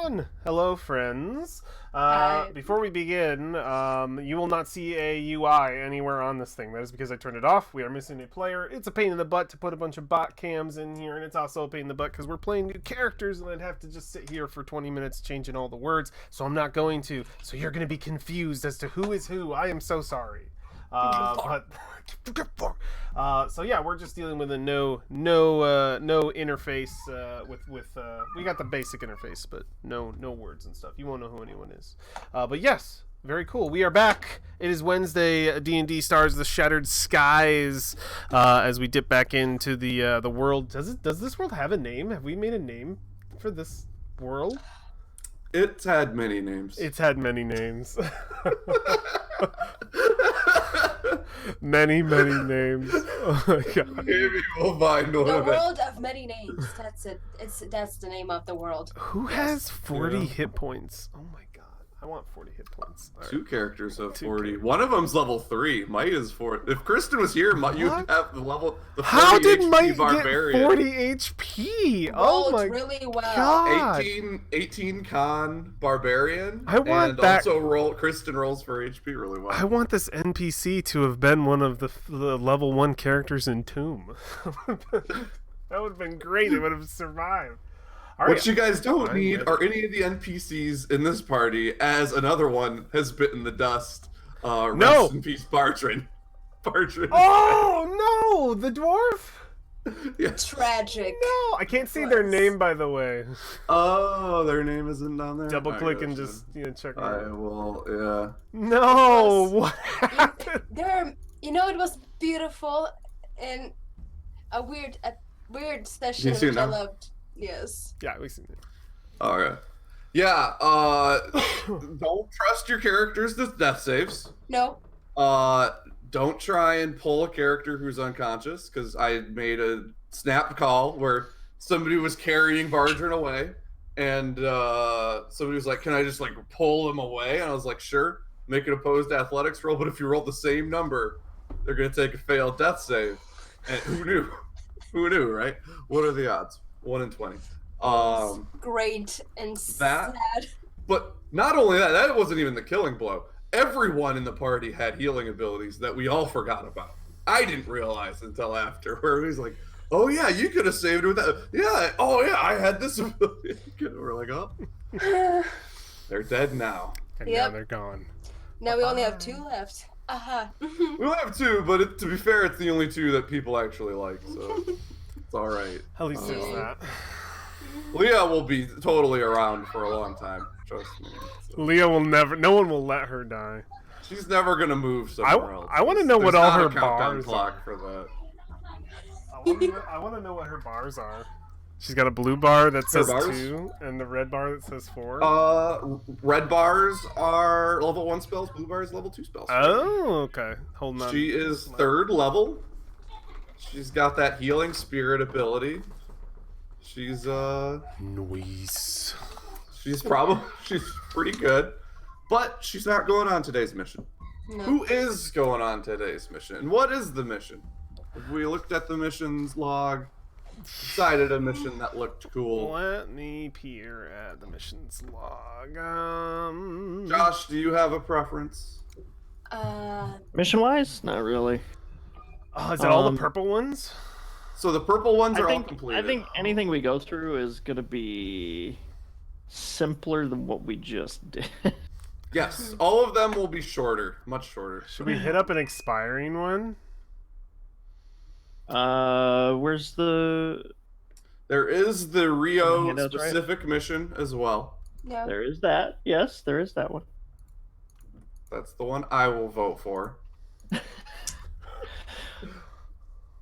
on. Hello, friends. Hi. Before we begin, you will not see a UI anywhere on this thing. That is because I turned it off. We are missing a player. It's a pain in the butt to put a bunch of bot cams in here, and it's also a pain in the butt because we're playing new characters, and I'd have to just sit here for 20 minutes changing all the words, so I'm not going to. So you're going to be confused as to who is who. I am so sorry. So yeah, we're just dealing with a no interface with we got the basic interface, but no words and stuff. You won't know who anyone is. But yes, very cool. We are back. It is Wednesday. D&D Stars: The Shattered Skies. As we dip back into the world. Does this world have a name? Have we made a name for this world? It's had many names. It's had many names. many names. Oh my god. Maybe we'll find one The of it. world of many names. That's it. That's the name of the world. Who has 40 hit points? Oh my god. I want 40 hit points. All Two right. characters have 40. One of them's level 3. Might is 4. If Kristen was here, you'd What? have the level. The 40 How did HP Mike barbarian. get 40 HP? Oh Rolled my really well. god. 18 con barbarian. I want and that- also Kristen rolls for HP really well. I want this NPC to have been one of the level 1 characters in Tomb. That would have been great. It would have survived. All right. What you guys don't Fine, need ready. are any of the NPCs in this party, as another one has bitten the dust. No! Rest in peace, Bartran. Bartran. Oh no, the dwarf. Yes. Tragic. No, I can't see their Was. name, by the way. Oh, their name isn't down there. Double click I and gotcha. just check it I out. will. Yeah. No, Yes. what happened? There. It was beautiful and a weird session You see which I now? loved. Yes. Yeah, we seen it. All right. Yeah. Don't trust your characters with death saves. No. Don't try and pull a character who's unconscious, because I made a snap call where somebody was carrying Bardrin away, and somebody was like, "Can I just pull him away?" And I was like, "Sure." Make an opposed athletics roll, but if you roll the same number, they're gonna take a failed death save. And who knew? Who knew, right? What are the odds? 1 in 20. Great and That- sad. But not only that, that wasn't even the killing blow. Everyone in the party had healing abilities that we all forgot about. I didn't realize until after, where he was like, "Oh yeah, you could have saved with that. Yeah, oh yeah, I had this ability." We're like, "Oh, they're dead now." And Yep. now they're gone. Now we only have 2 left. Aha. We only have 2, but to be fair, it's the only 2 that people actually like, so it's all right. At least there's that. Leah will be totally around for a long time. Trust me. So Leah will never. No one will let her die. she's never gonna move somewhere else. I wanna know what There's all not her a countdown bars clock are. for that. I want to know what her bars are. She's got a blue bar that says bars? 2 and the red bar that says 4. Red bars are level 1 spells. Blue bars level 2 spells. Oh, okay. Hold on. She is 3rd level. She's got that healing spirit ability. She's Noise. she's pretty good, but she's not going on today's mission. No. Who is going on today's mission? What is the mission? We looked at the missions log, decided a mission that looked cool. Let me peer at the missions log. Josh, do you have a preference? Mission wise, not really. Oh, is it all the Um, purple ones? So the purple ones are all I completed. think anything we go through is gonna be simpler than what we just did. Yes, all of them will be shorter, much shorter. Should we hit up an expiring one? Where's the? There is the Rio handouts, right? specific mission as well. No. There is that. Yes, there is that one. That's the one I will vote for.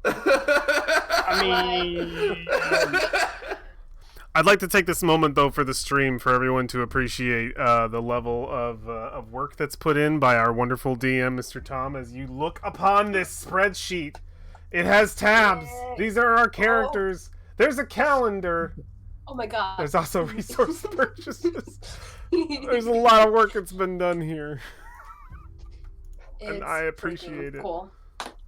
I mean, I'd like to take this moment, though, for the stream for everyone to appreciate the level of work that's put in by our wonderful DM, Mr. Tom, as you look upon this spreadsheet. It has tabs. These are our characters. There's a calendar. Oh my god. There's also resource purchases. There's a lot of work that's been done here. and I It's appreciate freaking it. Cool.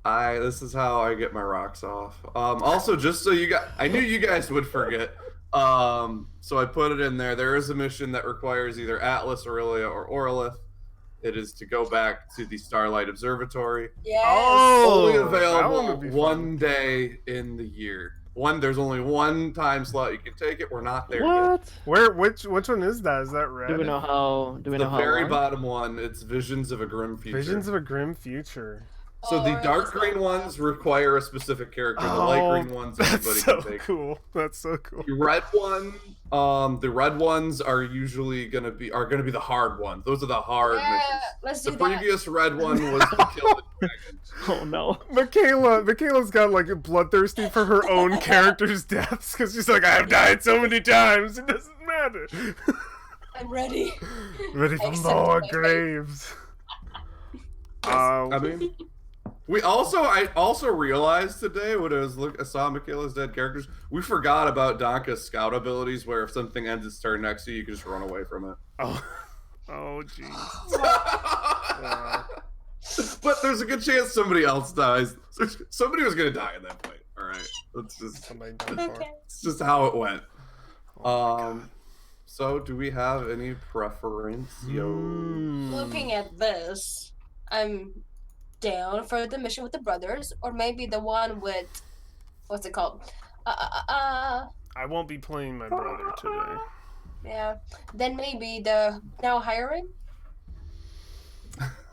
This is how I get my rocks off. Also, just so you guys, I knew you guys would forget. So I put it in there. There is a mission that requires either Atlas, Aurelia, or Orlith. It is to go back to the Starlight Observatory. Yes. Only Oh, that one available would be one fun. day in the year. There's only one time slot you can take it. We're not there yet. What? Where? Which one is that? Is that red? Do we know how? Do we The know how very long? bottom one, it's Visions of a Grim Future. Visions of a Grim Future. So the Oh, dark it's green not ones require a specific character. The light green ones That's anybody so can take. cool. That's so cool. The red ones are usually gonna be the hard ones. Those are the hard Yeah, missions. let's The do that. previous red one was to kill the dragon. Oh no. Michaela's got like bloodthirsty for her own character's deaths because she's like, I have died so many times, it doesn't matter. I'm ready. Ready for Accept more my fate. graves. I mean, I also realized today when I saw Michaela's dead characters, we forgot about Donka's scout abilities, where if something ends its turn next to you, you can just run away from it. Oh, jeez. Wow. But there's a good chance somebody else dies. Somebody was gonna die in that fight. All right, Somebody died for it. Okay. it's just how it went. Oh my God. So do we have any preference? Looking at this, I'm down for the mission with the brothers, or maybe the one with what's it called? I won't be playing my brother today. Yeah. Then maybe the now hiring.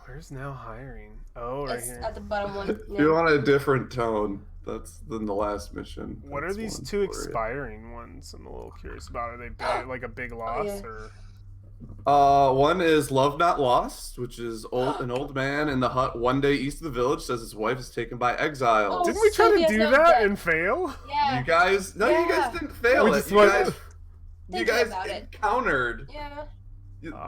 Where's now hiring? Oh, right It's here. at the bottom one. If you want a different tone, that's than the last mission. What are That's these one two for you. expiring ones? I'm a little curious about. Are they big, like a big loss yeah. or? One is Love Not Lost, which is an old man in the hut one day east of the village says his wife is taken by exiles. Oh, Didn't we try to Sylvia's do not that dead. and fail? Yeah. You guys Yeah. didn't fail We it. just You went- guys Thinking about it. encountered. Yeah.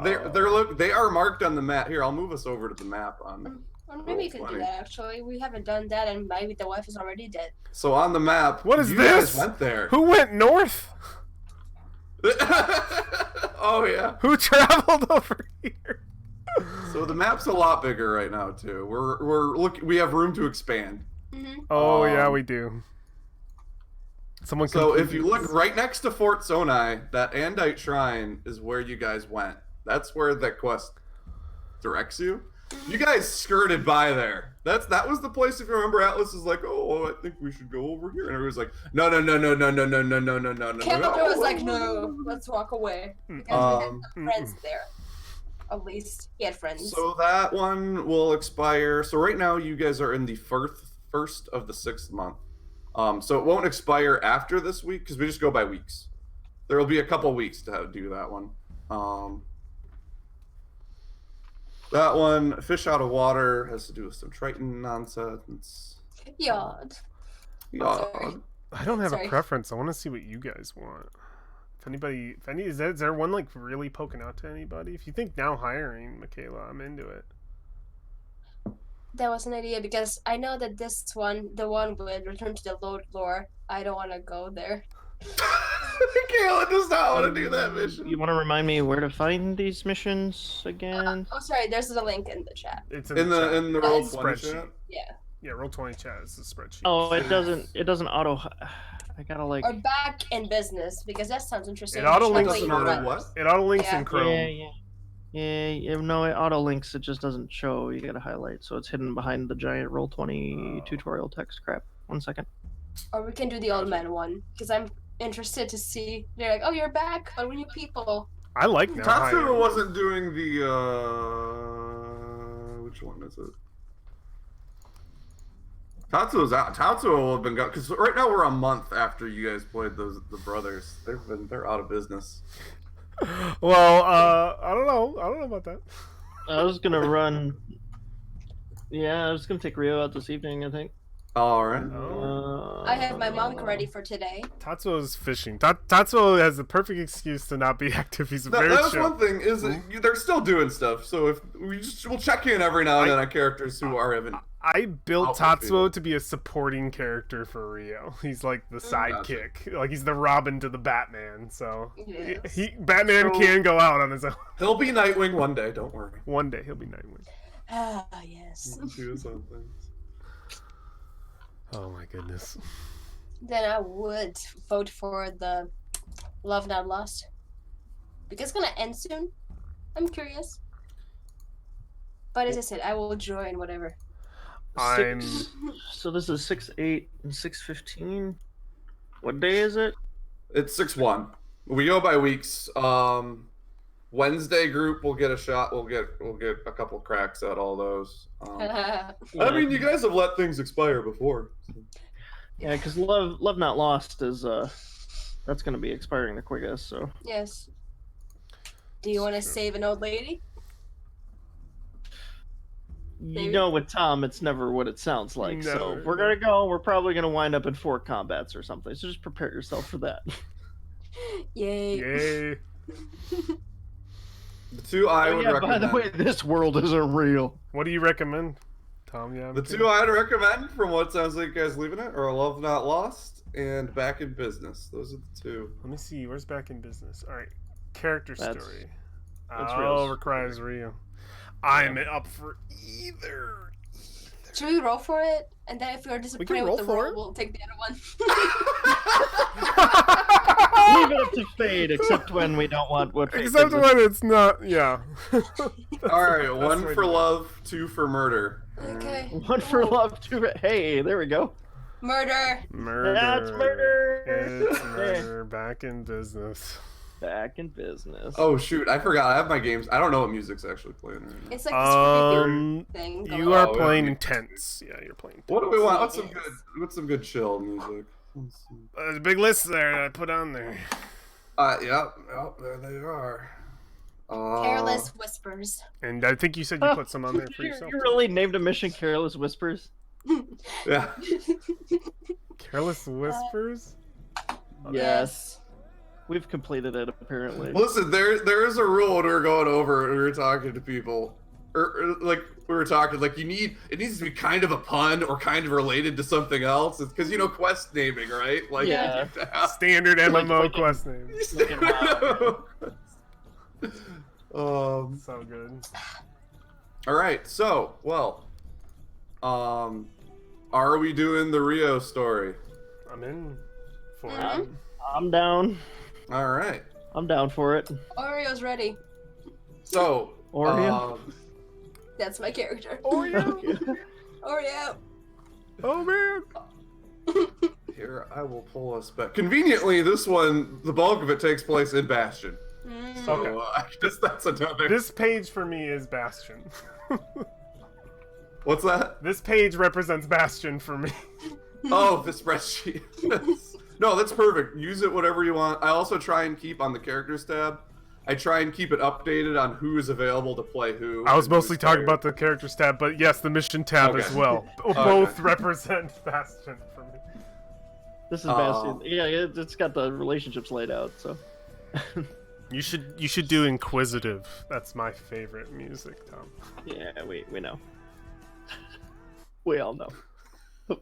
They are marked on the map. Here, I'll move us over to the map on. Or maybe you can funny. do that actually. We haven't done that, and maybe the wife is already dead. So on the map, What is you this? guys went there. Who went north? Oh yeah. Who traveled over here? So the map's a lot bigger right now too. We have room to expand. Mm-hmm. Oh yeah, Um, we do. Someone. So if completed you look this. right next to Fort Sonai, that Andite Shrine is where you guys went. That's where that quest directs you. You guys skirted by there. That was the place. If you remember, Atlas is like, "Oh, I think we should go over here," and everyone's like, "No." Kevin was like, "No, let's walk away." Because we had friends there. At least he had friends. So that one will expire. So right now, you guys are in the first of the 6th month. So it won't expire after this week because we just go by weeks. There will be a couple weeks to do that one. That one, Fish Out of Water, has to do with some Triton nonsense. Yod. Yeah. Sorry. I don't have Sorry. a preference. I want to see what you guys want. Is there one like really poking out to anybody? If you think now hiring, Michaela, I'm into it. That was an idea because I know that this one, the one with Return to the Lord lore, I don't want to go there. Michaela does not want to do that mission. You want to remind me where to find these missions again? Oh, sorry. There's a link in the chat. It's In the roll That's 20 spreadsheet. chat? Yeah. Yeah, roll 20 chat is the spreadsheet. Oh, it doesn't auto. I gotta like. Or back in business because that sounds interesting. It auto Should links wait Doesn't for matter that. what? It auto links Yeah. in Chrome. Yeah. No, it auto links. It just doesn't show. You gotta highlight, so it's hidden behind the giant Roll20 tutorial text crap. 1 second. Or we can do the old man one because I'm interested to see. They're like, "Oh, you're back, but we new people." I like now Tatsuo hiring. wasn't doing the which one is it? Tatsuo's out. Tatsuo will have been gone because right now we're a month after you guys played the brothers. They're out of business. Well, I don't know about that. I was gonna run. Yeah, I was gonna take Rio out this evening. I think. All right. I have my monk ready for today. Tatsuo's fishing. Tatsuo has the perfect excuse to not be active. He's That very was chill. one thing is that they're still doing stuff. So if we'll check in every now and then on characters who are having. I built Outward Tatsuo feel. to be a supporting character for Rio. He's like the Gotcha. sidekick. Like he's the Robin to the Batman. So Yes. Batman So- can go out on his own. He'll be Nightwing one day. Don't worry. One day he'll be Nightwing. Ah, yes. Do something. Oh my goodness. Then I would vote for the Love Not Lost. Because it's gonna end soon. I'm curious. But as I said, I will join whatever. I'm So this is 6/8 and 6/15. What day is it? It's 6-1. We go by weeks. Wednesday group will get a shot. We'll get a couple cracks at all those. I mean, you guys have let things expire before. Yeah, because Love Not Lost is that's gonna be expiring the quickest. So Yes. Do you want to save an old lady? you know, with Tom, it's never what it sounds like. So Never, if we're gonna go, we're probably gonna wind up in 4 combats or something. So just prepare yourself for that. Yay. yay. The two I would By recommend. the way, this world isn't real. What do you recommend, Tom? Yeah. I'm The kidding. two I'd recommend, from what sounds like you guys leaving it, are Love Not Lost and Back in Business. Those are the two. Let me see. Where's Back in Business? All right. Character That's- story. that's Oh, Rio's. requires Rio. I'm up for either. Should we roll for it? And then if we're disappointed roll with the for roll, it. we'll take the other one. Leave it up to fate, except when we don't want what fate Except gives us. when it's not. Yeah. All right, one way for to- love, 2 for murder. Okay. One for love, 2 for... Hey, there we go. Murder. Murder. That's murder. It's murder. Back in Business. Back in business. Oh shoot, I forgot. I have my games. I don't know what music's actually playing right now. It's like this creepy thing. You going are on. playing yeah. Intense. Yeah, you're playing. What do we want? Yes. What's some good chill music? Let's see. There's a big list there that I put on there. Yeah, there they are. Careless Whispers. And I think you said you put some on there for you, yourself. you really named a mission Careless Whispers? Yeah. Careless Whispers? Yes. We've completed it, apparently. Listen, there is a rule when we were going over it, we were talking to people. Like we were talking, like it needs to be kind of a pun or kind of related to something else. It's because quest naming, right? Like Yeah. you have to have- Standard MMO like- quest names. Like in WoW. So good. All right. So, are we doing the Rio story? I'm in for Mhm. it. I'm down. All right. I'm down for it. Oreo's ready. So, Oreo? That's my character. Oreo. Oreo. Oh man. here I will pull us back. Conveniently, this one, the bulk of it takes place in Bastion. Mm. So, Okay. I guess that's another. This page for me is Bastion. What's that? This page represents Bastion for me. Oh, the spreadsheet. No, that's perfect. Use it whatever you want. I also try and keep on the characters tab. I try and keep it updated on who is available to play who. I was and who's mostly talking player. about the characters tab, but yes, the mission tab Okay. as well. Okay. Both represent Bastion for me. This is Bastion. Yeah, it's got the relationships laid out, so. You should do Inquisitive. That's my favorite music, Tom. Yeah, we know. We all know.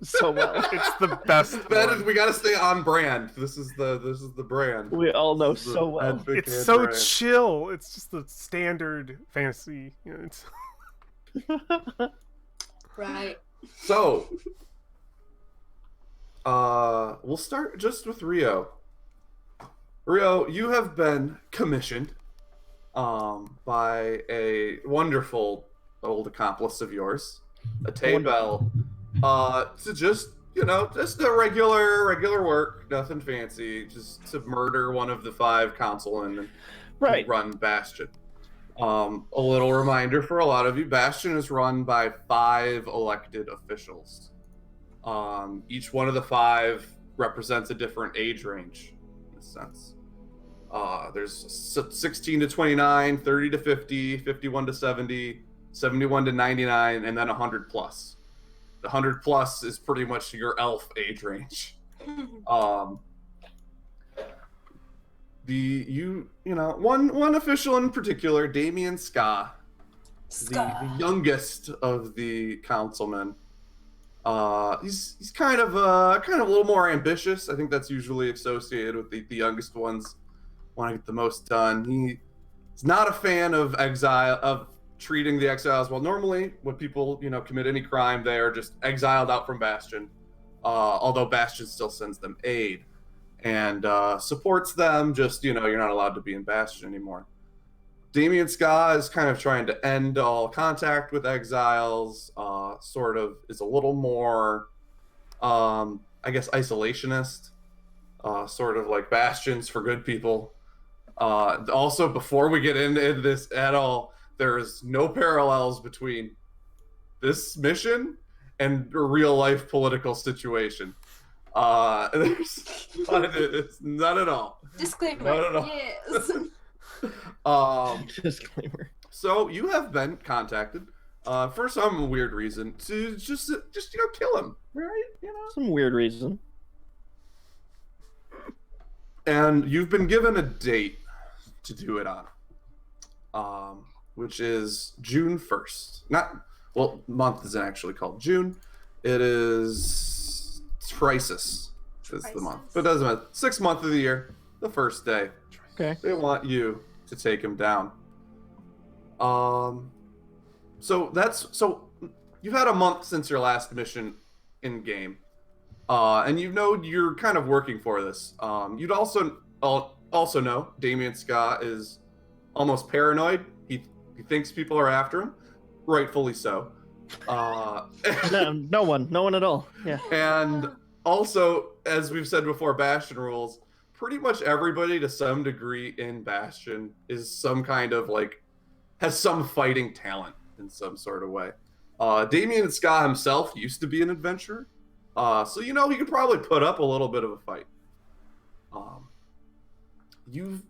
So well. It's the best. That one. is, we gotta stay on brand. This is the brand. We all know This is so the well. Advocate It's so brand. chill. It's just the standard fantasy. You know, it's... Right. So, we'll start just with Rio. Rio, you have been commissioned by a wonderful old accomplice of yours, a Taybell, to just a regular work, nothing fancy, just to murder one of the 5 councilmen and Right. run Bastion. A little reminder for a lot of you: Bastion is run by 5 elected officials. Each one of the 5 represents a different age range, in a sense. There's 16 to 29, 30 to 50, 51 to 70, 71 to 99, and then 100 plus. The 100 plus is pretty much your elf age range. One official in particular, Damien Ska, the youngest of the councilmen. He's kind of a little more ambitious. I think that's usually associated with the youngest ones want to get the most done. He's not a fan of treating the exiles well. Normally, when people commit any crime, they are just exiled out from Bastion. Although Bastion still sends them aid. and supports them. Just, you're not allowed to be in Bastion anymore. Damien Ska is kind of trying to end all contact with exiles, sort of is a little more, I guess, isolationist, sort of like Bastions for good people. Also, before we get into this at all, there's no parallels between this mission and a real life political situation. It's none at all. Disclaimer. Not at all. Yes. Disclaimer. So you have been contacted for some weird reason to just kill him, right? Some weird reason. And you've been given a date to do it on, which is June 1st. Month isn't actually called June. It is Crisis is the month. But it doesn't matter. 6th month of the year, the first day. Okay. They want you to take him down. So you've had a month since your last mission in game. And you're kind of working for this. You'd also know Damien Ska is almost paranoid. He thinks people are after him, rightfully so. No one at all. Yeah. And also, as we've said before, Bastion rules. Pretty much everybody, to some degree, in Bastion is some kind of has some fighting talent in some sort of way. Damien Ska himself used to be an adventurer. So he could probably put up a little bit of a fight. Used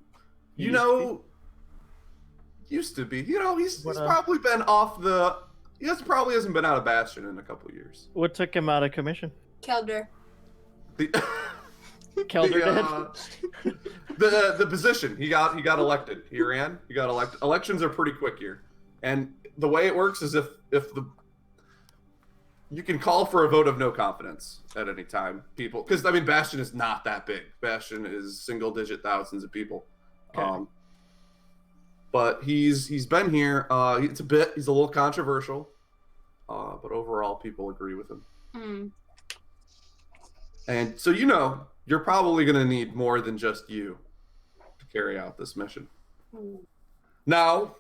to be. He's probably been off the. Probably hasn't been out of Bastion in a couple years. What took him out of commission? Kelder. Kelder did. The position he got elected. He ran. He got elected. Elections are pretty quick here, and the way it works is if you can call for a vote of no confidence at any time, because Bastion is not that big. Bastion is single-digit thousands of people. Okay. But he's been here. He's a little controversial, but overall people agree with him. Hmm. And so you're probably going to need more than just you to carry out this mission. Now,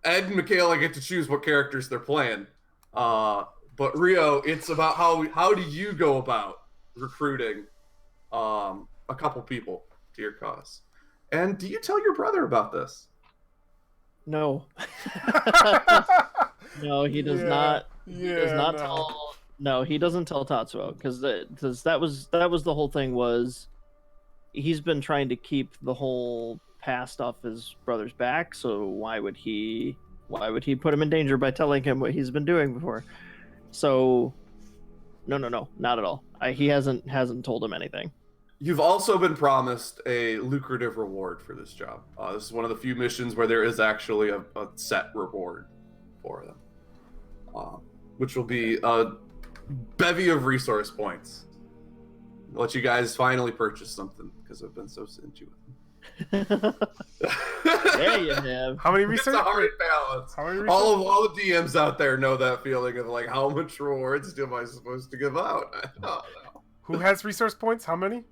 Ed and Michaela get to choose what characters they're playing. But Rio, it's about how do you go about recruiting a couple people to your cause? And do you tell your brother about this? No. No, he does not. He does not tell. No, he doesn't tell Tatsuo because that was the whole thing. Was he's been trying to keep the whole past off his brother's back, so why would he put him in danger by telling him what he's been doing before? So no, not at all. He hasn't told him anything. You've also been promised a lucrative reward for this job. This is one of the few missions where there is actually a set reward for them, which will be a bevy of resource points. I'll let you guys finally purchase something because I've been so stingy with them. There you have. How many It's research? a hard balance. How many research? All the DMs out there know that feeling of how much rewards am I supposed to give out? I don't know. Who has resource points? How many?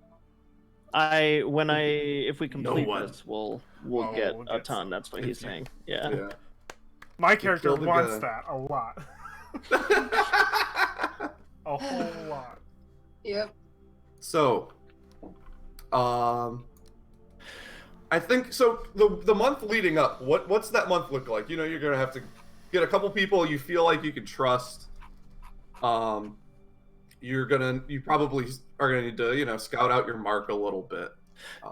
If we complete one. this, we'll Oh, get we'll a get ton. That's what he's saying. Yeah. Yeah. My character killed the wants guy. that a lot. A whole lot. Yep. So, I think so. The month leading up, what's that month look like? You're gonna have to get a couple people you feel like you can trust. You probably are gonna need to scout out your mark a little bit.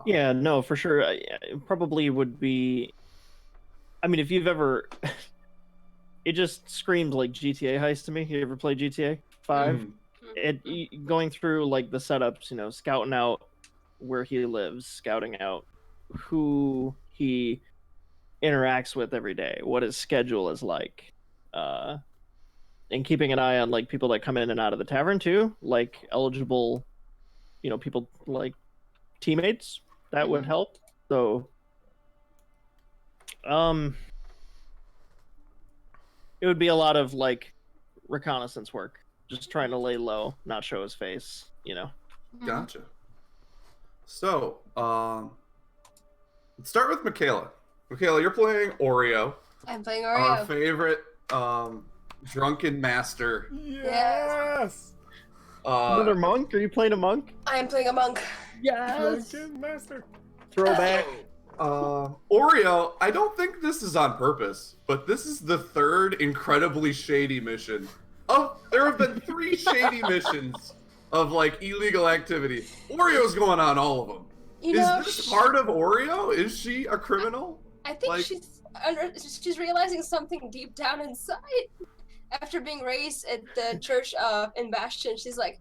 Yeah, no, for sure. It probably would be. If you've ever, it just screamed like GTA heist to me. You ever play GTA 5? Going through the setups, scouting out where he lives, scouting out who he interacts with every day, what his schedule is like, and keeping an eye on people that come in and out of the tavern too, eligible, people like teammates that would help. So, it would be a lot of reconnaissance work, just trying to lay low, not show his face. Gotcha. So, let's start with Michaela. Michaela, you're playing Oreo, I'm playing our Oreo. favorite drunken master. Yes. Another monk? Are you playing a monk? I am playing a monk. Yes. Drunken master. Throwback. Oreo, I don't think this is on purpose, but this is the third incredibly shady mission. Oh, there have been 3 shady missions of like illegal activity. Oreo's going on all of them. You know, Is this part of Oreo? Is she a criminal? I think like- she's realizing something deep down inside. After being raised at the church in Bastion, she's like,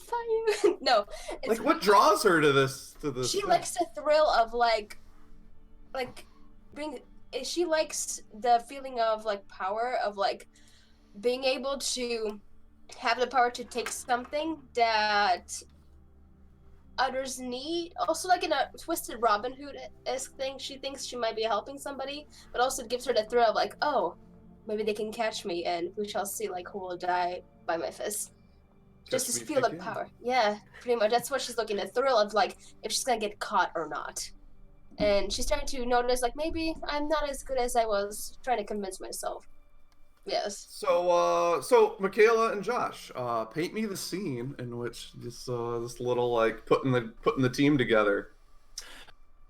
"Fine." No, it's Like, what draws her to this? she thing? likes the thrill of like being. She likes the feeling of like power of like being able to have the power to take something that others need. Also, like in a twisted Robin Hood-esque thing, she thinks she might be helping somebody, but also it gives her the thrill of like, oh, maybe they can catch me, and we shall see like who will die by my fist. Just Catch to me feel the thinking. power. Yeah, pretty much. That's what she's looking at. The thrill of like if she's gonna get caught or not. And she's starting to notice like maybe I'm not as good as I was trying to convince myself. Yes. So Michaela and Josh, paint me the scene in which this little like putting the team together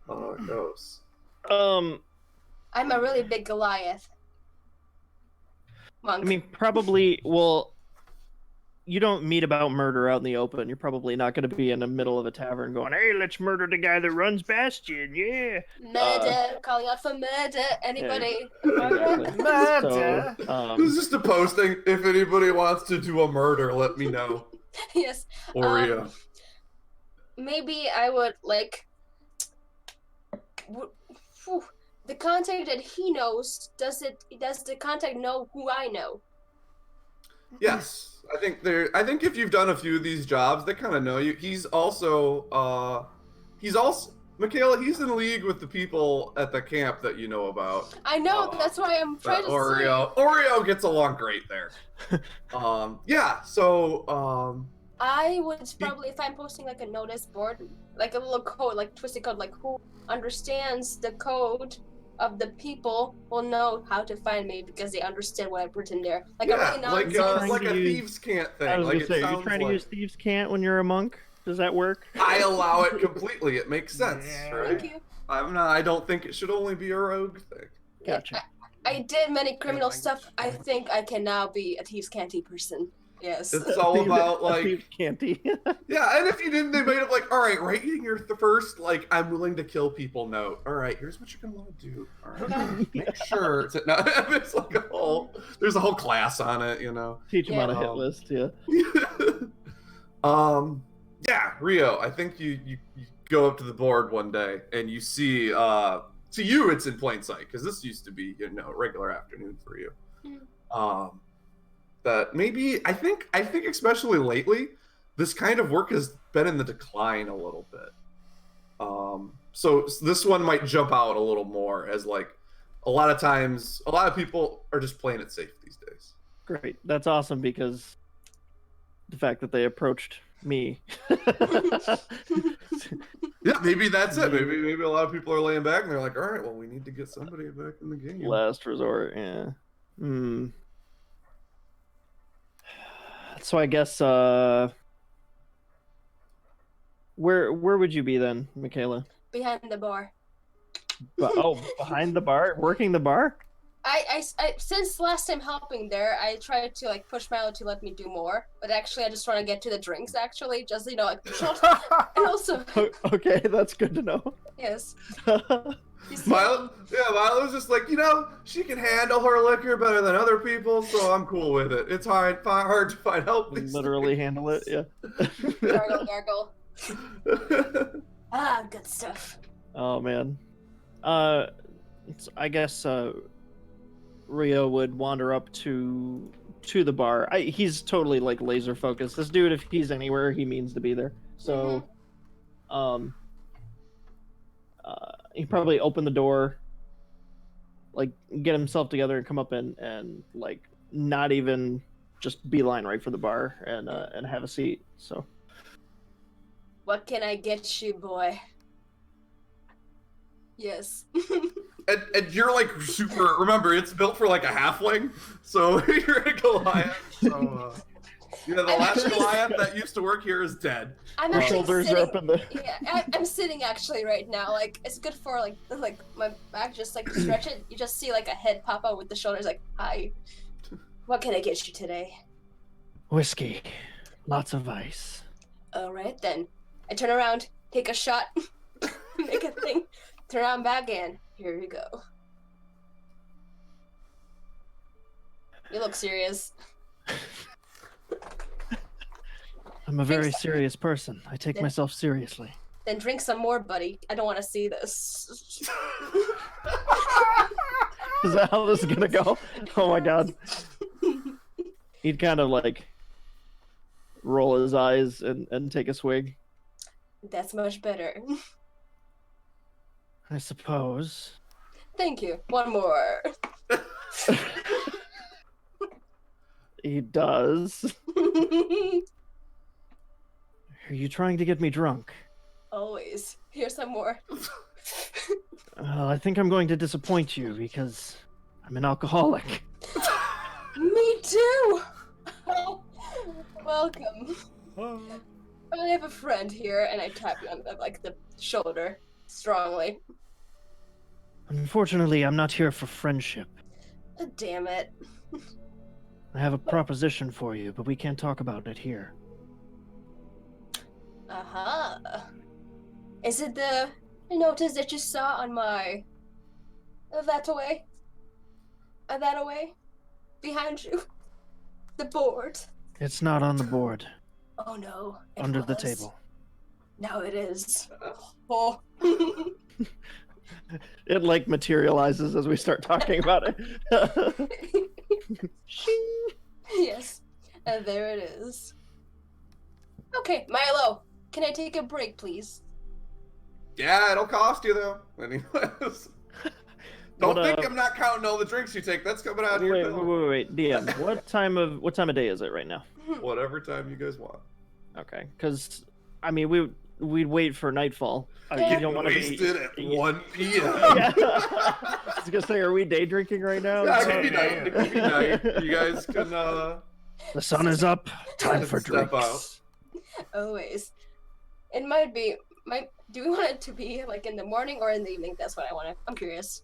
goes. I'm a really big Goliath. Monk. I mean, probably. Well, you don't meet about murder out in the open. You're probably not going to be in the middle of a tavern going, "Hey, let's murder the guy that runs Bastion." Yeah. Murder, calling out for murder. Anybody? Exactly. Murder. So, This is just a posting. If anybody wants to do a murder, let me know. Yes. Oreo. Maybe I would like. The contact that he knows, does the contact know who I know? Yes, I think if you've done a few of these jobs, they kind of know you. He's also Michaela. He's in league with the people at the camp that you know about. I know, that's why I'm trying to Oreo gets along great there. Yeah. So I would probably, if I'm posting like a notice board, like a little code, like twisted code, like who understands the code of the people will know how to find me because they understand what I've written there. Like a really like nonsense. like a Trying to use- thieves' can't thing. I was Like going it to say, you're sounds trying to like use thieves' cant when you're a monk. Does that work? I allow it completely. It makes sense, Yeah. right? Thank you. I don't think it should only be a rogue thing. Gotcha. I did many criminal language. stuff. I think I can now be a thieves' canty person. Yes. It's all about A like thieves' canty. yeah, and if you didn't, they made it like, all right, writing your the first like I'm willing to kill people note. All right, here's what you're gonna want to do. All right, make sure to no, it's like there's a whole class on it, you know. Teach them Yeah. on a hit list. Yeah. Yeah, Rio. I think you go up to the board one day and you see to you it's in plain sight because this used to be a regular afternoon for you. That maybe I think especially lately this kind of work has been in the decline a little bit. So this one might jump out a little more as like a lot of times a lot of people are just playing it safe these days. Great. That's awesome because the fact that they approached me. Yeah, maybe that's it. Maybe a lot of people are laying back and they're like, all right, well, we need to get somebody back in the game. Last resort. Yeah. Hmm. So I guess where would you be then, Michaela? Behind the bar. Behind the bar, working the bar. I since last time helping there, I tried to like push Milo to let me do more, but actually I just want to get to the drinks. Actually, just like short. And also, Okay, that's good to know. yes. He's- Milo's just like, she can handle her liquor better than other people, so I'm cool with it. It's hard to find help. these Literally handle it. Yeah. gargle. days. Ah, good stuff. Oh man. I guess Rio would wander up to the bar. He's totally like laser focused. This dude, if he's anywhere, he means to be there. So, he probably open the door, like get himself together and come up and like not even just beeline right for the bar and have a seat. So, What can I get you, boy? Yes. And you're like super. Remember, it's built for like a halfling, so you're a Goliath. So the I'm last actually- Goliath that used to work here is dead. I'm Your actually shoulders sitting, are up in the. Yeah, I'm sitting actually right now. Like it's good for like my back. Just like stretch it. You just see like a head pop out with the shoulders. Like, hi. What can I get you today? Whiskey. Lots of ice. All right then. I turn around, take a shot, make a thing, turn around back in. Here we go. You look serious. I'm a very serious person. I take Yeah. myself seriously. Then drink some more, buddy. I don't want to see this. Is that how this is gonna go? Oh my god. He'd kind of like roll his eyes and take a swig. That's much better. I suppose. Thank you. One more. He does. Are you trying to get me drunk? Always. Here's some more. I think I'm going to disappoint you because I'm an alcoholic. Me too. Welcome. I have a friend here, and I tap you on the shoulder strongly. Unfortunately, I'm not here for friendship. Damn it. I have a proposition for you, but we can't talk about it here. Is it the notice that you saw on my that away? That away? Behind you? The board. It's not on the board. Oh no. it Under the was. table. Now it is. Oh. It like materializes as we start talking about it. Shing. Yes. And there it is. Okay, Milo, can I take a break, please? Yeah, it'll cost you though. Anyways, don't What, think I'm not counting all the drinks you take. That's coming out of your Wait, bill. wait, DM. What time of day is it right now? Whatever time you guys want. Okay, because I mean we'd wait for nightfall. Yeah. You don't want to be. Wasted at 1 p.m. Yeah. I was gonna say, are we day drinking right now? Yeah, it could be night. It could be night. You guys can The sun is up. Time for Step drinks. Always. It might be. Do we want it to be like in the morning or in the evening? That's what I want to. I'm curious.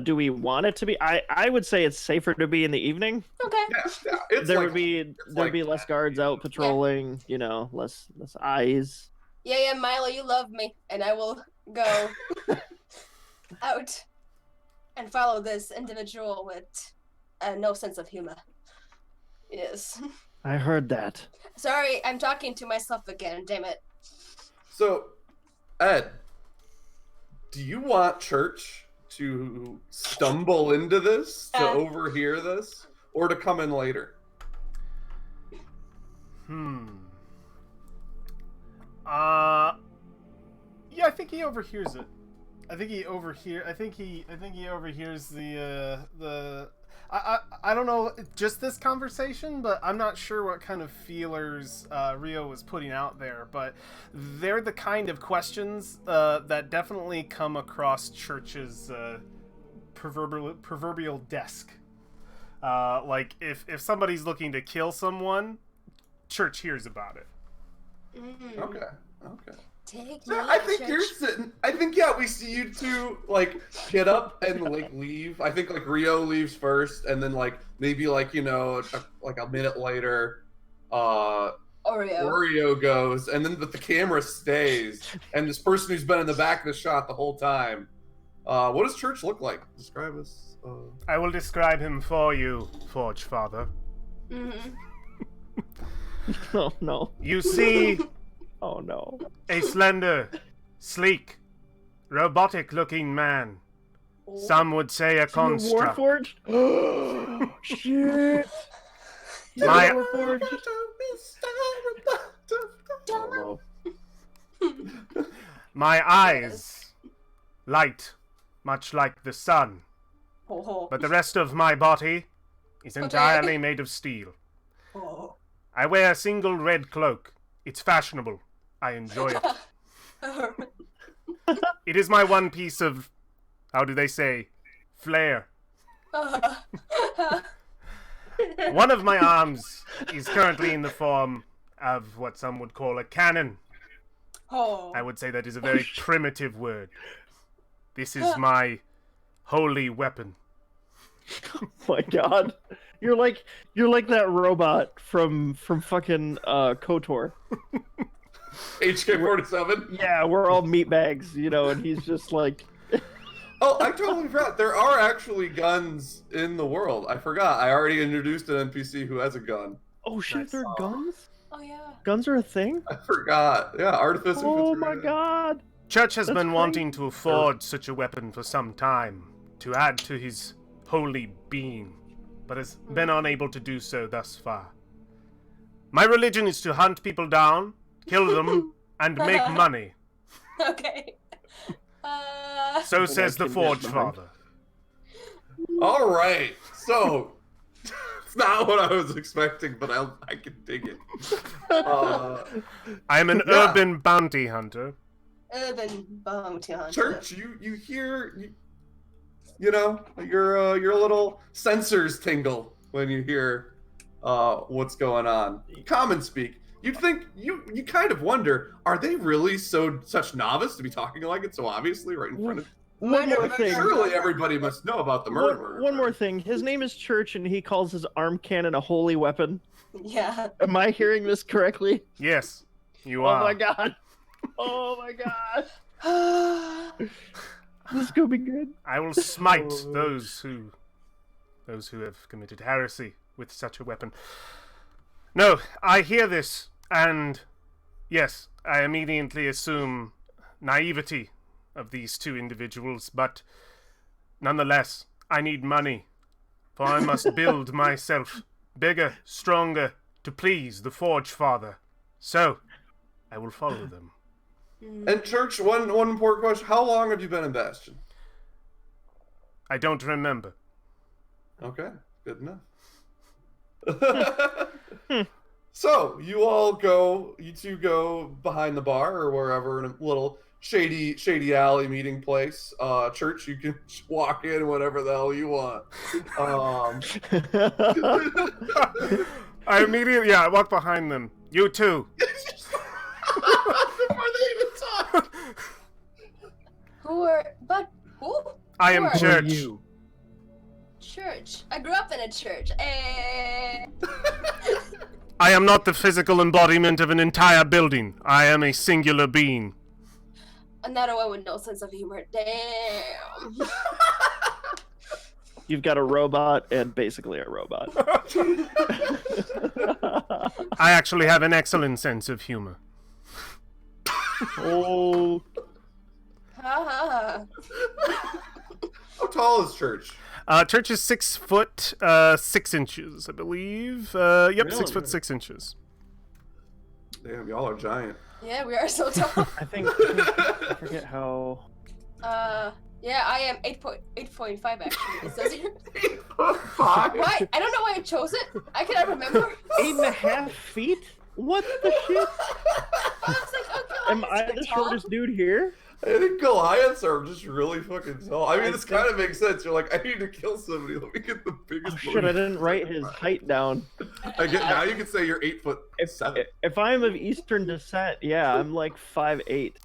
Do we want it to be? I would say it's safer to be in the evening. Okay. yeah. It's There like, would be less guards out patrolling. You know, less eyes. Yeah, Milo, you love me, and I will go out and follow this individual with no sense of humor. Yes. I heard that. Sorry, I'm talking to myself again. Damn it. So, Ed, do you want Church to stumble into this, to overhear this, or to come in later? Yeah, I think he overhears it. I think he overhears the. I don't know just this conversation, but I'm not sure what kind of feelers Rio was putting out there. But they're the kind of questions that definitely come across Church's proverbial desk. Like if somebody's looking to kill someone, Church hears about it. Okay. Take So me I think Church. you're sitting. I think we see you two like get up and like leave. I think like Rio leaves first, and then like maybe like like a minute later, Oreo goes, and then but the camera stays, and this person who's been in the back of the shot the whole time. What does Church look like? Describe us. I will describe him for you, Forge Father. Oh no. You see Oh no. a slender, sleek, robotic-looking man. Some would say a construct. Warforged? Shit. My- Warforged? Oh, no. My eyes, light, much like the sun, but the rest of my body is entirely made of steel. I wear a single red cloak It's fashionable. I enjoy it. It is my one piece of, how do they say, flair. One of my arms is currently in the form of what some would call a cannon. Oh. I would say that is a very primitive word. This is my holy weapon. Oh my god. You're like that robot from fucking KOTOR. HK-47? Yeah, we're all meatbags, you know, and he's just like Oh, I totally forgot. There are actually guns in the world. I forgot. I already introduced an NPC who has a gun. oh shit, Nice. there are guns? Oh yeah. Guns are a thing? I forgot. Yeah, Artifice Oh Infantry. my god. Church has That's been crazy. wanting to afford such a weapon for some time, to add to his holy being, but has been unable to do so thus far. My religion is to hunt people down, kill them, and make money. Okay. So And says I the can Forge get mine. Father. All right. So, it's not what I was expecting, but I can dig it. I am an Yeah. urban bounty hunter. Urban bounty hunter. Church, you hear, you know, your little sensors tingle when you hear what's going on. Common speak. You'd think you kind of wonder, are they really such novice to be talking like it so obviously right in front of? One more Murder, thing. Surely everybody must know about the murder. One more thing. His name is Church, and he calls his arm cannon a holy weapon. Yeah. Am I hearing this correctly? Yes, you Oh are. my god. Oh my god. This is gonna be good. I will smite those who have committed heresy with such a weapon. No, I hear this, and yes, I immediately assume naivety of these two individuals, but nonetheless, I need money, for I must build myself bigger, stronger, to please the Forge Father. So, I will follow them. And Church, one important question: how long have you been in Bastion? I don't remember. Okay, good enough. So you two go behind the bar or wherever in a little shady alley meeting place. Church, you can walk in whatever the hell you want. I immediately, I walk behind them. You too. Before they even talk. Who? I am Who are Church. you? Church. I grew up in a church. I am not the physical embodiment of an entire building. I am a singular being. Another one with no sense of humor. Damn. You've got a robot and basically a robot. I actually have an excellent sense of humor. Oh, Ha ha. How tall is Church? Church is 6 foot 6 inches, I believe. Yep, Really? 6 foot 6 inches. Damn, y'all are giant. Yeah, we are so tall. I think I forget how. Yeah, I am 8.5 actually. It says here. 8'5". Why? I don't know why I chose it. I cannot remember. 8.5 feet? What the shit? I was like, okay, Am I the shortest dude here? I think Goliaths are just really fucking tall. I mean, I this think- kind of makes sense. You're like, I need to kill somebody. Let me get the biggest. Oh shit! I didn't write his height down. Now you can say you're 8'7". If I'm of Eastern descent, yeah, I'm like 5'8".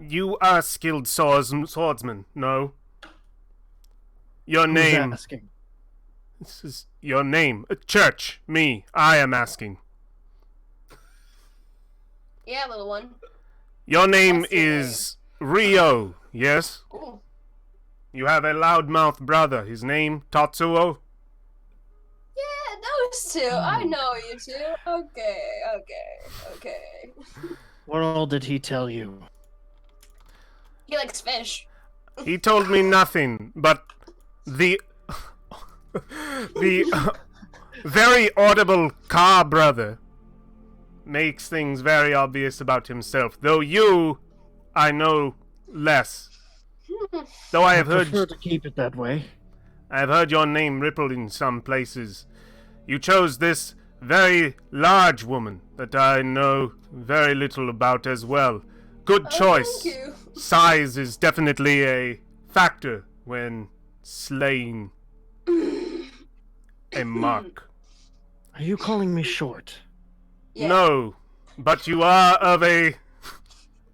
You are a skilled swordsman, no? Your Who's name. asking? This is your name. Church. Me. I am asking. Yeah, little one. Your name What's your is Rio, yes? Ooh. You have a loudmouth brother. His name, Tatsuo? Yeah, those two. I know you two. Okay. What all did he tell you? He likes fish. He told me nothing, but the very audible Ka brother makes things very obvious about himself. Though you, I know less. Though I have Prefer heard to keep it that way. your name rippled in some places. You chose this very large woman that I know very little about as well. Good choice. Thank you. Size is definitely a factor when slaying a mark. Are you calling me short? Yeah. No, but you are of a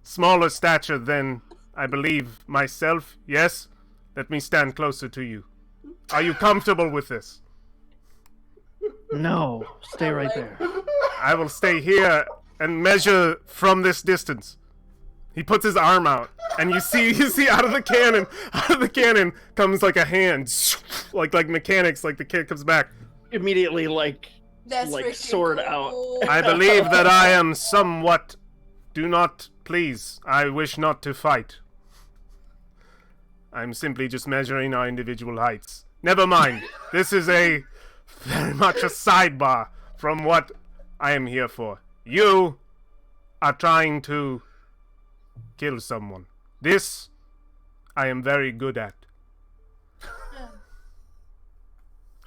smaller stature than I believe myself, yes? Let me stand closer to you. Are you comfortable with this? No, stay right Like- there. I will stay here and measure from this distance. He puts his arm out, and you see out of the cannon comes like a hand, like mechanics, like the kid comes back. Immediately, like That's like freaking sword out. cool. I believe that I am somewhat. Do not, please. I wish not to fight. I'm simply just measuring our individual heights. Never mind. This is a very much a sidebar from what I am here for. You are trying to kill someone. This I am very good at.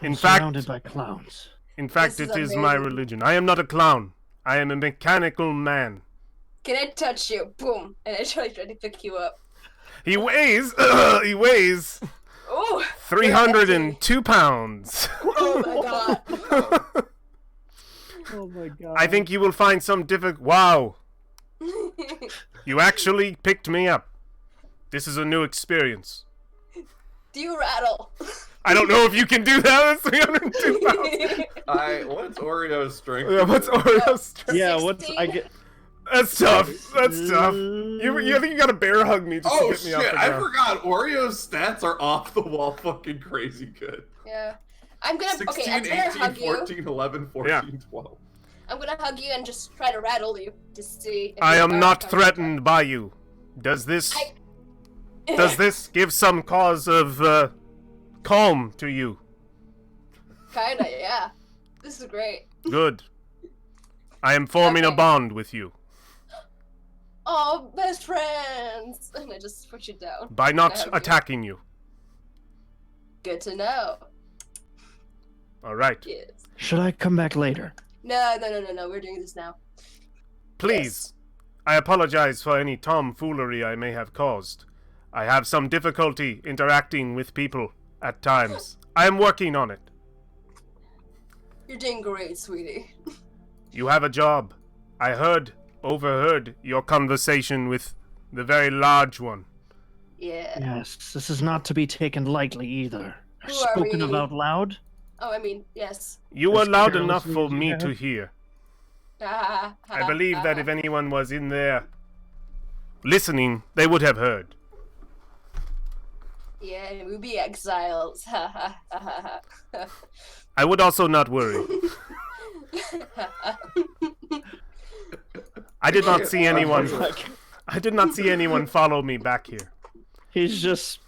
I'm In fact, surrounded by clowns. in fact, This it is is my amazing. religion. I am not a clown. I am a mechanical man. Can I touch you? Boom. And I try to pick you up. He weighs 302 pounds. Oh my god. Oh my god! I think you will find some Wow, you actually picked me up. This is a new experience. Do you rattle? I don't know if you can do that. That's 302 pounds. What's Oreo's strength? Yeah, what's Oreo's strength? yeah, what's 16? I get? That's tough. That's tough. I think you gotta bear hug me just Oh to get me shit! off the I ground. forgot. Oreo's stats are off the wall, fucking crazy good. Yeah. I'm gonna 16, okay, I'm gonna 18, hug you. 14, 11, 14, 12. I'm gonna hug you and just try to rattle you to see if I you am are not comfortable. threatened by you. Does this I- does this give some cause of calm to you? Kinda, yeah. This is great. Good. I am forming a Okay. bond with you Oh, best friends! And I just push it down. by I not hug you. attacking you. Good to know. All right. Yes. Should I come back later? No. We're doing this now. Please, I apologize for any tomfoolery I may have caused. I have some difficulty interacting with people at times. I am working on it. You're doing great, sweetie. You have a job. I overheard your conversation with the very large one. Yeah. Yes, this is not to be taken lightly either. Who are Spoken we? of out loud. Oh, I mean, yes. You were As loud enough carelessly for as you me have. to hear. I I believe that if anyone was in there listening, they would have heard. Yeah, we'll be exiles. I would also not worry. I did not see anyone. I did not see anyone follow me back here. He's just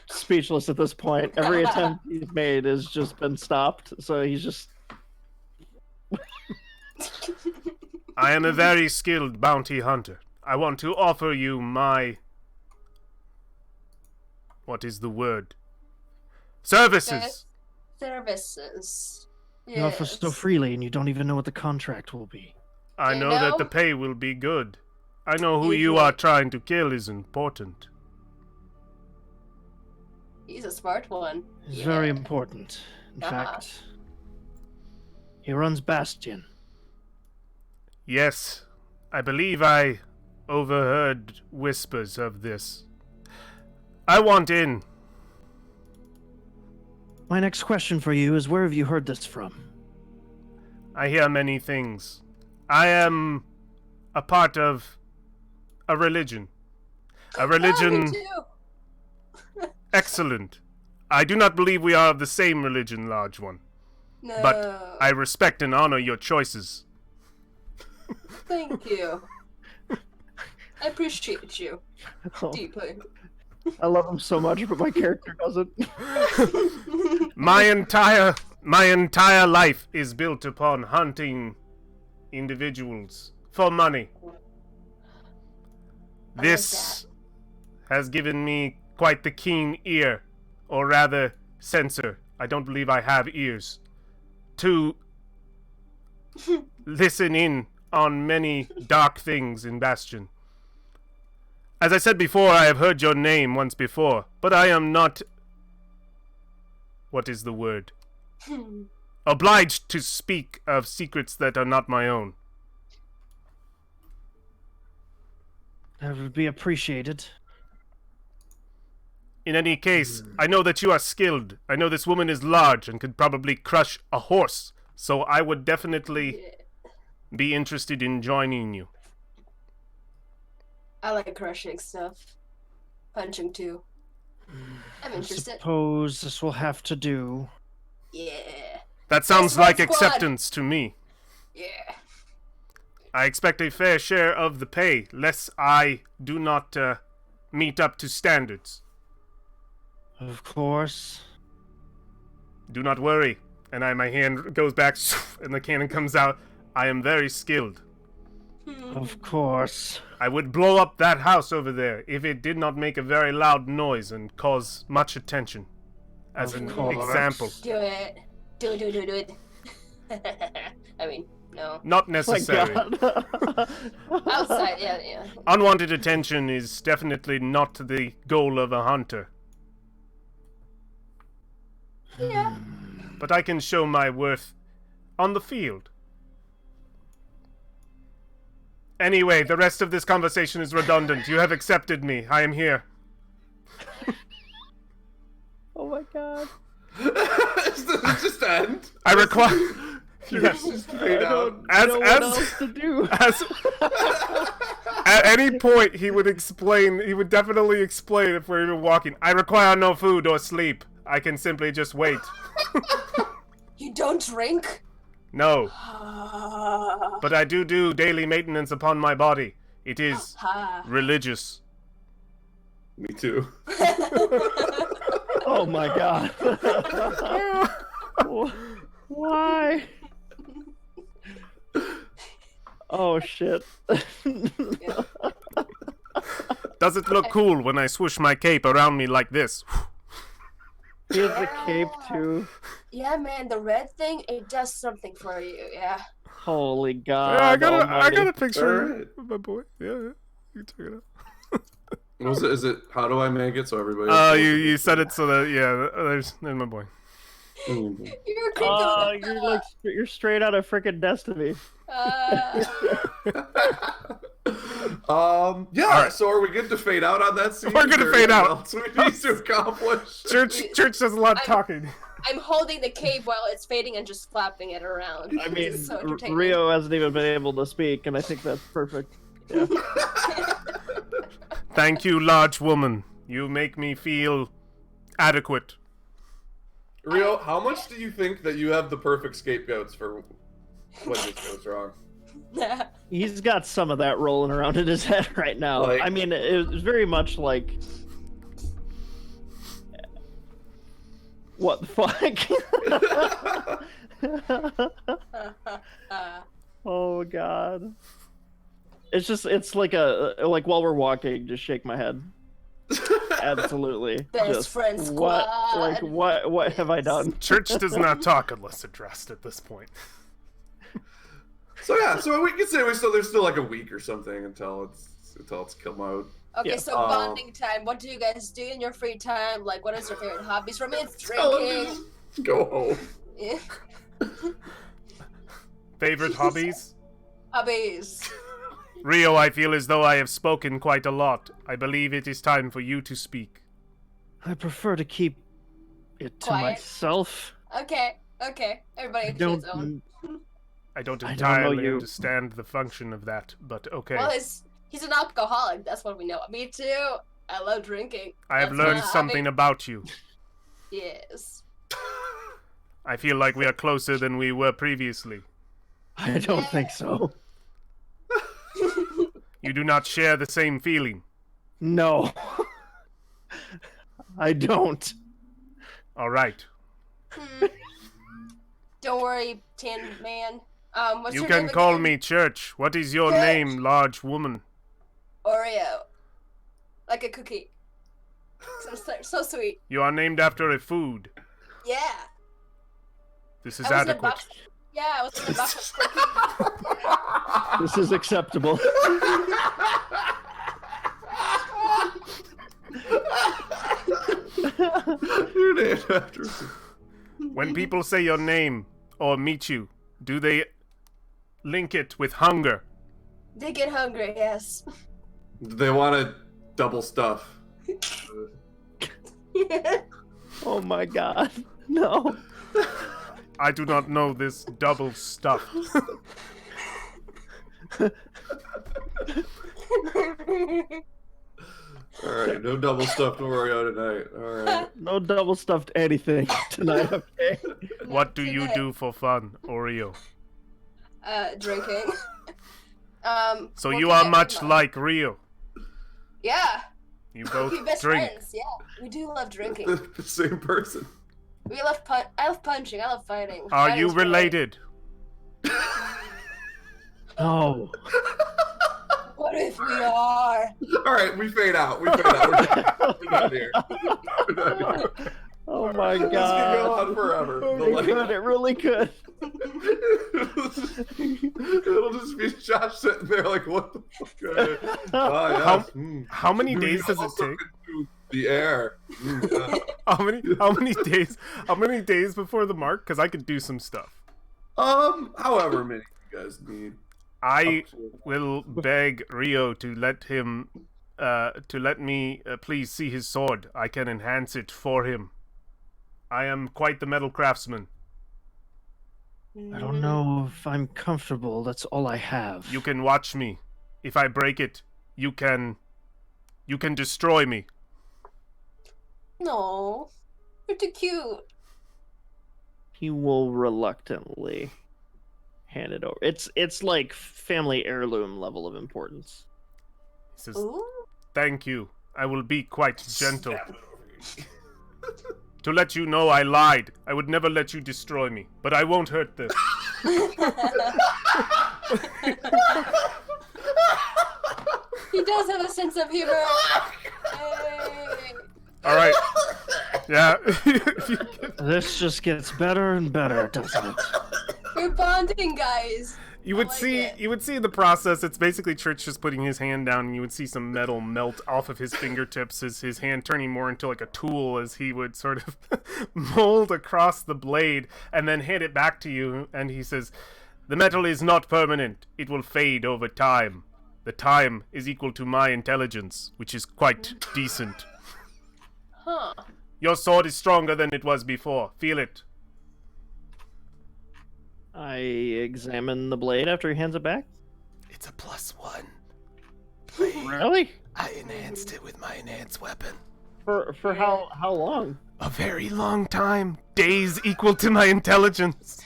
speechless at this point. Every attempt he's made has just been stopped. So he's just I am a very skilled bounty hunter. I want to offer you my... What is the word? Services! Services. you offer so freely, and you don't even know what the contract will be. I You know that know? the pay will be good. I know who you Usually- are trying to kill is important. He's a smart one. It's Yeah. very important. In Uh-huh. fact, he runs Bastion. Yes, I believe I overheard whispers of this. I want in. My next question for you is, where have you heard this from? I hear many things. I am a part of a religion. A Oh, me religion too. excellent. I do not believe we are of the same religion, large one. No. But I respect and honor your choices. Thank you. I appreciate you Oh, deeply. I love him so much, but my character doesn't. My entire life is built upon hunting individuals for money. I like This has given me quite the keen ear, or rather, sensor. I don't believe I have ears. To listen in on many dark things in Bastion. As I said before, I have heard your name once before, but I am not... What is the word? Obliged to speak of secrets that are not my own. That would be appreciated. In any case, I know that you are skilled. I know this woman is large and could probably crush a horse, so I would definitely be interested in joining you. I like crushing stuff. Punching too. I'm interested. Suppose this will have to do. Yeah. That sounds Yes, like Red Squad. acceptance to me. Yeah. I expect a fair share of the pay, lest I do not meet up to standards. Of course. Do not worry. And my hand goes back, and the cannon comes out. I am very skilled. Of course. I would blow up that house over there if it did not make a very loud noise and cause much attention. As Of an course. example. Do it. Do it. I mean, no. Not My necessary. God. Outside, yeah. Unwanted attention is definitely not the goal of a hunter. Yeah. But I can show my worth on the field. Anyway, the rest of this conversation is redundant. You have accepted me. I am here. Oh my God. Does it just end? I require... Yes. Just fade out. As, know what as, else to do. as, at any point, he would definitely explain if we're even walking. I require no food or sleep. I can simply just wait. You don't drink? No, but I do daily maintenance upon my body. It is religious. Me too. Oh my God. Why? Oh shit. Does it look cool when I swoosh my cape around me like this? He has a cape too. Yeah, man, the red thing, it does something for you, yeah. Holy God. Yeah, I got almighty. a picture Alright. of my boy. Yeah, you can check it out. What was it? Is it how do I make it so everybody? You said it so that there's my boy. Mhm. You're creeping You're straight out of frickin' Destiny. Yeah. Alright. So are we good to fade out on that scene? We're gonna Or fade what out. else we need to accomplish. Church does a lot of talking. I'm holding the cape while it's fading and just flapping it around. I mean, It's so entertaining. Rio hasn't even been able to speak, and I think that's perfect. Yeah. Thank you, large woman. You make me feel adequate. Rio, how much do you think that you have the perfect scapegoats for when this goes wrong? He's got some of that rolling around in his head right now. Like- I mean, it was very much like... What the fuck? Oh God. It's like while we're walking, just shake my head. Absolutely. Best Just, friend what, squad. like what have I done? Church does not talk unless addressed at this point. So yeah, so we can say there's still like a week or something until it's kill mode. Okay, Yeah. so bonding time. What do you guys do in your free time? Like, what is your favorite hobbies? For me, it's drinking. Go home. Yeah. Favorite hobbies? Hobbies. Rio, I feel as though I have spoken quite a lot. I believe it is time for you to speak. I prefer to keep it to Quiet. myself. Okay. Everybody I to his own. don't. I don't I don't know entirely you. understand the function of that, but okay. Well, he's an alcoholic. That's what we know. Me too. I love drinking. I have That's learned my something hobby. about you. Yes. I feel like we are closer than we were previously. I don't think so. You do not share the same feeling. No. I don't. All right. Don't worry, Tin Man. What's You your can name call again? me Church. What is your Church. name, large woman? Oreo. Like a cookie. So sweet. You are named after a food. Yeah. This is I was in a adequate. box. Yeah, I was in the back of This is acceptable. You're named after me. When people say your name or meet you, do they link it with hunger? They get hungry, yes. They want to double stuff. Oh my god. No. I do not know this double stuff. Alright, no double stuffed Oreo tonight. Alright. No double stuffed anything tonight, okay? What do you do for fun, Oreo? Drinking. So working you are at much Walmart. like Rio. Yeah. You both We best drink. friends. Yeah, we do love drinking. The same person. We love I love punching. I love fighting. Are Fighting's you great. related? No. What if we are? Alright, we fade out. We fade out. We're not here. We're not here. Oh my This can go god. on forever. It could, it really could. It'll just be Josh sitting there like, what the fuck? Oh, yes. How many You days does it also take? can do the air. How many days before the mark? Because I could do some stuff. However many you guys need. I Up to- will beg Rio to let me please see his sword. I can enhance it for him. I am quite the metal craftsman. I don't know if I'm comfortable. That's all I have. You can watch me. If I break it, you can destroy me. No, you're too cute. He will reluctantly hand it over. It's like family heirloom level of importance. He says, Ooh. "Thank you. I will be quite gentle. To let you know I lied. I would never let you destroy me, but I won't hurt this." He does have a sense of humor. Hey. All right. Yeah. This just gets better and better, doesn't it? We're bonding, guys. You would I like see it. you would see in the process, it's basically Church just putting his hand down, and you would see some metal melt off of his fingertips as his hand turning more into like a tool as he would sort of mold across the blade and then hand it back to you, and he says, "The metal is not permanent. It will fade over time. The time is equal to my intelligence, which is quite decent. Huh. Your sword is stronger than it was before. Feel it." I examine the blade after he hands it back. It's a +1. Really? I enhanced it with my enhanced weapon. For how long? A very long time. Days equal to my intelligence.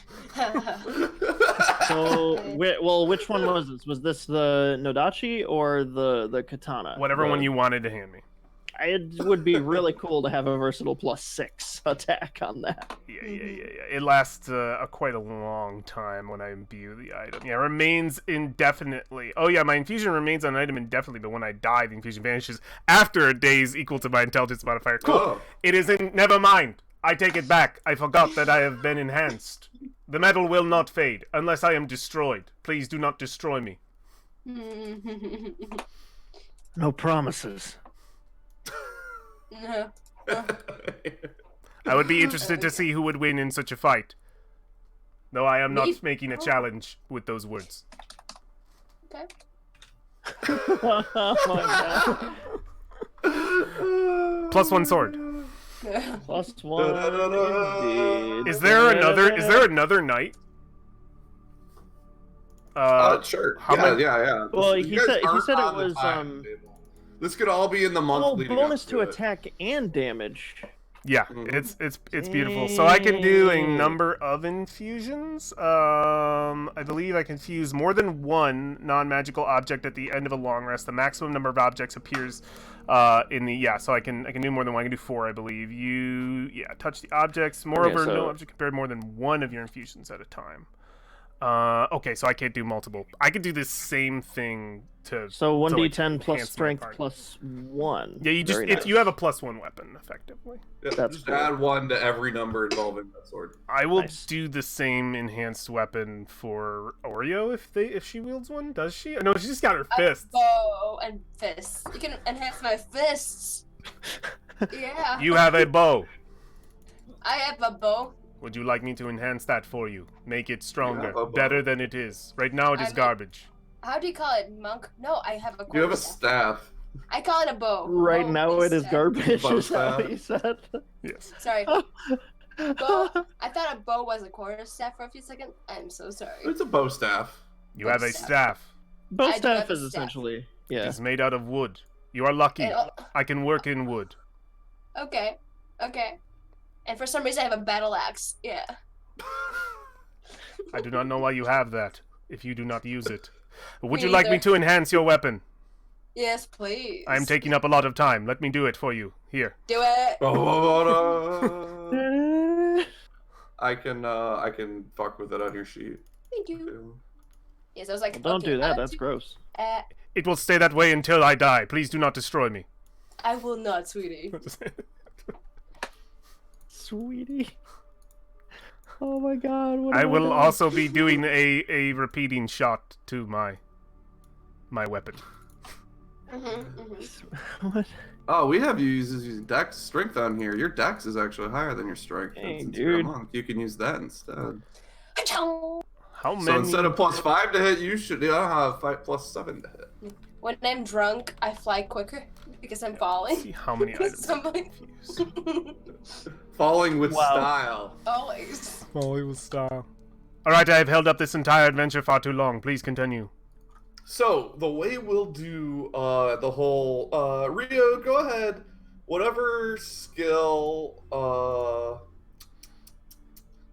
So, which one was this? Was this the Nodachi or the katana? Whatever one you wanted to hand me. It would be really cool to have a versatile +6 attack on that. Yeah. It lasts quite a long time when I imbue the item. Yeah, it remains indefinitely. Oh yeah, my infusion remains on an item indefinitely, but when I die, the infusion vanishes after a days equal to my intelligence modifier. Cool. Oh. It is in. Never mind. I take it back. I forgot that I have been enhanced. The metal will not fade unless I am destroyed. Please do not destroy me. No promises. No. I would be interested to see who would win in such a fight. Though I am not Me? making a challenge with those words. Okay. Oh my god. +1 sword. +1. Indeed. Is there another night? Sure. how many- Yeah. Well, You he guys said it aren't on the was timetable. This could all be in the month oh, leading bonus up to it. attack and damage. Yeah, Mhm. it's beautiful. So I can do a Dang. number of infusions. I believe I can fuse more than one non-magical object at the end of a long rest. The maximum number of objects appears in the So I can do more than one. I can do 4, I believe. Touch the objects. Moreover, Okay, so- no object can bear more than one of your infusions at a time. Okay, so I can't do multiple. I could do the same thing to. So to, like, 1d10 plus enhance my strength party. plus 1. Yeah, you just Very if nice. you have a +1 weapon, effectively. Yeah, That's just cool. add 1 to every number involving that sword. I will Nice. do the same enhanced weapon for Oreo if she wields one. Does she? No, she's just got her fists. Bow and fists. You can enhance my fists. Yeah. You have a bow. I have a bow. Would you like me to enhance that for you? Make it stronger, have a bow. better than it is. Right now it I is mean- garbage. How do you call it, monk? No, I have a You have a quarterstaff. staff. I call it a bow. Right Bow now it is staff. garbage. Bow Is that what you said? Yes. Sorry. Bow. I thought a bow was a quarterstaff for a few seconds. I'm so sorry. It's a bow staff. You have a Staff. staff. Bow I do staff have a is staff. essentially It yeah. is made out of wood. You are lucky. And- I can work in wood. okay. Okay. And for some reason I have a battle axe. Yeah. I do not know why you have that if you do not use it. Would Me you like me either. to enhance your weapon? Yes, please. I am taking up a lot of time. Let me do it for you. Here. Do it. I can fuck with it on your sheet. Thank you. too. Yes, I was like, Don't okay, do that. I'll That's gross. It will stay that way until I die. Please do not destroy me. I will not, sweetie. Sweetie. Oh my god. What I have will done? also be doing a repeating shot to my weapon. What? Oh, we have you using dex strength on here. Your dex is actually higher than your strength. Dang, Since you're a dude. monk, you can use that instead. Achoo! How many? So instead of +5 to hit, you should have +7 to hit. When I'm drunk, I fly quicker because I'm falling. see how many items I Somebody- confuse. Falling with Wow. style. Always. Molly will style. All right, I have held up this entire adventure far too long. Please continue. So the way we'll do the whole Rio, go ahead. Whatever skill,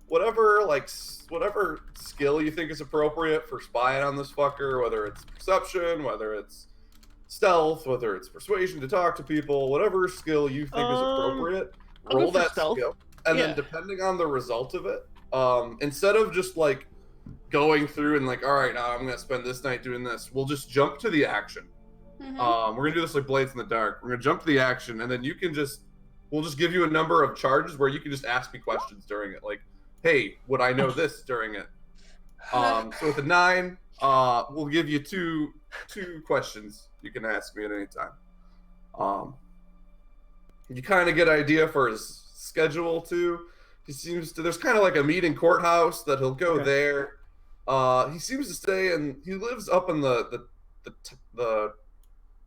whatever skill you think is appropriate for spying on this fucker, whether it's perception, whether it's stealth, whether it's persuasion to talk to people, whatever skill you think is appropriate, I'll go roll for that stealth. skill, and Yeah. then depending on the result of it, instead of just like going through and like, all right, now I'm gonna spend this night doing this, we'll just jump to the action. Mhm. We're gonna do this like Blades in the Dark. We're gonna jump to the action, and then we'll just give you a number of charges where you can just ask me questions during it. Like, hey, would I know this during it? So with a 9, we'll give you two questions you can ask me at any time. You kind of get an idea for his schedule too. He seems to. There's kind of like a meeting courthouse that he'll go Okay. there. He seems to stay, and he lives up in the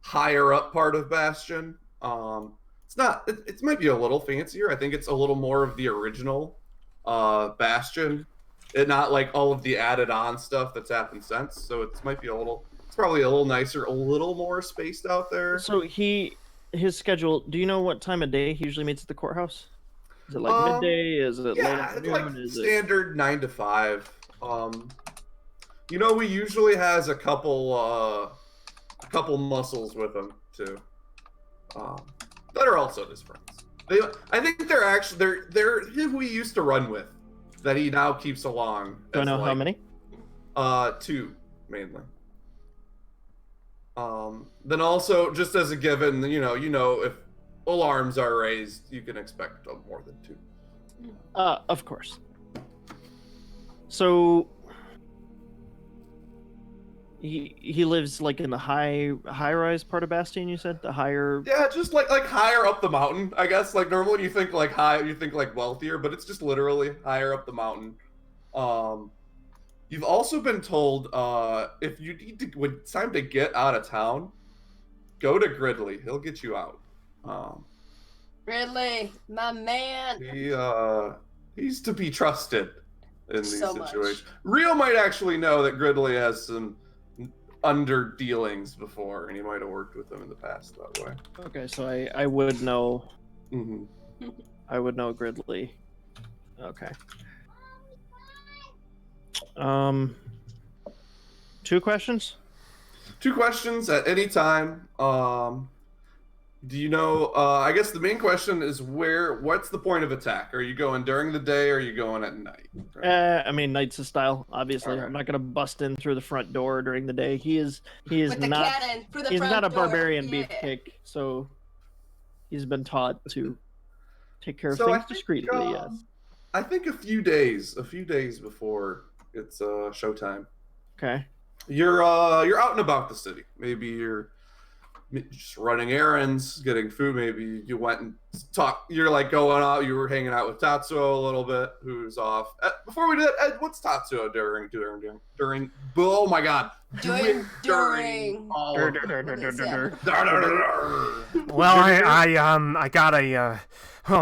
higher up part of Bastion. It's not. It might be a little fancier. I think it's a little more of the original Bastion. Not like all of the added on stuff that's happened since. So it might be a little. It's probably a little nicer, a little more spaced out there. So his schedule. Do you know what time of day he usually meets at the courthouse? Is it like Um, midday? Is it late Yeah, it's afternoon? like Is it? standard 9 to 5. He usually has a couple muscles with him too. That are also his friends. I think they're who he used to run with, that he now keeps along. Do I as, know how like, many? 2 mainly. Then also, just as a given, if alarms are raised, you can expect more than 2. Of course. So he lives like in the high rise part of Bastion. You said the higher. Yeah, just like higher up the mountain, I guess. Like normally when you think like high, you think like wealthier, but it's just literally higher up the mountain. You've also been told if you need to, when it's time to get out of town, go to Gridley. He'll get you out. Ridley, my man. He's to be trusted in these So much. situations. Rio might actually know that Gridley has some under dealings before, and he might have worked with them in the past that way. Okay, so I would know. Hmm. I would know Gridley. Okay. 2 questions. 2 questions at any time. Do you know? I guess the main question is what's the point of attack? Are you going during the day or are you going at night? I mean, Knight's a style. Obviously, Alright. I'm not gonna bust in through the front door during the day. He is With the not. cannon through the He's front not a door. barbarian Yeah. beefcake, so he's been taught to take care of So I things think, discreetly. Yes. I think a few days before it's showtime, Okay. you're out and about the city. Maybe you're just running errands, getting food. Maybe you went and you're like going out. You were hanging out with Tatsuo a little bit, who's off. Before we did, Ed, what's Tatsuo during? Oh my God! During. all Dur, of dur, dur, dur, dur, dur, dur. the- Well,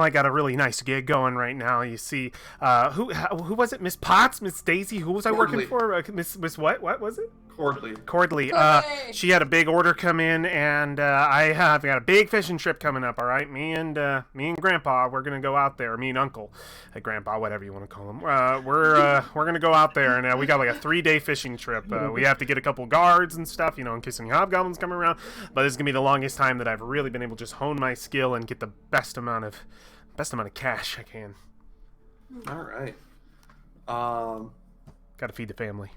I got a really nice gig going right now. You see, who was it? Miss Potts, Miss Daisy. Who was I working Cordley. for? Miss what? What was it? Cordley. Cordley. Cordley. She had a big order come in, and I have got a big fishing trip coming up. All right, me and Grandpa, we're gonna go out there. Me and Uncle, Grandpa, whatever you want to call him. We're gonna go out there, and we got like a 3-day fishing trip. We have to get a couple guards and stuff, in case any hobgoblins come around. But this is gonna be the longest time that I've really been able to just hone my skill and get the best amount of cash I can. All right. Got to feed the family.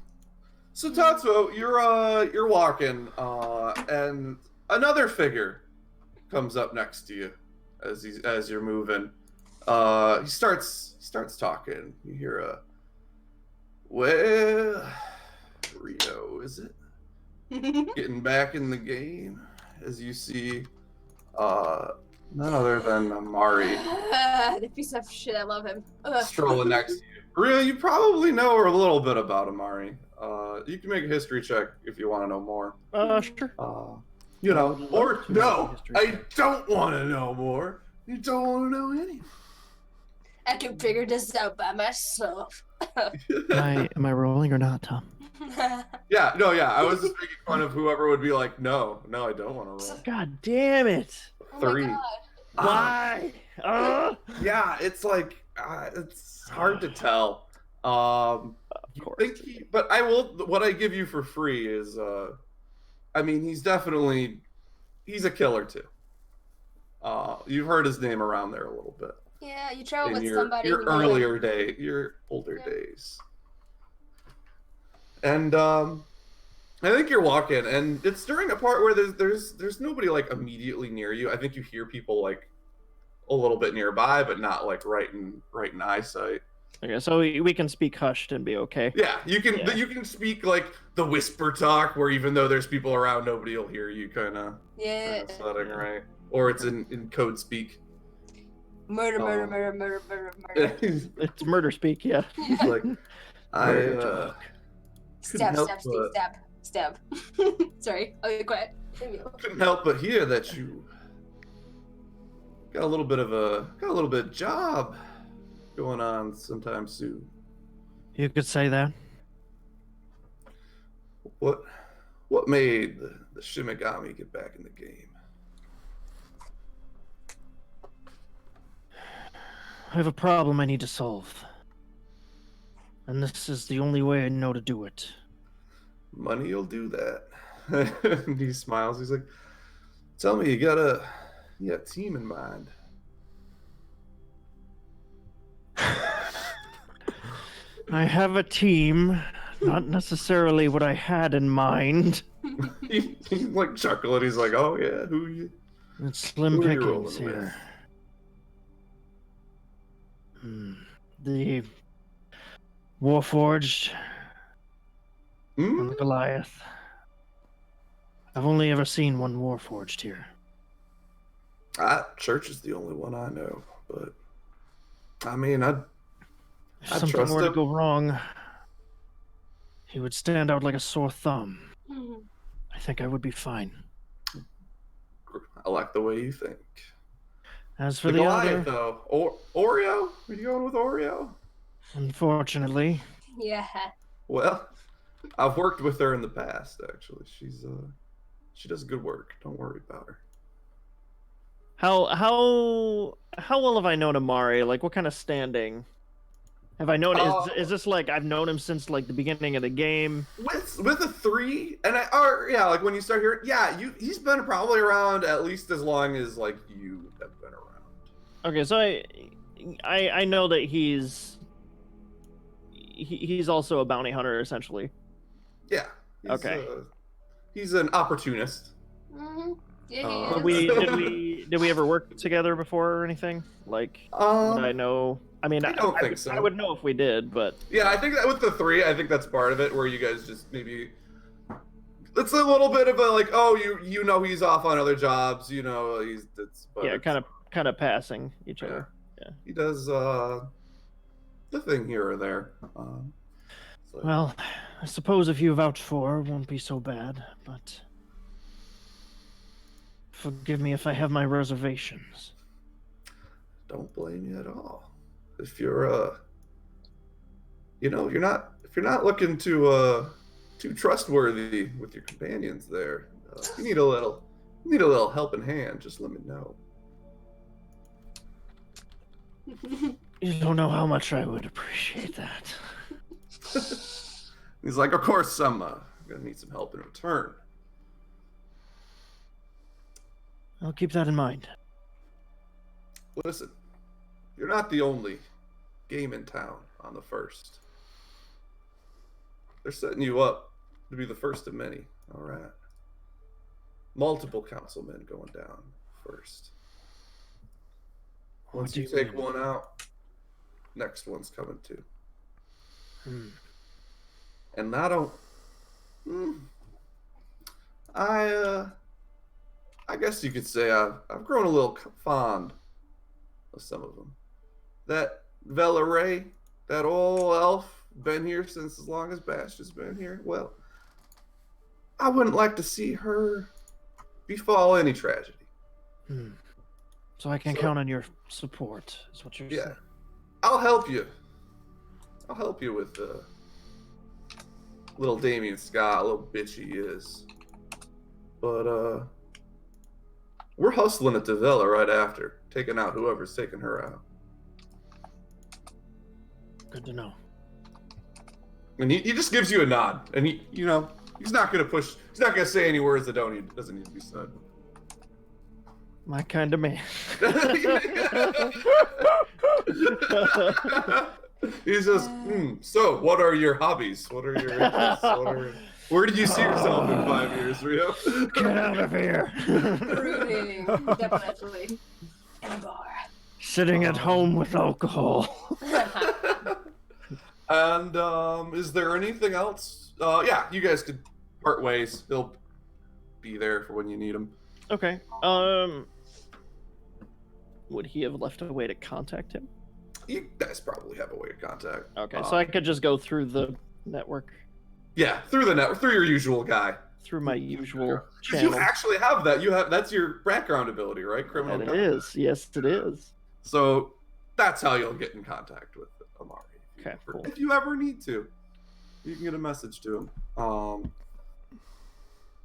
So Tatsuo, you're walking, and another figure comes up next to you as you're moving. He starts talking. You hear well, Rio, is it? Getting back in the game, as you see, none other than Amari The piece of shit. I love him. Ugh. strolling next to you. Rio, you probably know a little bit about Amari. You can make a history check if you want to know more. Sure. Or to no, make a history I check. don't want to know more. You don't want to know anything. I can figure this out by myself. Am I rolling or not, Tom? Yeah, no, yeah. I was just making fun of whoever would be like, no, I don't want to roll. God damn it! Oh 3. my God. Why? Yeah, it's like it's hard to tell. Of course. But I will. What I give you for free is, I mean, he's a killer too. You've heard his name around there a little bit. Yeah, you travel In with your somebody. your who your older Yeah. days. And I think you're walking, and it's during a part where there's nobody like immediately near you. I think you hear people like a little bit nearby, but not like right in eyesight. Okay, so we can speak hushed and be okay. Yeah, you can Yeah. you can speak like the whisper talk, where even though there's people around, nobody will hear you, kind of Yeah. setting, right? Or it's in code speak. Murder, Oh. murder. He's It's murder speak, yeah. like, I Murder talk. Stab, help stab, Steve, stab. Sorry, I'll be quiet. couldn't help but hear that you got a little bit of job going on sometime soon. You could say that. What made the Shimigami get back in the game? I have a problem I need to solve. And this is the only way I know to do it. Money will do that. And he smiles. He's like, "Tell me, you got a team in mind?" I have a team, not necessarily what I had in mind. He's like chuckling. He's like, "Oh yeah, who you?" It's slim Who are you pickings rolling with? here. The Warforged Hmm? and the Goliath. I've only ever seen one Warforged here. Church is the only one I know, but I mean, If I something trust were to him. go wrong, he would stand out like a sore thumb. I think I would be fine. I like the way you think. As for The the Goliath, other, though, Oreo? Are you going with Oreo? unfortunately, Yeah. Well, I've worked with her in the past. Actually, she does good work. Don't worry about her. how well have I known Amari? Like, what kind of standing Have I known? Is this like I've known him since like the beginning of the game? With a 3, and like when you start hearing, he's been probably around at least as long as like you have been around. Okay, so I know that he's also a bounty hunter essentially. Yeah. Okay. He's an opportunist. Mm-hmm. Yeah, he is. Did we ever work together before or anything? Like, would I know? I mean, I don't think so. I would know if we did, but yeah, I think that with the 3, I think that's part of it, where you guys just maybe it's a little bit of a like, oh, you know he's off on other jobs, kind of passing each other. Yeah, he does the thing here or there. Well, I suppose if you vouch for, it won't be so bad, but forgive me if I have my reservations. Don't blame you at all. If you're you're not looking too trustworthy with your companions there, you need a little helping hand, just let me know. You don't know how much I would appreciate that. He's like, of course I'm gonna need some help in return. I'll keep that in mind. Listen, you're not the only game in town on the 1st. They're setting you up to be the first of many, all right? Multiple councilmen going down first. Once you take one out, next one's coming too. And I don't... I guess you could say I've grown a little fond of some of them. That Vela Ray, that old elf, been here since as long as Bash has been here. Well, I wouldn't like to see her befall any tragedy. So I can count on your support, is what you're saying. I'll help you. I'll help you with little Damien Scott, a little bitch he is. But we're hustling at Vela right after, taking out whoever's taking her out. Good to know. And he just gives you a nod, and he's not gonna push. He's not gonna say any words that doesn't need to be said. My kind of man. He's just. So, what are your hobbies? What are your interests? Where did you see yourself in 5 years, Rio? Get out of here. Brooding, definitely. In a bar. Sitting at home with alcohol. And is there anything else? You guys could part ways. He'll be there for when you need him. Okay. Would he have left a way to contact him? You guys probably have a way of contact. Okay, so I could just go through the network. Yeah, through the network, through your usual guy. Through my usual channel. You actually have that. That's your background ability, right? Criminal. It is. Yes, it is. So that's how you'll get in contact with Amari. Okay, cool. If you ever need to, you can get a message to him.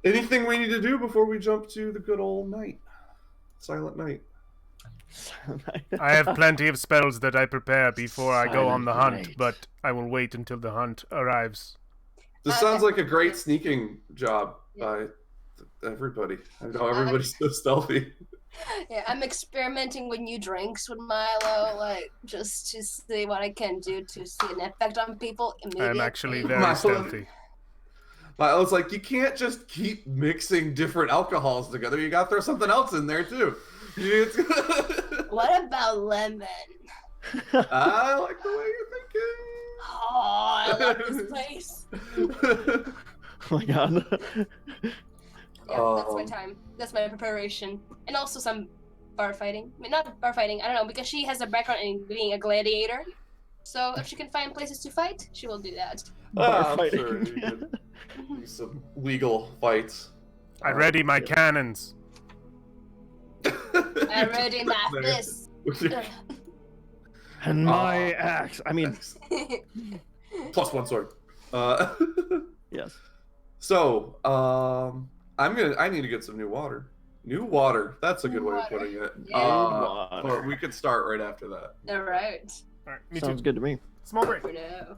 Anything we need to do before we jump to the good old night? Silent night. I have plenty of spells that I prepare before I go on the hunt, Night. but I will wait until the hunt arrives. This sounds like a great sneaking job by everybody. I know everybody's so stealthy. Yeah, I'm experimenting with new drinks with Milo, like just to see what I can do to see an effect on people immediately. I'm actually very stealthy. Milo's like, you can't just keep mixing different alcohols together. You gotta throw something else in there too. What about lemon? I like the way you're thinking. Oh, I love this place. Oh my god. Yeah, that's my time. That's my preparation. And also some bar fighting. I mean, not bar fighting, I don't know, because she has a background in being a gladiator. So if she can find places to fight, she will do that. Bar I'm fighting. sure you could do some legal fights. I ready my cannons. I already mapped this. And my axe. I mean, +1 sword. yes. So, I need to get some new water. New water. That's a good way of putting it. Yeah. But we could start right after that. All right. All right, me Sounds too. good to me. Small break. For now.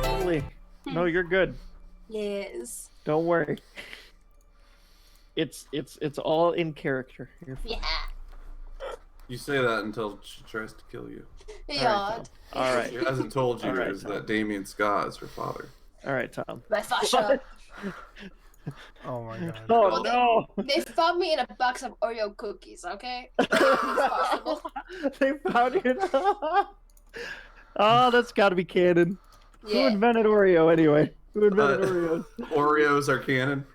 Totally. No, you're good. Yes. Don't worry. It's all in character. You're fine. Yeah. You say that until she tries to kill you. Yeah. All right. She hasn't told you All right, is Tom. that Damien Scott is her father. All right, Tom. My fascia. Oh my god. Oh no! They found me in a box of Oreo cookies, okay? It's possible. They found it. Oh, that's got to be canon. Who Yeah. invented Oreo anyway? Who invented Oreos? Oreos are canon.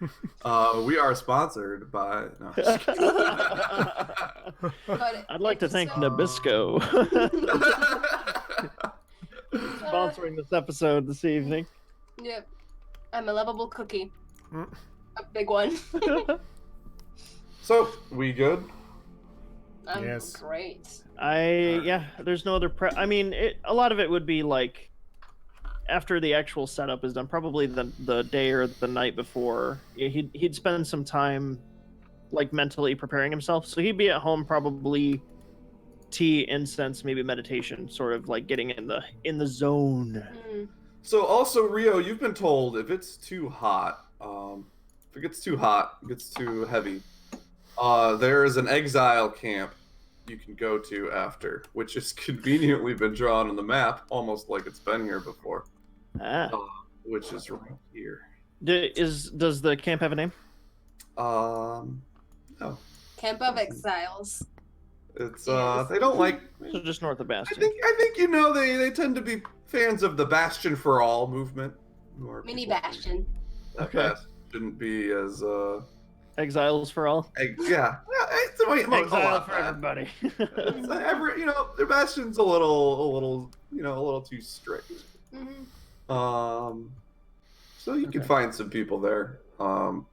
We are sponsored by. No. But I'd like to it's thank so- Nabisco sponsoring this episode this evening. Yep. I'm a lovable cookie. Mm. A big one. So we good? I'm Yes. great. There's no other I mean, a lot of it would be like after the actual setup is done, probably the day or the night before. He'd spend some time like mentally preparing himself. So he'd be at home probably tea, incense, maybe meditation, sort of like getting in the zone. Mm. So also Rio, you've been told if it's too hot, if it gets too hot, it gets too heavy, there is an exile camp you can go to after, which has conveniently been drawn on the map, almost like it's been here before, which is right here. Does the camp have a name? No, Camp of Exiles. it's Yes. they don't like. So just north of I Bastion. think you know they tend to be fans of the Bastion for All movement. More Mini people- Bastion. That Okay. Bastion shouldn't be as Exiles for all. yeah. It's a lot Exile for bad. everybody. It's their Bastion's a little too strict. Mm-hmm. So you can Okay. find some people there. I'm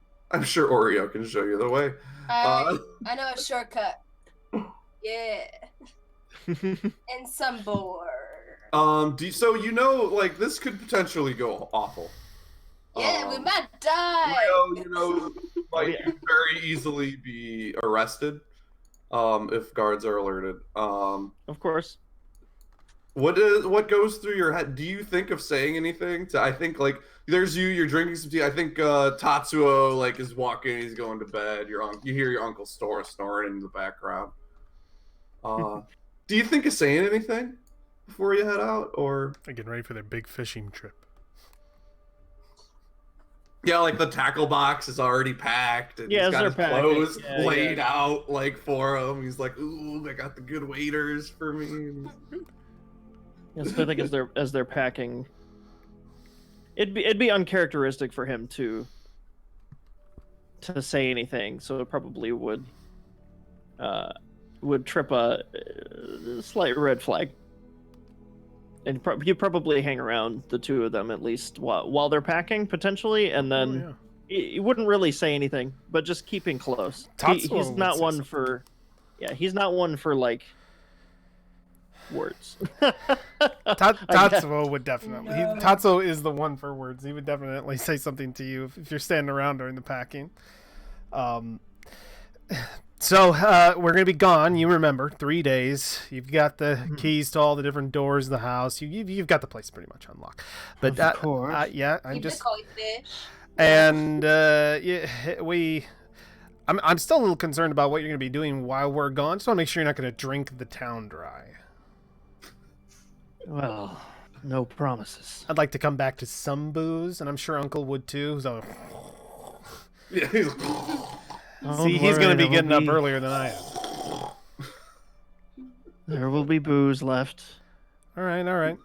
sure Oreo can show you the way. I know a shortcut. Yeah. And some board. So like this could potentially go awful. Yeah, we might die. Rio, like Yeah. could very easily be arrested, if guards are alerted. Of course. What goes through your head? Do you think of saying anything? I think like there's you're drinking some tea. I think Tatsuo like is walking, he's going to bed. You hear your uncle snoring in the background. Do you think of saying anything before you head out, or They're getting ready for their big fishing trip. yeah, like the tackle box is already packed and Yeah, he's got they're his packing. clothes Yeah, laid yeah. out like for him. He's like, ooh, I got the good waiters for me. Yes, I think as they're packing, it'd be uncharacteristic for him to say anything. So it probably would trip a slight red flag. And you probably hang around the two of them at least while they're packing potentially, and then he wouldn't really say anything, but just keeping close. Tatsuo He's would not say one something. for, he's not one for like words. Tatsuo would definitely. No. Tatsuo is the one for words. He would definitely say something to you if you're standing around during the packing. So we're gonna be gone. You remember 3 days. You've got the keys to all the different doors of the house. You've got the place pretty much unlocked. But Of course. yeah, I'm Keep just the koi fish. and I'm still a little concerned about what you're gonna be doing while we're gone. Just want to make sure you're not gonna drink the town dry. Well, no promises. I'd like to come back to some booze, and I'm sure Uncle would too. So Yeah, he's see, he's gonna be getting up earlier than I am. There will be booze left. All right.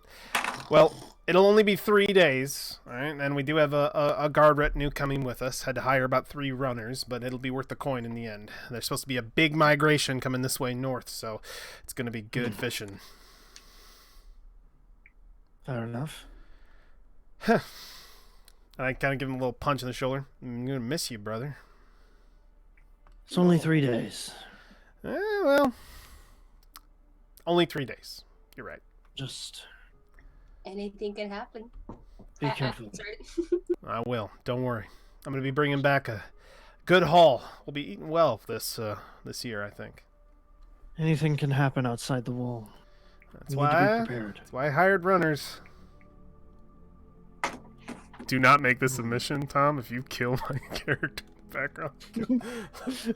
Well, It'll only be 3 days, all right? And we do have a guard retinue coming with us. Had to hire about 3 runners, but it'll be worth the coin in the end. There's supposed to be a big migration coming this way north, so it's going to be good fishing. Fair enough. And I kind of give him a little punch in the shoulder. I'm going to miss you, brother. It's only 3 days. Well, only 3 days. You're right. Just Anything can happen. be careful. Sorry. I will. Don't worry. I'm going to be bringing back a good haul. We'll be eating well this year, I think. Anything can happen outside the wall. That's We need to be why. prepared. That's why I hired runners. Do not make this a mission, Tom. If you kill my character background.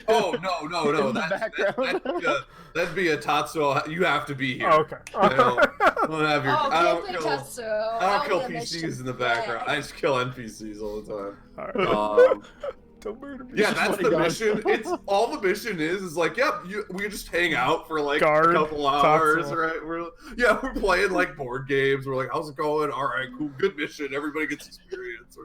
Oh no! In the background. That'd be a Tatsuo. You have to be here. Oh, okay. I don't have your. Oh, I don't can't kill. play Tatsuo. I don't kill I'll be a mission. PCs in the background. Yeah. I just kill NPCs all the time. All right. Um, Don't murder me. yeah, that's the Bodyguards. mission. It's all the mission is like, yep, we just hang out for like Guard, a couple hours, Tatsuo. right? We're playing like board games. We're like, how's it going? All right, cool, good mission. Everybody gets experience.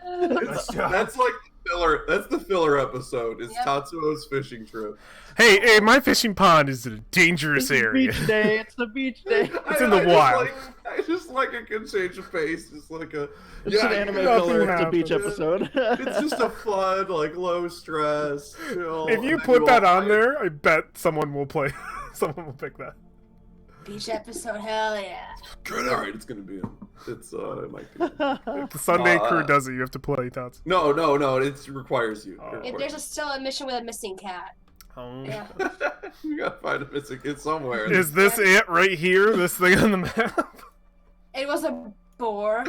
That's like the filler. That's the filler episode. Is Yep. Tatsuo's fishing trip. Hey, my fishing pond is in a dangerous It's the area. beach day. It's the beach day. It's in the wild. I just like a good change of pace. Just like a It's an anime nothing filler. It's a beach happens. episode. It's just a fun, like low stress, chill. If you and then put that all on play. there, I bet someone will play. Someone will pick that. Beach episode, hell yeah. All right, it's gonna be. It might be. The Sunday crew Uh, does it. You have to play Tots. No, it requires you. Oh. If there's still a mission with a missing cat. Yeah. You gotta find a missing kid somewhere. Is this it right here? This thing on the map? It was a boar.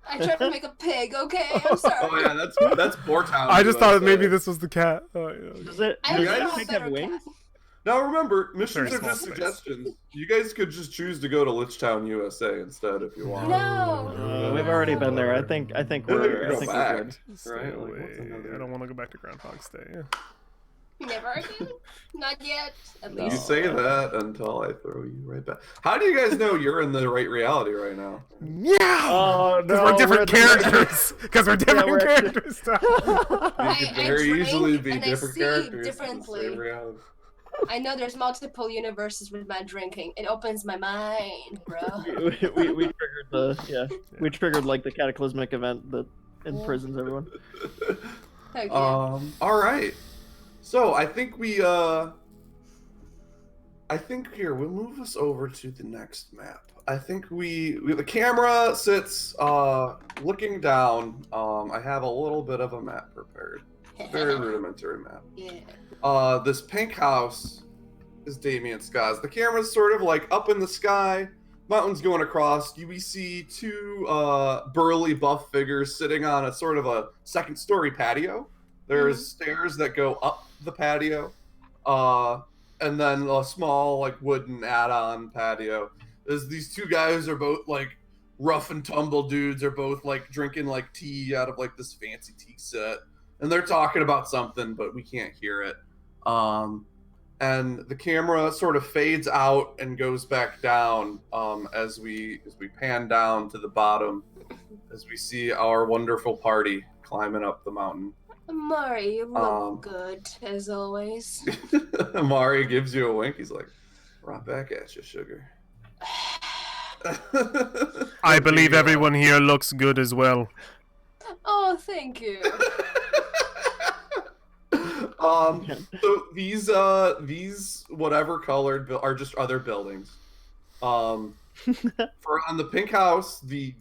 I tried to make a pig, okay? I'm sorry. Oh yeah, that's Boar Town. I just thought USA. maybe this was the cat. Oh, yeah. Does it? I Does guys- the don't pig know have better wings? cat. Now remember, missions Very are small just space. suggestions. You guys could just choose to go to Lichtown, USA instead if you want. No. We've already been there. I think Yeah, we're. go I think back. we're good. Stay Right, like, away. what's another- I don't want to go back to Groundhog's Day. Never again. Not yet. At No. You least. say that until I throw you right back. How do you guys know you're in the right reality right now? Yeah. Oh Because no! we're different in the- characters. Because we're different we're actually- characters. You could I very drink easily be and I different see characters. in the differently. same reality. I know there's multiple universes with my drinking. It opens my mind, bro. we triggered we triggered like the cataclysmic event that imprisons everyone. Heck yeah. All right. So I think here we'll move us over to the next map. I think the camera sits looking down. I have a little bit of a map prepared. Very rudimentary map. Yeah. This pink house is Damien Scott's. The camera's sort of like up in the sky, mountains going across. We see two burly buff figures sitting on a sort of a second story patio. There's stairs that go up the patio, and then a small like wooden add-on patio. There's these two guys are both like rough and tumble dudes. Are both like drinking like tea out of like this fancy tea set, and they're talking about something, but we can't hear it. And the camera sort of fades out and goes back down as we pan down to the bottom, as we see our wonderful party climbing up the mountain. Mari, you look Um, good, as always. Amari gives you a wink. He's like, right back at you, sugar. I believe everyone here looks good as well. Oh, thank you. So these whatever colored are just other buildings. For on the pink house, the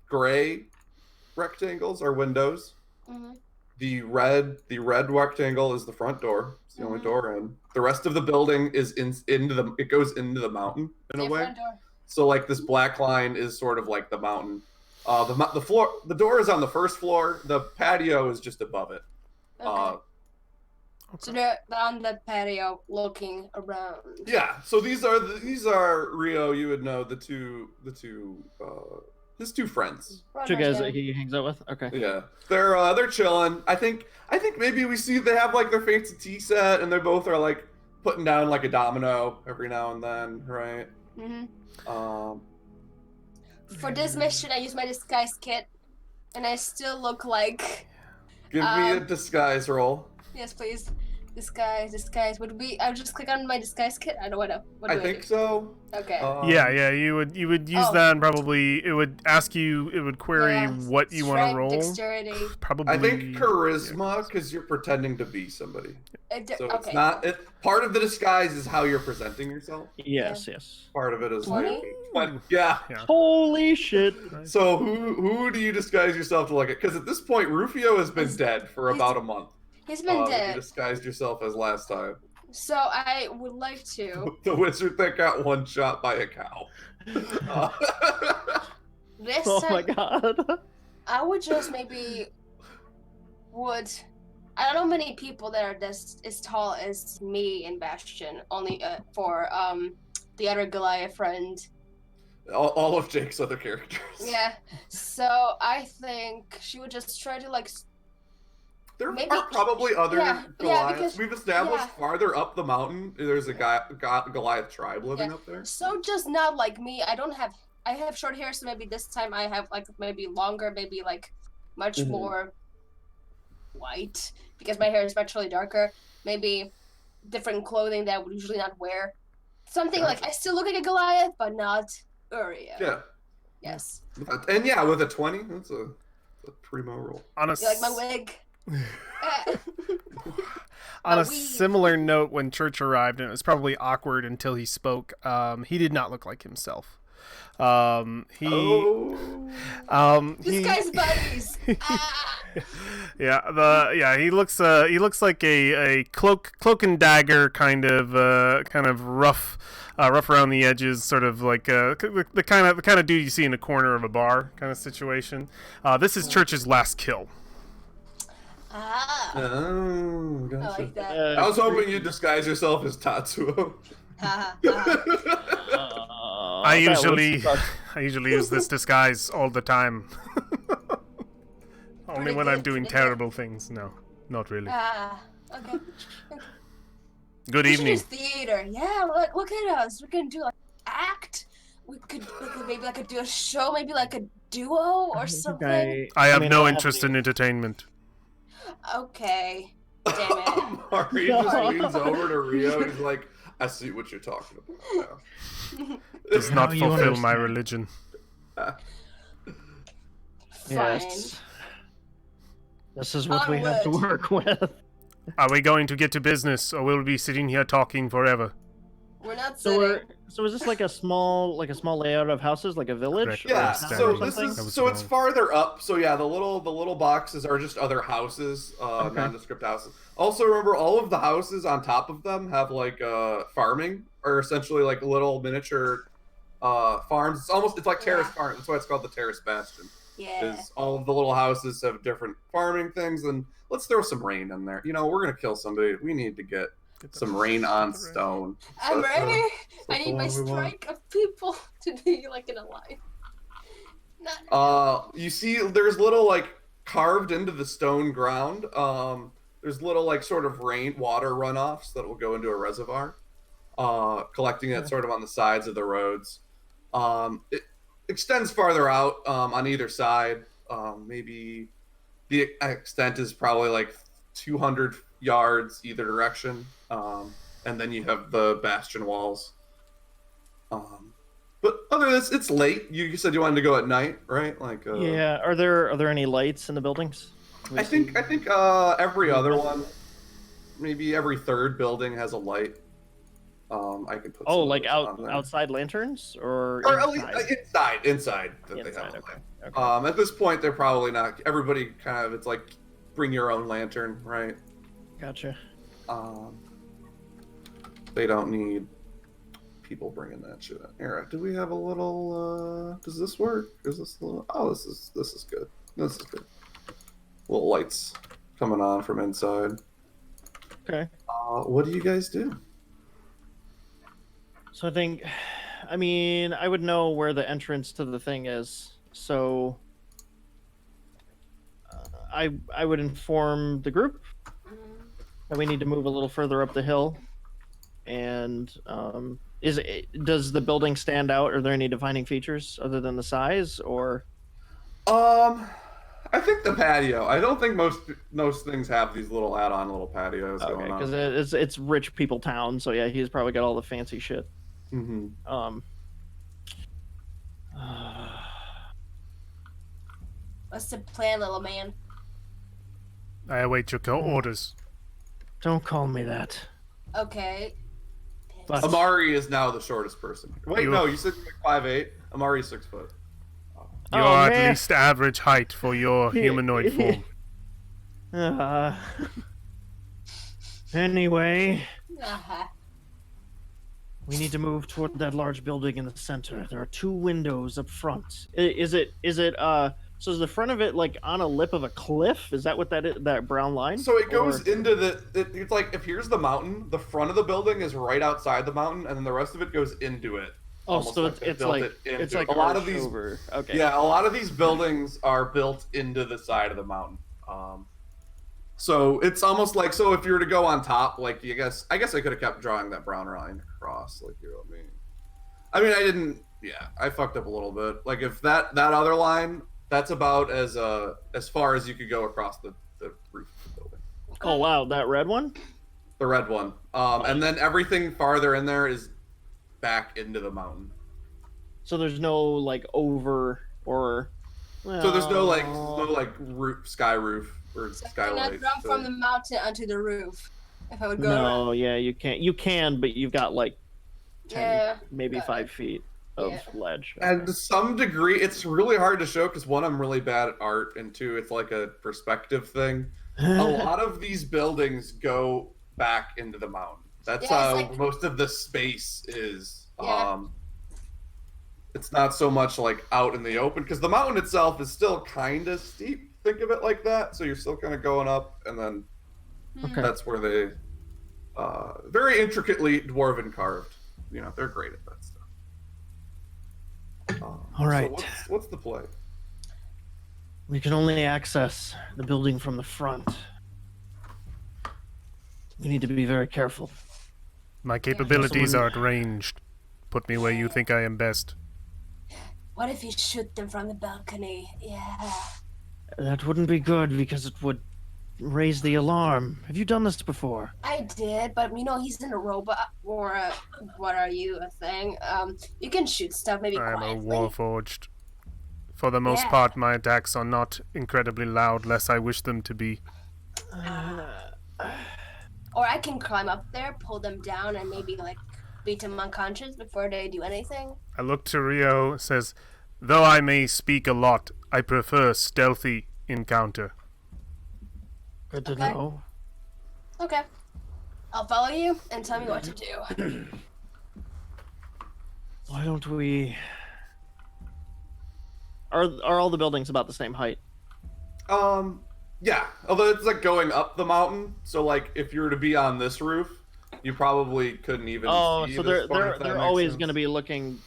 gray rectangles are windows. Mhm. The red rectangle is the front door. It's the only Mhm. door in. The rest of the building is it goes into the mountain in a Yeah, way. front door. So like this black line is sort of like the mountain. The door is on the first floor. The patio is just above it. Okay. So they're on the patio looking around. Yeah. So these are Rio. You would know the two his two friends. Two guys Yeah. that he hangs out with. Okay. Yeah, they're chilling. I think maybe we see they have like their fancy tea set, and they both are like putting down like a domino every now and then, right? Mhm. for this mission, I use my disguise kit, and I still look like. Give me a disguise roll. Yes, please. Disguise. Would we? I'll just click on my disguise kit. I don't know what. I think so. Okay. Yeah, you would use Oh. that, and probably it would ask you, it would query Yeah, what you want to strength, roll. Dexterity. Probably. I think charisma, because you're pretending to be somebody. So Okay. it's not. Part of the disguise is how you're presenting yourself. Yes. Part of it is 20? But yeah. Holy shit! So who do you disguise yourself to look at? Because at this point, Rufio has been dead for about a month. He's been You dead. disguised yourself as last time. So I would like to. The wizard that got one shot by a cow. This Oh time, my god! I would just maybe I don't know many people that are this as tall as me and Bastion. Only for the other Goliath friend. all of Jake's other characters. Yeah. So I think she would just try to like. There Maybe- are probably other yeah, Goliaths. because- We've established yeah. farther up the mountain, there's a Goliath tribe living Yeah. up there. So just not like me. I have short hair, so maybe this time I have like maybe longer, maybe like much Mhm. more white because my hair is naturally darker. Maybe different clothing that I would usually not wear. Something like I still look like a Goliath, but not Uriah. Yeah. Yes. And yeah, with a 20, that's a primo roll. On a You like my wig? On a weave. similar note, when Church arrived, and it was probably awkward until he spoke, he did not look like himself. He This guy's buddies. he looks like a cloak and dagger kind of rough around the edges, sort of like the kind of dude you see in the corner of a bar kind of situation. This is Church's last kill. Oh, I gotcha. like that. I was hoping you'd disguise yourself as Tatsuo. I usually use this disguise all the time. Only Pretty when I'm good, doing pretty good. terrible things. No, not really. Okay. Good We should evening. do theater. Yeah, look at us. We can do like act. We could maybe like do a show, maybe like a duo or something. I have mean, no I have interest the- in entertainment. Okay. Damn it. Mari just leans over to Rio. He's like, I see what you're talking about now. Does not Now you fulfill my understand. religion. Fine. Yes. This is what we have to Onward. work with. Are we going to get to business, or will we be sitting here talking forever? We're not So sitting. so is this like a small layout of houses, like a village? Correct. or Yeah, a town Standard. so or this something? is That was so it's wrong. farther up. So yeah, the little boxes are just other houses, Okay. nondescript houses. Also, remember all of the houses on top of them have like farming, or essentially like little miniature farms. It's like Terrace Yeah. Farm. That's why it's called the Terrace Bastion. Yeah. Is all of the little houses have different farming things, and let's throw some rain in there. You know, we're gonna kill somebody. We need to get some rain on stone. I'm That's, ready. that's I the need my one we want. strike of people to be like in a line. Not. You see, there's little like carved into the stone ground. There's little like sort of water runoffs that will go into a reservoir, collecting it sort of on the sides of the roads. It extends farther out on either side. Maybe the extent is probably like 200 yards either direction, and then you have the bastion walls. But other than this, it's late. You said you wanted to go at night, right? Like Yeah. Are there any lights in the buildings? I think every other one, maybe every third building has a light. I can put. Oh, some of like those on there. outside lanterns or or at least inside. That they inside? have a light. Okay. At this point, they're probably not. Everybody kind of, it's like bring your own lantern, right? Gotcha. They don't need people bringing that shit. Here, do we have a little? Does this work? Is this a little? Oh, this is good. This is good. Little lights coming on from inside. Okay. What do you guys do? So I mean, I would know where the entrance to the thing is. So I would inform the group that we need to move a little further up the hill, and Does the building stand out? Are there any defining features other than the size, or? I think the patio. I don't think most things have these little add-on little patios Okay, going on. because it's rich people town, so yeah, he's probably got all the fancy shit. Mm-hmm. What's the plan, little man? I await your orders. Don't call me that. Okay. But Amari is now the shortest person. Wait, no, you said you're like 5'8". Amari's 6 foot. You Oh, are man. at least average height for your humanoid form. Anyway, Uh-huh. we need to move toward that large building in the center. There are 2 windows up front. Is it so is the front of it like on a lip of a cliff? Is that what that is, that brown line? So it goes Or- into it's like, if here's the mountain, the front of the building is right outside the mountain, and then the rest of it goes into it. Oh, Almost so like they it's built like it into it's like it. A lot of arched these. over. Okay. Yeah, a lot of these buildings are built into the side of the mountain. So it's almost like, so if you were to go on top, like I guess I could have kept drawing that brown line across, like, you know what I mean? I didn't. Yeah, I fucked up a little bit. Like, if that other line, that's about as far as you could go across the roof of the building. Oh wow, that red one. The red one. And then everything farther in there is back into the mountain. So there's no like over or. So there's no Well, roof, sky roof or So I skylight. cannot jump from the mountain onto the roof. If I would go around. No, yeah, you can't. You can, but you've got like 10, Yeah. maybe got 5 feet of Yeah. ledge. And to some degree, it's really hard to show because, one, I'm really bad at art, and two, it's like a perspective thing. A lot of these buildings go back into the mountain. That's Yeah, how it's like- most of the space is. Yeah. It's not so much like out in the open because the mountain itself is still kind of steep. Think of it like that. So you're still kind of going up, and then Okay. that's where they very intricately dwarven carved. You know, they're great at that stuff. All right. So what's the play? We can only access the building from the front. We need to be very careful. My capabilities Someone- are at ranged. Put me where you think I am best. What if you shoot them from the balcony? Yeah. That wouldn't be good because it would raise the alarm. Have you done this before? I did, but he's in a robot or a, what are you, a thing? You can shoot stuff maybe I am a quietly. warforged. For the most Yeah. part, my attacks are not incredibly loud, less I wish them to be. Or I can climb up there, pull them down, and maybe like beat them unconscious before they do anything. I look to Rio, says, though I may speak a lot, I prefer stealthy encounter. Good to Okay. know. Okay. I'll follow you and tell me what to do. Why don't we? Are all the buildings about the same height? Yeah. Although it's like going up the mountain, so like if you were to be on this roof, you probably couldn't even. Oh, see so this part, if that they're makes always sense. going to be looking.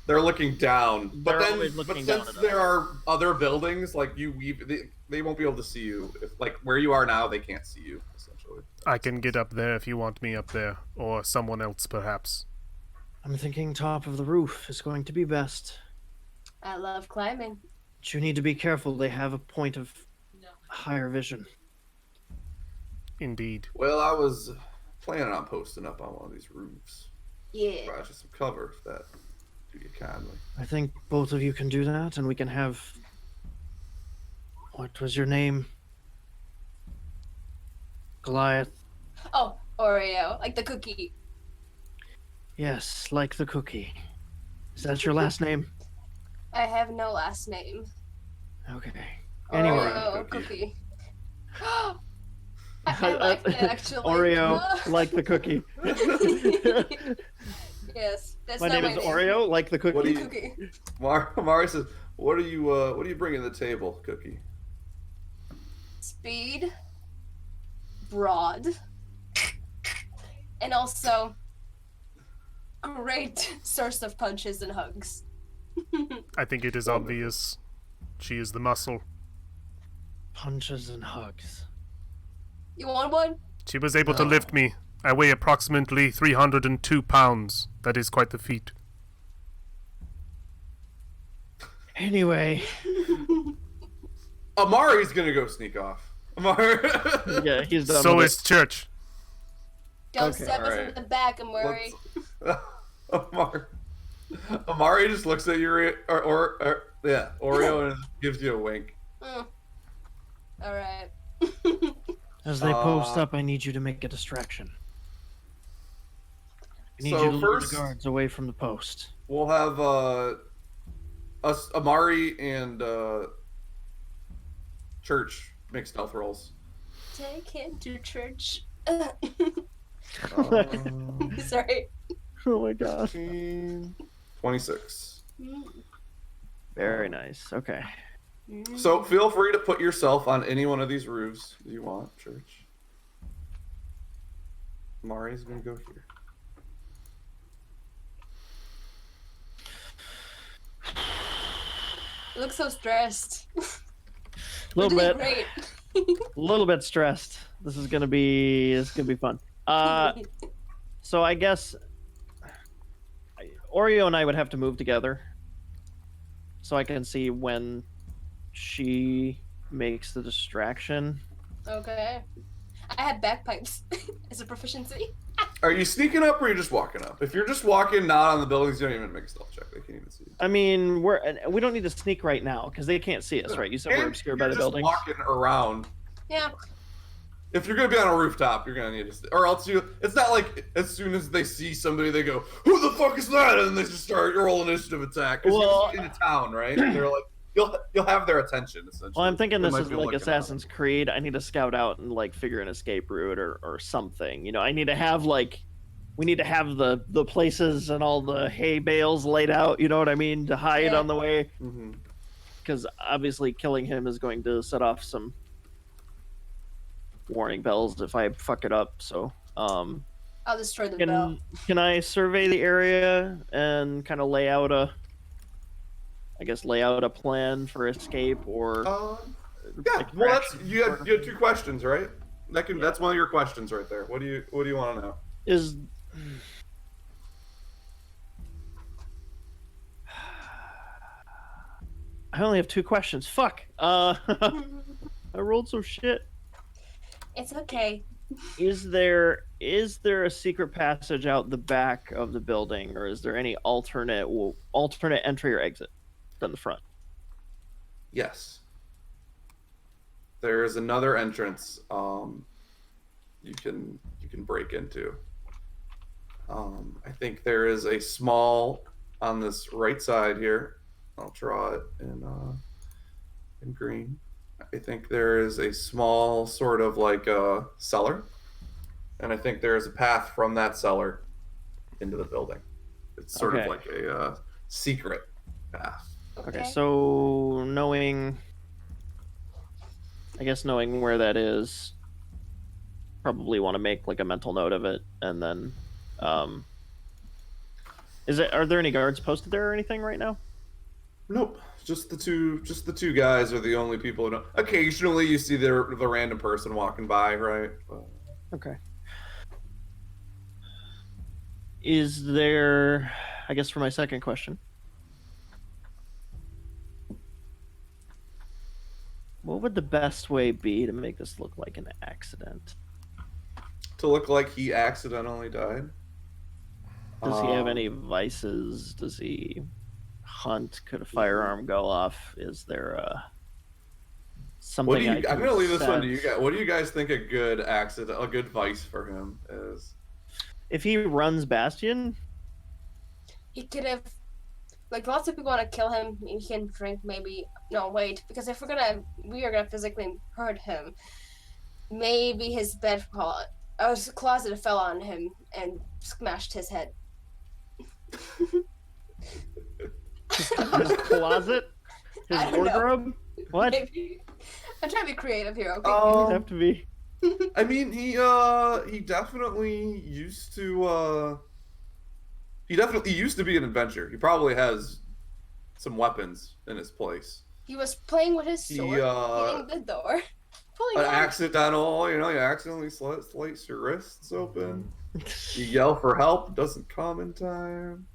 They're looking down, but They're then always looking but down since at there us. are other buildings, like they won't be able to see you. If, like where you are now, they can't see you essentially. I can get up there if you want me up there, or someone else perhaps. I'm thinking top of the roof is going to be best. I love climbing. But you need to be careful. They have a point of higher vision. Indeed. Well, I was planning on posting up on one of these roofs. Yeah. Provide you some cover if that do you kindly. I think both of you can do that, and we can have. What was your name? Goliath. Oh, Oreo, like the cookie. Yes, like the cookie. Is that your last name? I have no last name. Okay. Anyway, Oreo Cookie. cookie. I like that actually. Oreo, like the cookie. Yes, that's My not name is Oreo, like the cookie. What do The you- cookie. Mari says, what are you bringing to the table, Cookie? Speed, broad, and also great source of punches and hugs. I think it is obvious. She is the muscle. Punches and hugs. You want one? She was able to No. lift me I weigh approximately 302 pounds. That is quite the feat. Anyway, Amari's gonna go sneak off. Amari. yeah, he's done. So with is Church. Don't Okay, stab us in alright. the back, Amari. Amari just looks at you, Oreo, and gives you a wink. Alright. it. As they post Uh, up, I need you to make a distraction. I need So you to lure first- the guards away from the post. We'll have us, Amari, and Church make stealth rolls. Take him to church. Um, Sorry. Oh my god. 26. Very nice. Okay. So feel free to put yourself on any one of these roofs you want, Church. Amari's gonna go here. You look so stressed. A We're little doing bit. great. A little bit stressed. This is gonna be fun. So I guess Oreo and I would have to move together, so I can see when she makes the distraction. Okay. I have bagpipes as a proficiency. Are you sneaking up or are you just walking up? If you're just walking, not on the buildings, you don't even make a stealth check. They can't even see you. I mean, we don't need to sneak right now because they can't see us, right? You said we're And obscured by you're the just buildings. walking around. Yeah. If you're gonna be on a rooftop, you're gonna need to, or else you. It's not like as soon as they see somebody, they go, "Who the fuck is that?" and then they just start your roll initiative attack. 'Cause Well- you're in a town, right? They're like, you'll have their attention essentially. Well, I'm thinking They this might is be like looking Assassin's Creed. I need to scout out and like figure an escape route or something. You know, I need to have we need to have the places and all the hay bales laid out. You know what I mean, to hide Yeah. on the way. Mm-hmm. Because obviously killing him is going to set off some warning bells if I fuck it up. So, I'll destroy the bell. can I survey the area and kind of lay out a plan for escape or Yeah. like, Well, that's fraction you sort had of- 2 questions, right? That's one of your questions right there. What do you want to know? is. I only have 2 questions. Fuck. I rolled some shit. It's okay. Is there a secret passage out the back of the building, or is there any alternate entry or exit than the front? Yes. There is another entrance you can break into. I think there is a small on this right side here. I'll draw it in green. I think there is a small sort of like a cellar, and I think there is a path from that cellar into the building. It's sort of Okay. like a secret path. Okay, so knowing where that is, probably want to make like a mental note of it, and then, are there any guards posted there or anything right now? Nope. Just the two guys are the only people who know. Occasionally you see the random person walking by, right? Okay. Is there, I guess for my second question, what would the best way be to make this look like an accident? To look like he accidentally died. Does he have any vices? Does he hunt? Could a firearm go off? Is there something? I'm gonna leave this one to you sense? guys. What do you guys think a good vice for him is? If he runs Bastion, He could have, like, lots of people want to kill him. He can drink, maybe. No, wait, because if we are gonna physically hurt him. Maybe his closet fell on him and smashed his head. his closet, his I don't know. wardrobe. What? Maybe. I'm trying to be creative here. Okay. You'd have to be. I mean, he definitely used to be an adventurer. He probably has some weapons in his place. He was playing with his sword, hitting the door. Pulling An on. accidental, you accidentally slice your wrists open. You yell for help, doesn't come in time.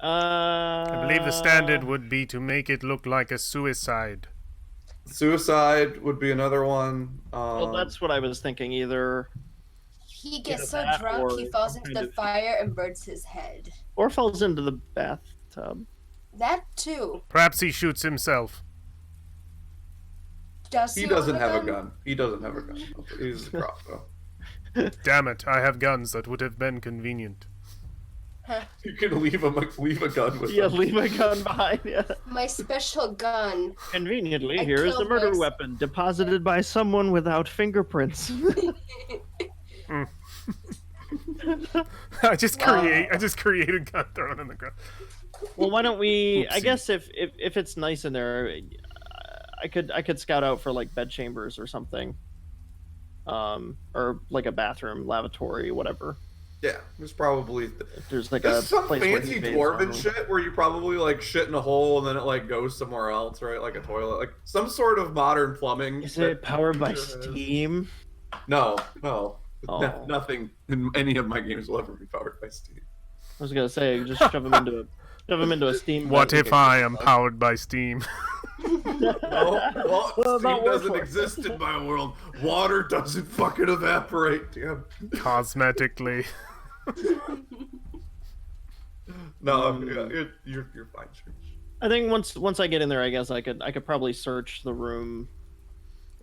I believe the standard would be to make it look like a suicide. Suicide would be another one. Well, that's what I was thinking. Either He gets Either so that drunk or he falls some into kind the of- fire and burns his head. or falls into the bathtub. That too. Perhaps he shoots himself. Does He own doesn't have a gun. He doesn't have a gun. He's a crossbow. Damn it, I have guns that would have been convenient. You can leave a gun with Yeah, him. leave a gun behind. Yeah. My special gun. Conveniently, I here is the killed murder myself. weapon deposited by someone without fingerprints. I just create a gun thrown in the ground. Well, why don't we? I Oopsie. guess if it's nice in there, I could scout out for like bed chambers or something, or like a bathroom, lavatory, whatever. Yeah, there's probably If there's like there's a some place where fancy he bathes dwarven on. shit where you probably like shit in a hole and then it like goes somewhere else, right? Like a toilet, like some sort of modern plumbing. Is that- it powered by Sure is. steam? No. Oh. Nothing in any of my games will ever be powered by Steam. I was gonna say just shove him into a steam. What vent, if we can I cook am stuff. powered by steam? Well, Well, Steam that works doesn't for it. exist in my world. Water doesn't fucking evaporate. Damn. Cosmetically. No, yeah, you're fine, sure. I think once I get in there, I guess I could probably search the room.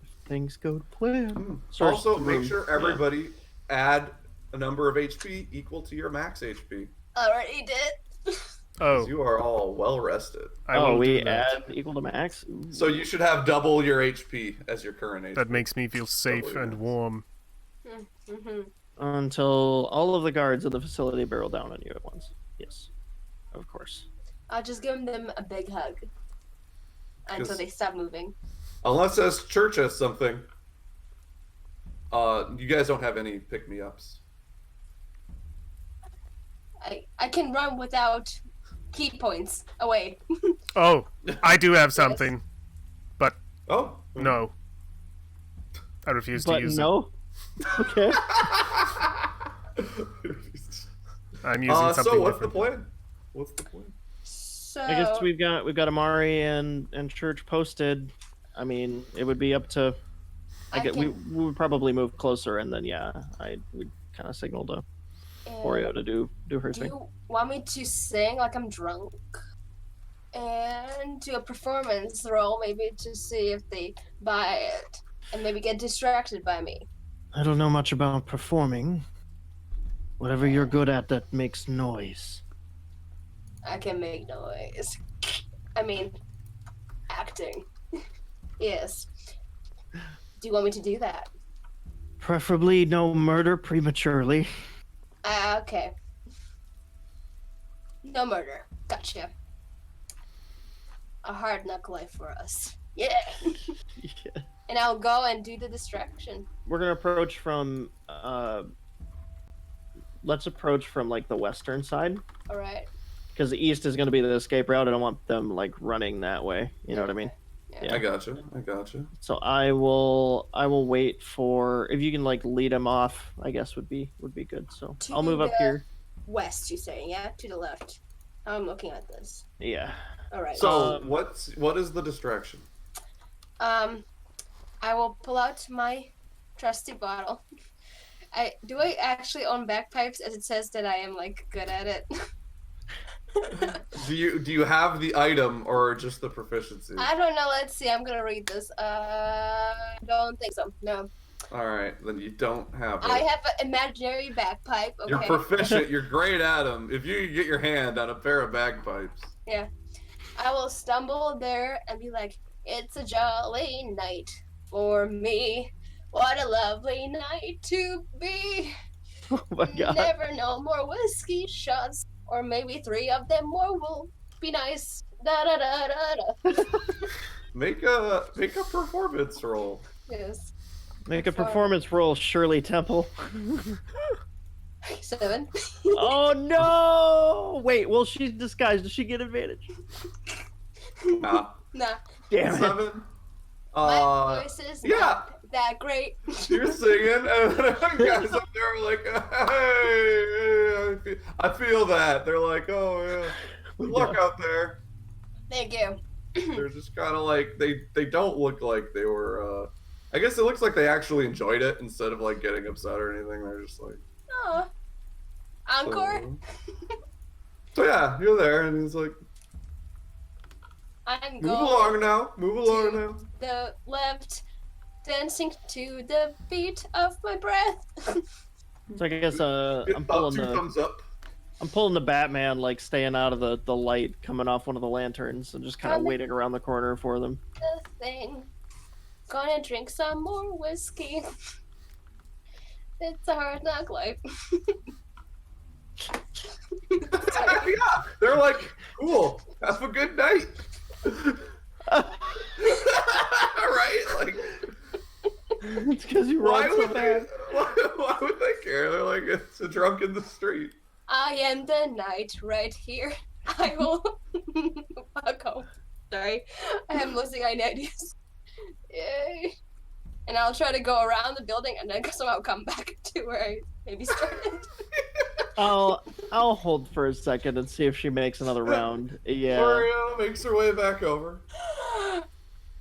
If things go to plan. Search Also, the make room. sure Yeah. everybody add a number of HP equal to your max HP. Already did. Oh, 'Cause you are all well rested. I Oh, will we do that. add equal to max. Ooh. So you should have double your HP as your current HP. That makes me feel safe Totally and nice. warm. Mm-hmm. Until all of the guards of the facility barrel down on you at once. Yes, of course. I'll just give them a big hug until Yes. they stop moving. Unless as church has something. You guys don't have any pick-me-ups. I can run without key points. Oh wait. Oh, I do have something. Oh. No. I refuse to But use no. Okay. it. I'm using something so what's different. the plan? What's the plan? So I guess we've got Amari and Church posted. I mean, it would be up to. We would probably move closer, and then I would kind of signal to Oreo to do her Do thing. you want me to sing like I'm drunk? And do a performance role, maybe to see if they buy it, and maybe get distracted by me. I don't know much about performing. Whatever you're good at that makes noise. I can make noise. I mean, acting. Yes. Do you want me to do that? Preferably no murder prematurely. Okay. No murder. Gotcha. A hard knock life for us. Yeah. Yeah. And I'll go and do the distraction. We're gonna approach from. Let's approach from like the western side, All right. because the east is gonna be the escape route. I don't want them like running that way. You know what I mean? Yeah. I gotcha. So I will wait for, if you can like lead them off, I guess would be good. So To I'll move up the- here. West, you saying, yeah? To the left. I'm looking at this. Yeah. All right. So what is the distraction? I will pull out my trusty bottle. Do I actually own bagpipes, as it says that I am like good at it? Do you have the item or just the proficiency? I don't know. Let's see. I'm gonna read this. Don't think so. No. All right, then you don't have it. I have an imaginary bagpipe. Okay. You're proficient. You're great at them. If you could get your hand on a pair of bagpipes. I will stumble there and be like, "It's a jolly night for me. What a lovely night to be. Oh my god. Never no more whiskey shots, or maybe 3 of them more will be nice. Da da da da da." Make a performance roll. Yes. Make a performance roll, Shirley Temple. 7. Oh no! Wait, well she's disguised. Does she get advantage? Nah. Nah. Damn it. 7. My voice is yeah. not that great. You're singing, and then guys up there are like, hey, I feel that. They're like, oh yeah, good luck out there. Thank you. They're just kind of like they don't look like they were. I guess it looks like they actually enjoyed it instead of like getting upset or anything. They're just like, Oh. Encore? So yeah, you're there, and he's like, I'm move going along now, move along to now. the left, dancing to the beat of my breath. So I guess Get I'm about pulling 2 the thumbs up. Batman, like staying out of the light coming off one of the lanterns and just kind of Coming. waiting around the corner for them. The thing. Gonna drink some more whiskey. It's a hard knock life. Yeah, they're like, cool, have a good night. Right? Like, It's because you why run so would they? bad. Why would they care? They're like, it's a drunk in the street. I am the knight right here. I will fuck off. Sorry. I have losing ideas. Yay. And I'll try to go around the building and then somehow come back to where I maybe started. I'll hold for a second and see if she makes another round. Yeah. Mario makes her way back over.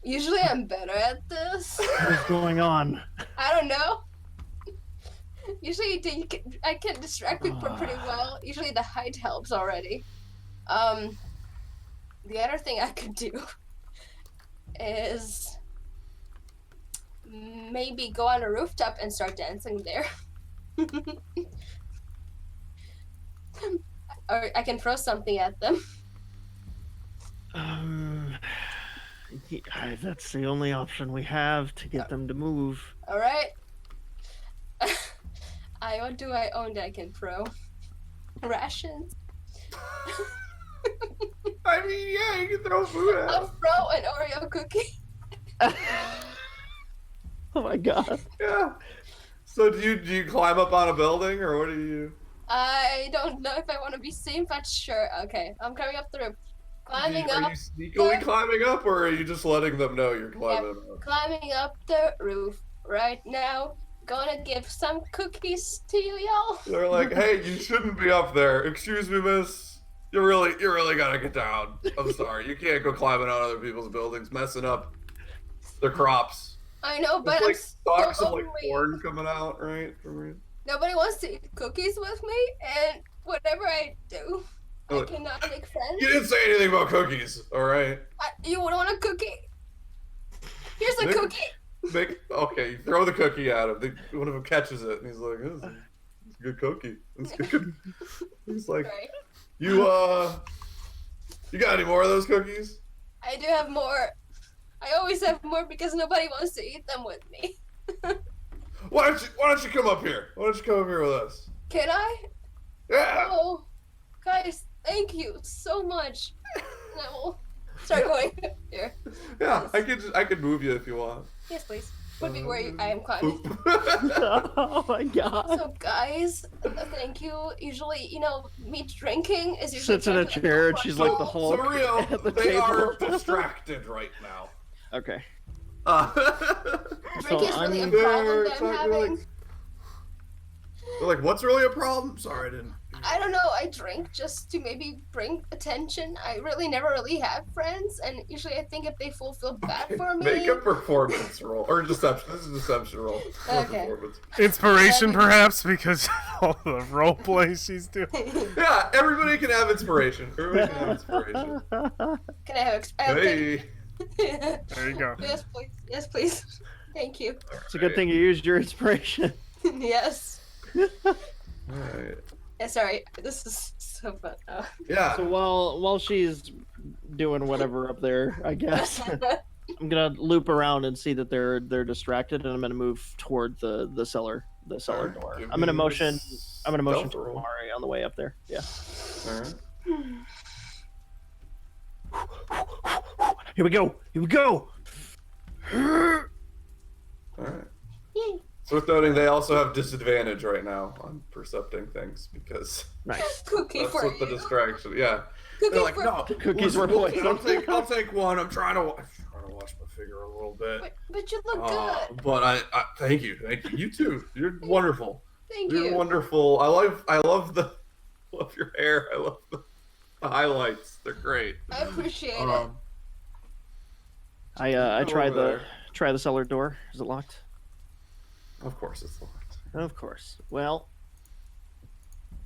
Usually I'm better at this. What's going on? I don't know. Usually I can distract people pretty well. Usually the height helps already. The other thing I could do is maybe go on a rooftop and start dancing there. Or I can throw something at them. Yeah, that's the only option we have to get them to move. Alright. What do I own that I can throw? Rations. I mean, yeah, you can throw food at I'll them. throw an Oreo cookie. Oh my god. Yeah. So do you climb up on a building, or what do you? I don't know if I want to be seen, but sure. Okay, I'm coming up the roof. Climbing Are up, you sneakily climbing up, or are you just letting them know you're climbing up? climbing up the roof right now. Gonna give some cookies to you, y'all. They're like, hey, you shouldn't be up there. Excuse me, miss. You really gotta get down. I'm sorry, you can't go climbing on other people's buildings, messing up their crops. I know, but There's I'm like stalks so of like lonely. corn coming out, right? Nobody wants to eat cookies with me, and whatever I do, I Look, cannot make friends. You didn't say anything about cookies, all right? You would want a cookie? Here's a Nick- cookie. Okay, you throw the cookie at him. One of them catches it, and he's like, "This is a good cookie." It's good. He's like, Right. You got any more of those cookies? I do have more. I always have more because nobody wants to eat them with me. Why don't you come up here? Why don't you come up here with us? Can I? Yeah. Oh, guys, thank you so much. And I will start going here. Yeah, I could move you if you want. Yes, please. Would be where I am climbing. Boop. Oh my god. So, guys, thank you. Usually, me drinking is usually. Sits in a chair and she's like the Hulk So Rio, at the they are table. distracted right now. Okay. Drink is really a I'm- problem that I'm They're having. like, what's really a problem? Sorry, I didn't. I don't know. I drink just to maybe bring attention. I really never really have friends, and usually I think if they feel bad for me. Make a performance roll or deception. This is a deception roll. Or Okay. performance. Inspiration, perhaps, because of all the role play she's doing. Yeah, everybody can have inspiration. Everybody can have inspiration. Can I have Hey. There you go. Yes, please. Yes, please. Thank you. It's a good thing you used your inspiration. Yes. Alright. Yeah, sorry. This is so fun. Yeah. So while she's doing whatever up there, I guess I'm gonna loop around and see that they're distracted, and I'm gonna move toward the cellar Alright, door. give I'm gonna me motion. this I'm gonna motion stealth to roll. Mari on the way up there. Yeah. Alright. Here we go. Here we go. Alright. Yay. It's worth noting they also have disadvantage right now on percepting things because Nice. Cookie that's for what the you. distraction. Yeah. Cookie They're like, for no, Cookies were poisoned. I'll take one. I'm trying to to watch my figure a little bit. But you look good. But I thank you. You too. You're wonderful. Thank You're you. wonderful. I love your hair. I love the highlights. They're great. I appreciate it. I tried over try the cellar door. Is it locked? Of course it's locked. Of course. Well,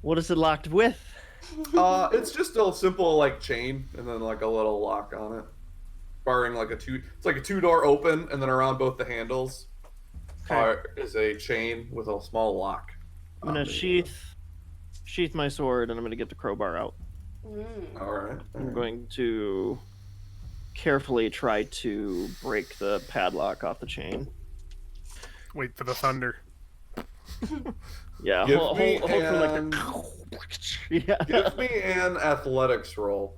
what is it locked with? It's just a simple like chain and then like a little lock on it. Barring like it's like a 2-door open, and then around both the handles is a chain with a small lock. I'm gonna sheath my sword, and I'm gonna get the crowbar out. All right. I'm going to carefully try to break the padlock off the chain. Wait for the thunder. Yeah, Give hold me for like yeah. Give me an athletics roll.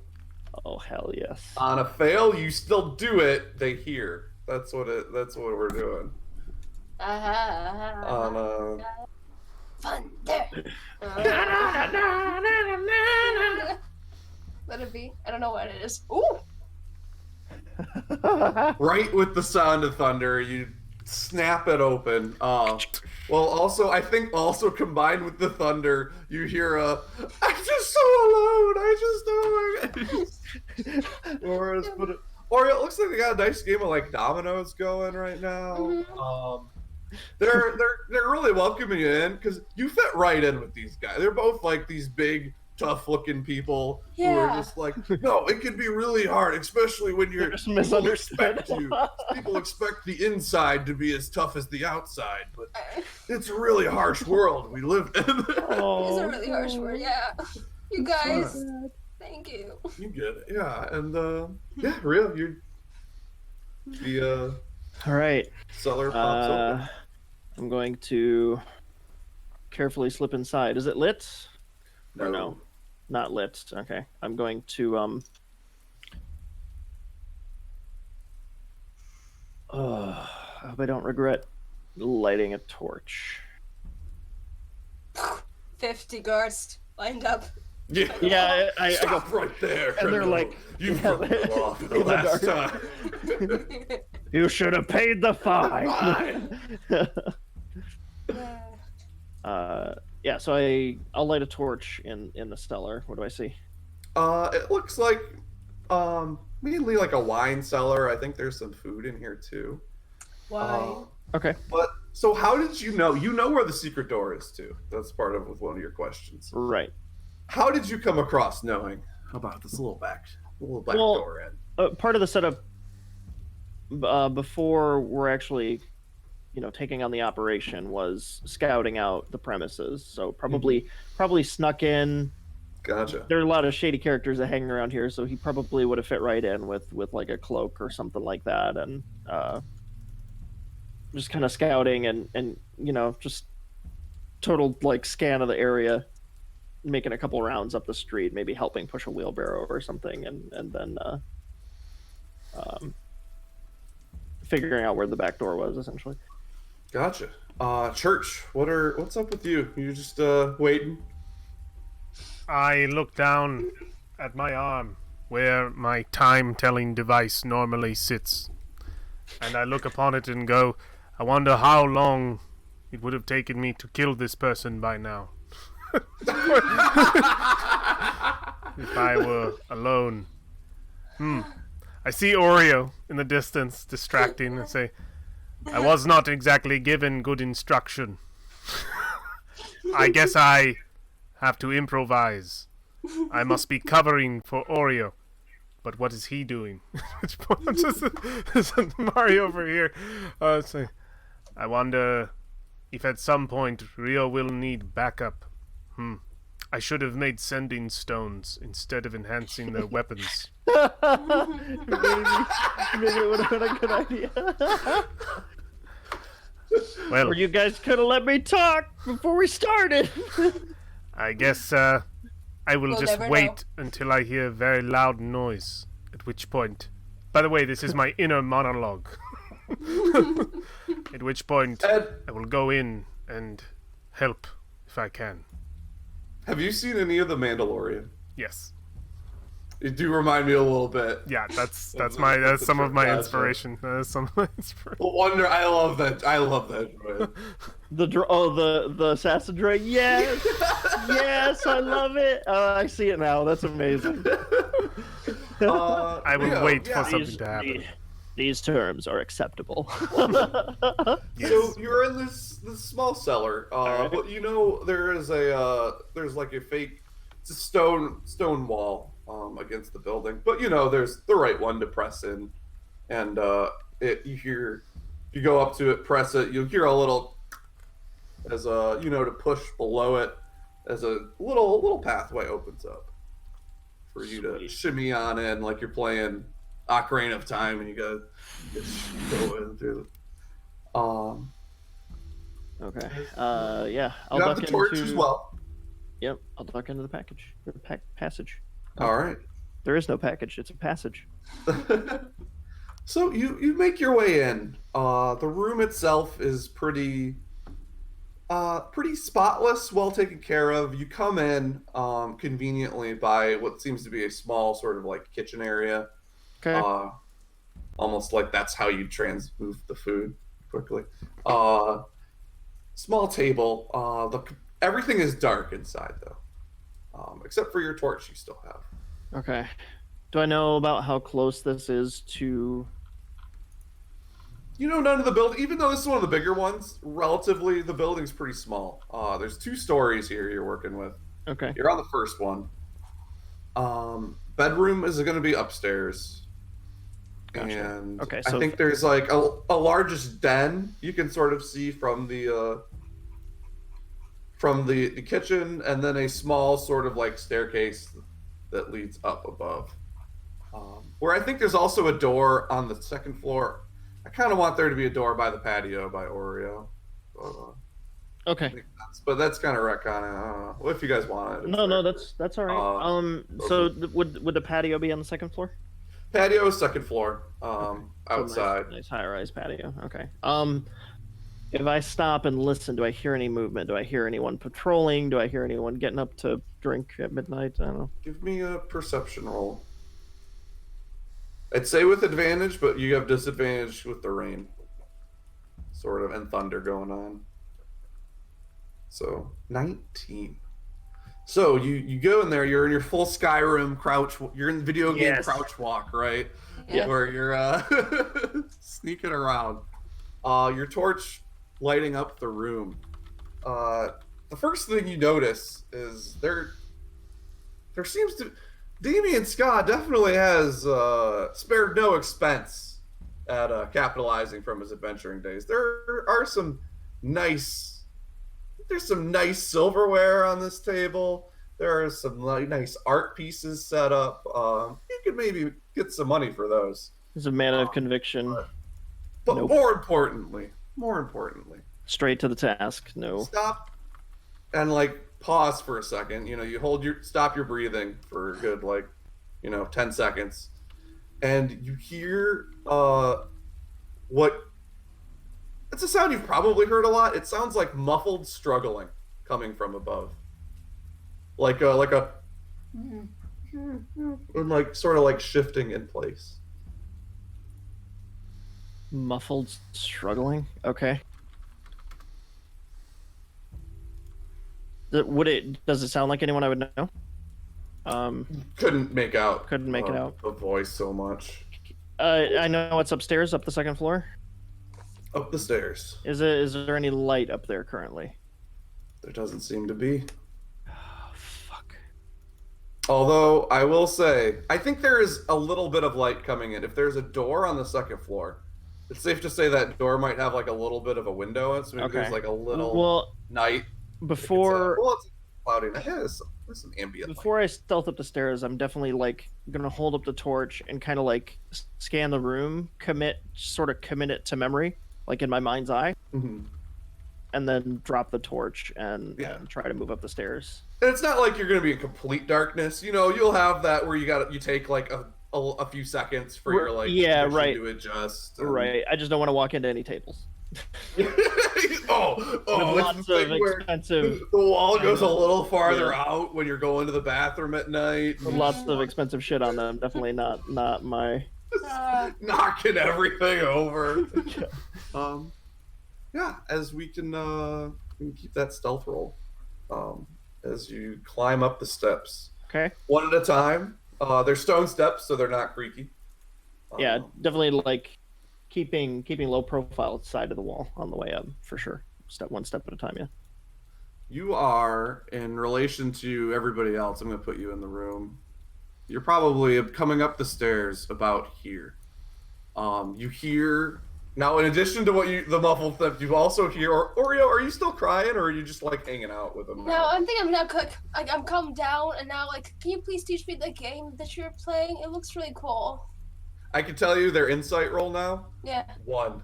Oh hell yes. On a fail, you still do it. They hear. That's what we're doing. On a Thunder. Let it be. I don't know what it is. Ooh. right with the sound of thunder, you snap it open. Well, also, I think also combined with the thunder, you hear I'm just so alone. I just don't. Or it looks like they got a nice game of like dominoes going right now. They're really welcoming you in because you fit right in with these guys. They're both like these big, tough-looking people who are just like, no, it can be really hard, especially when you're just misunderstood. People expect the inside to be as tough as the outside, but it's a really harsh world we live in. It's a really harsh word, yeah. You guys, thank you. You get it, yeah, and yeah, real, the All right. cellar pops open. I'm going to carefully slip inside. Is it lit? Or no? Not lit. Okay. I'm going to I hope I don't regret lighting a torch. 50 guards lined up. Yeah, I go stop right there. and they're criminal. like, You yeah, broke the law for the in the last dark. time. You should have paid the fine. Yeah, so I'll light a torch in the cellar. What do I see? It looks like mainly like a wine cellar. I think there's some food in here too. Why? Okay. But so how did you know? You know where the secret door is too. That's part of one of your questions. Right. How did you come across knowing about this little back door in? Part of the setup before we're actually, taking on the operation was scouting out the premises. So probably snuck in. Gotcha. There are a lot of shady characters that hang around here, so he probably would have fit right in with like a cloak or something like that, and just kind of scouting and just total like scan of the area, making a couple rounds up the street, maybe helping push a wheelbarrow or something, and then figuring out where the back door was essentially. Gotcha. Church, what's up with you? You just waiting? I look down at my arm where my time-telling device normally sits, and I look upon it and go, I wonder how long it would have taken me to kill this person by now. If I were alone. I see Oreo in the distance, distracting, and say, I was not exactly given good instruction. I guess I have to improvise. I must be covering for Oreo. But what is he doing? Which point is Mario over here? Say, I wonder if at some point Rio will need backup. I should have made sending stones instead of enhancing their weapons. Maybe it would have been a good idea. Well, Or you guys could have let me talk before we started. I guess I will We'll just never wait until I hear a very loud noise. At which point, by the way, this is my inner monologue. At which point, Ed, I will go in and help if I can. have you seen any of The Mandalorian? Yes. You do remind me a little bit. Yeah, that's That's some of my gotcha. inspiration. That is some of my inspiration. Well, Wonder, I love that droid. The assassin droid. Yes, yes, I love it. I see it now. That's amazing. I would yeah, wait yeah. for something to happen. These terms are acceptable. Yes. So you're in this small cellar, Alright. but you know there is there's like a fake, it's a stone wall against the building, but you know there's the right one to press in, and you go up to it, press it, you'll hear a little as to push below it as a little pathway opens up for you to Sweet. shimmy on in like you're playing Ocarina of Time, and you go in through. Okay. Yeah. I'll You have duck the torch into. as well. Yep. I'll duck into the package. Or passage. All right. There is no package. It's a passage. So you make your way in. The room itself is pretty spotless, well taken care of. You come in conveniently by what seems to be a small sort of like kitchen area. Okay. Almost like that's how you move the food quickly. Small table. Everything is dark inside though, except for your torch you still have. Okay. Do I know about how close this is to? You know, none of the building, even though this is one of the bigger ones, relatively the building's pretty small. There's 2 stories here you're working with. Okay. You're on the first one. Bedroom is going to be upstairs. Gotcha. And Okay, I so think there's like a largest den you can sort of see from the kitchen, and then a small sort of like staircase that leads up above. Where I think there's also a door on the second floor. I kind of want there to be a door by the patio by Oreo. Okay. But that's kind of retconning. I don't know. What if you guys want it? No, that's all right. So okay. would the patio be on the second floor? Patio is second floor. So Outside. Nice high-rise patio. Okay. If I stop and listen, do I hear any movement? Do I hear anyone patrolling? Do I hear anyone getting up to drink at midnight? I don't know. Give me a perception roll. I'd say with advantage, but you have disadvantage with the rain, sort of, and thunder going on. So 19. So you go in there. You're in your full Skyrim crouch. You're in the video game Yes. crouch walk, right? Yeah. Where you're sneaking around. Your torch lighting up the room. The first thing you notice is there seems to Damien Scott definitely has spared no expense at capitalizing from his adventuring days. There's some nice silverware on this table. There are some nice art pieces set up. You could maybe get some money for those. He's a man of conviction. But Nope. more importantly, Straight to the task. No. stop and like pause for a second. You know, you stop your breathing for a good 10 seconds, and you hear what it's a sound you've probably heard a lot. It sounds like muffled struggling coming from above, like a and like sort of like shifting in place. Muffled struggling. Okay. Does it sound like anyone I would know? Couldn't make out. Couldn't make it out. The voice so much. I know it's upstairs, up the second floor. Up the stairs. Is there any light up there currently? There doesn't seem to be. Oh, fuck. Although I will say, I think there is a little bit of light coming in. If there's a door on the second floor, it's safe to say that door might have like a little bit of a window in it, so maybe Okay. there's like a little Well, night. before Well, it's cloudy. Yeah, there's some ambient light. I stealth up the stairs, I'm definitely like gonna hold up the torch and kind of like scan the room, commit it to memory, like in my mind's eye, Mhm. and then drop the torch and Yeah. try to move up the stairs. And it's not like you're going to be in complete darkness. You know, you'll have that where you take like a few seconds for your like Yeah, vision right. to adjust. and- Right. I just don't want to walk into any tables. Oh, With it's lots the of thing where expensive, the wall goes a little farther Yeah. out when you're going to the bathroom at night. lots of expensive shit on them. Definitely not my. Knocking everything over. Yeah, as we can keep that stealth roll. As you climb up the steps, Okay. one at a time. They're stone steps, so they're not creaky. Yeah, definitely like keeping low profile side of the wall on the way up for sure. One step at a time. Yeah. You are, in relation to everybody else, I'm going to put you in the room. You're probably coming up the stairs about here. You hear now, in addition to the muffled theft, you also hear. Oreo, are you still crying, or are you just like hanging out with them? No, I think I'm now cook. I'm calmed down, and now can you please teach me the game that you're playing? It looks really cool. I can tell you their insight roll now. Yeah. 1.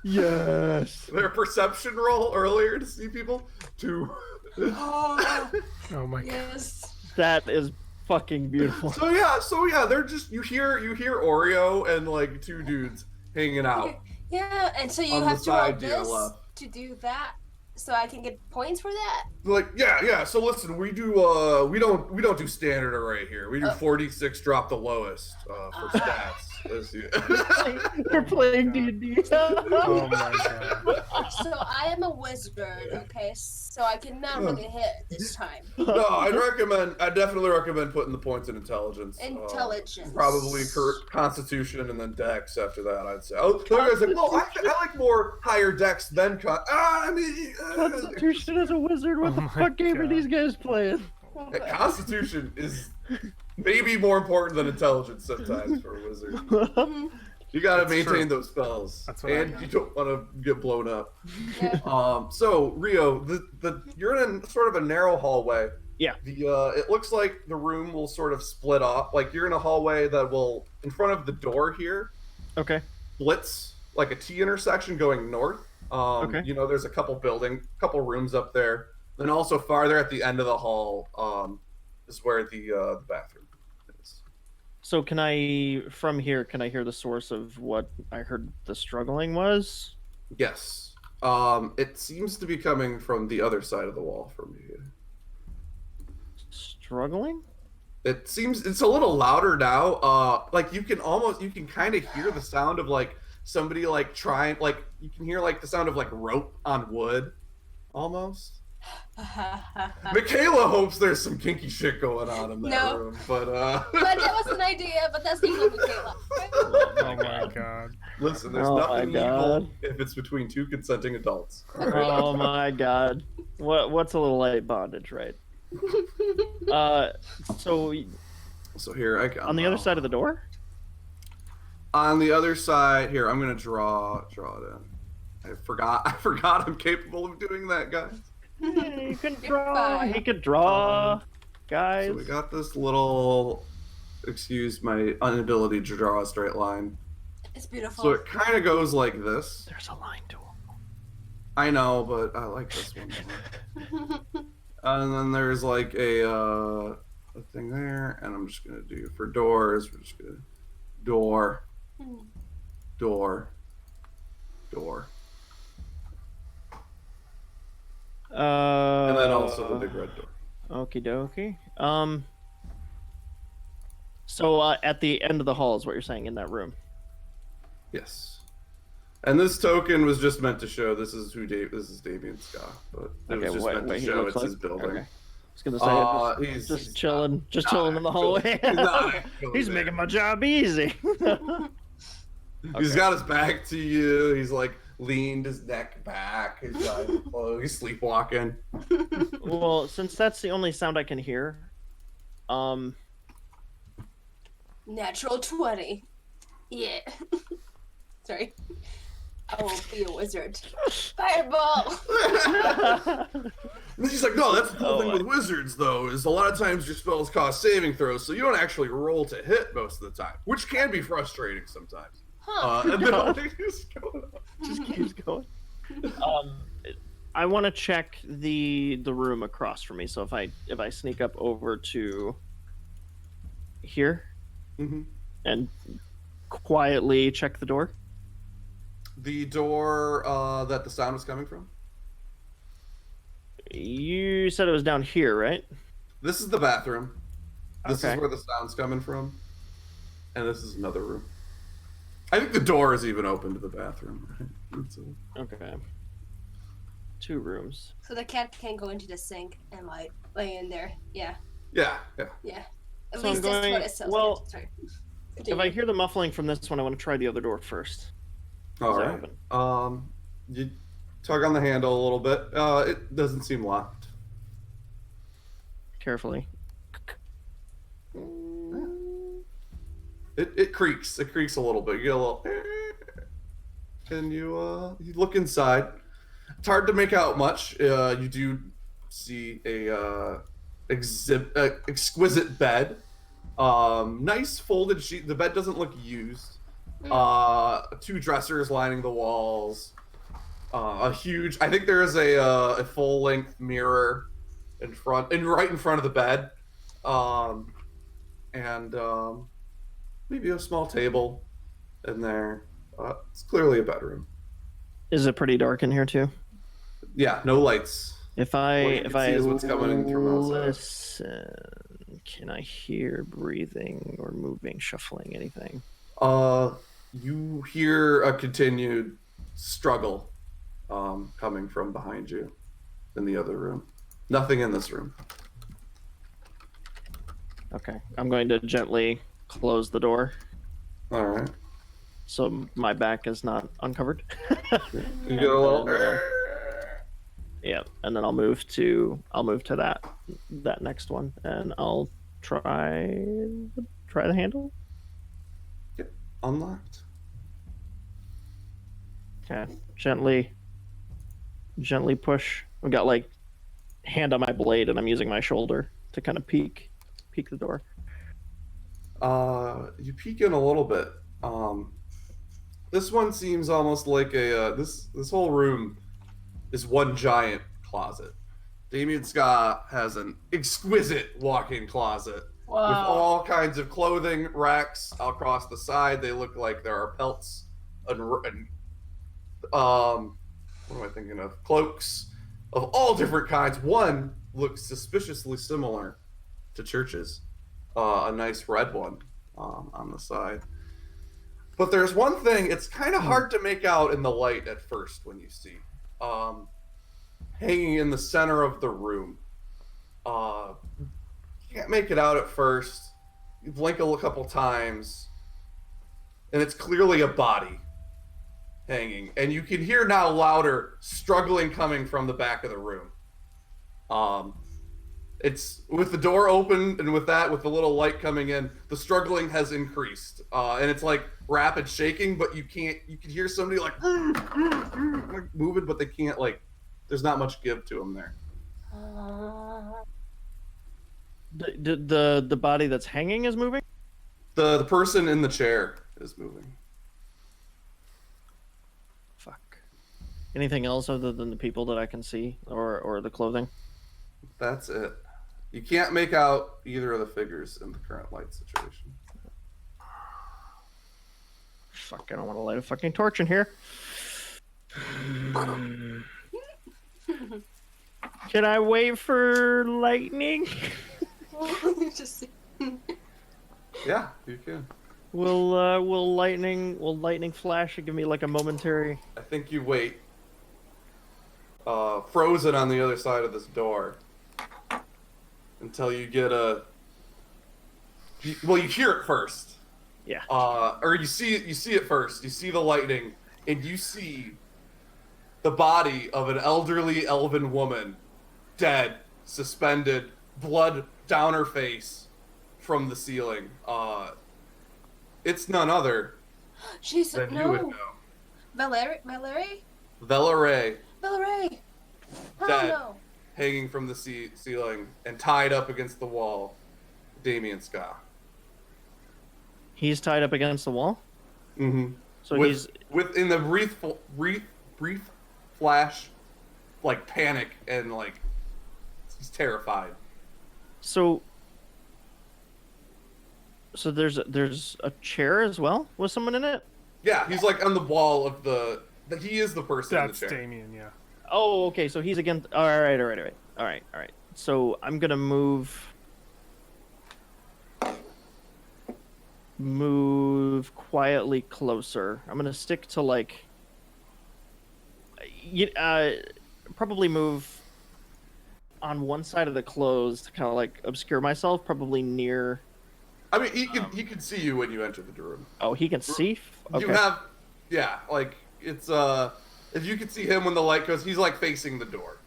Yes. Their perception roll earlier to see people. 2. Oh, Oh my god. yes. That is fucking beautiful. So yeah, they're just you hear Oreo and like 2 dudes hanging out. Yeah, and so you On the have to roll side to your this left. to do that, so I can get points for that. Like yeah. So listen, we do we don't do standard array here. We do 46 drop the lowest for stats. We're playing D&D. Oh my god. So I am a wizard, okay? So I cannot really hit this time. No, I definitely recommend putting the points in intelligence. Intelligence. Probably Constitution and then Dex after that. I'd say. Oh, the guy's like, well, I like more higher Dex than Constitution as a wizard. What Oh the my fuck game are God. these guys playing? Constitution is maybe more important than intelligence sometimes for a wizard. You gotta That's maintain true. those spells, That's what I and got. you don't want to get blown up. Yeah. So Rio, you're in sort of a narrow hallway. Yeah. It looks like the room will sort of split off. Like you're in a hallway that will, in front of the door here, Okay. splits like a T intersection going north. Okay. You know, there's a couple rooms up there. Then also farther at the end of the hall is where the bathroom is. So from here, can I hear the source of what I heard the struggling was? Yes. It seems to be coming from the other side of the wall from you. Struggling? It seems it's a little louder now. Like you can kind of hear the sound of like somebody like trying, like you can hear like the sound of like rope on wood, almost. Michaela hopes there's some kinky shit going on in that No. room, but But that was an idea, but that's evil, Michaela. Oh my god. listen, there's Oh my nothing evil God. if it's between 2 consenting adults. Oh my god. What's a little light bondage, right? So So here I go. on the other side of the door? On the other side, here I'm gonna draw it in. I forgot I'm capable of doing that, guys. He can You're draw. fine. He could draw, guys. So we got this little, excuse my inability to draw a straight line. It's beautiful. So it kind of goes like this. There's a line to him. I know, but I like this one more. And then there's like a thing there, and I'm just gonna do for doors. We're just gonna door, door. And then also the big red door. Okie dokie. So at the end of the hall is what you're saying in that room. Yes. And this token was just meant to show this is Damien Scott, but it was just meant to he show looks it's his like? building. Okay. I was gonna say He's just chilling in the hallway. He's not actually He's there. making my job easy. He's Okay. got his back to you. He's like leaned his neck back. His eyes are closed. He's sleepwalking. Well, since that's the only sound I can hear, Natural 20. Yeah. Sorry. I will be a wizard. Fireball! And he's like, no, that's the cool Oh, thing with wizards, though, is a lot of times your spells cost saving throws, so you don't actually roll to hit most of the time, which can be frustrating sometimes. Huh. And then he just goes on. just keeps going. I want to check the room across from me. So if I sneak up over to here Mhm. and quietly check the door. The door that the sound was coming from. You said it was down here, right? This is the bathroom. This Okay. is where the sound's coming from. And this is another room. I think the door is even open to the bathroom. Okay. 2 rooms. So the cat can go into the sink and like lay in there. Yeah. Yeah. Yeah. At So I'm least that's going- what it sounds well, like. Sorry. If Continue. I hear the muffling from this one, I want to try the other door first. All Is that right. open? You tug on the handle a little bit. It doesn't seem locked. Carefully. It creaks. It creaks a little bit. You get a little, and you look inside. It's hard to make out much. You do see a exquisite bed. Nice folded sheet. The bed doesn't look used. 2 dressers lining the walls. A huge. I think there is a full length mirror right in front of the bed. Maybe a small table in there. It's clearly a bedroom. Is it pretty dark in here too? Yeah, no lights. If What I you if can I see is what's coming in from outside. listen, can I hear breathing or moving, shuffling, anything? You hear a continued struggle coming from behind you in the other room. Nothing in this room. Okay, I'm going to gently close the door All right. so my back is not uncovered. You get a little. Yeah, and then I'll move to that next one, and I'll try the handle. Unlocked. Okay, gently push. I've got like hand on my blade, and I'm using my shoulder to kind of peek the door. You peek in a little bit. This one seems almost like a this whole room is one giant closet. Damien Scott has an exquisite walk-in closet with all kinds of clothing racks across the side. They look like there are pelts and what am I thinking of? Cloaks of all different kinds. One looks suspiciously similar to Church's. A nice red one on the side. But there's one thing, it's kind of hard to make out in the light at first when you see. Hanging in the center of the room. You can't make it out at first. You blink a couple times, and it's clearly a body hanging. And you can hear now louder struggling coming from the back of the room. It's with the door open and with the little light coming in, the struggling has increased. And it's like rapid shaking, but you can hear somebody like moving, but they can't, like, there's not much give to them there. The body that's hanging is moving? The person in the chair is moving. Fuck. Anything else other than the people that I can see or the clothing? That's it. You can't make out either of the figures in the current light situation. Fuck, I don't want to light a fucking torch in here. Can I wait for lightning? Just Yeah, you can. Will lightning flash and give me like a momentary? I think you wait. Frozen on the other side of this door. Until you get you hear it first. Yeah. Or you see it first. You see the lightning, and you see the body of an elderly elven woman, dead, suspended, blood down her face from the ceiling. It's none other she's than you would no. know. Valerie? Velaray, Valerie! Oh Dead. no. hanging from the ceiling and tied up against the wall. Damien Scott. He's tied up against the wall. Mm-hmm. So he's within the brief flash, like panic and like he's terrified. so there's a chair as well with someone in it. Yeah, he's like on the wall of the He is the person in the That's chair. Damien, yeah. Oh, okay. So he's against. All right. So I'm gonna move quietly closer. I'm gonna stick to like. Probably move on one side of the clothes to kind of like obscure myself. Probably near. I mean, he can see you when you enter the room. Oh, he can see. You have, yeah, like it's if you can see him when the light goes, he's like facing the door.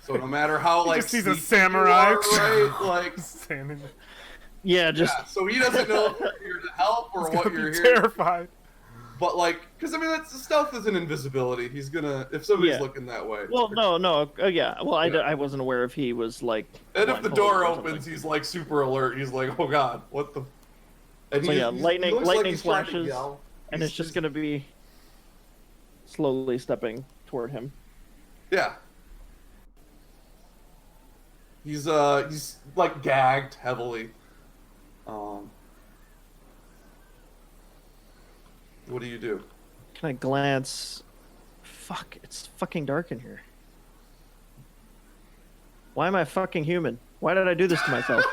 So no matter how like just sees a sneaky you samurai. are, right? Like Standing there. Yeah, just yeah. So he doesn't know if you're here to help or He's what gonna you're be here. terrified. But like, because I mean, that's stealth is an invisibility. He's gonna if somebody's Yeah. looking that way. well, no. Yeah. Well, Yeah. I wasn't aware if he was like. And if the blindfolded door or opens, something. he's like super alert. He's like, oh god, what the? And So yeah, he lightning looks like he's trying to flashes, yell. and He's it's just gonna be slowly stepping toward him. Yeah. He's like gagged heavily. What do you do? Can I glance? Fuck! It's fucking dark in here. Why am I fucking human? Why did I do this to myself?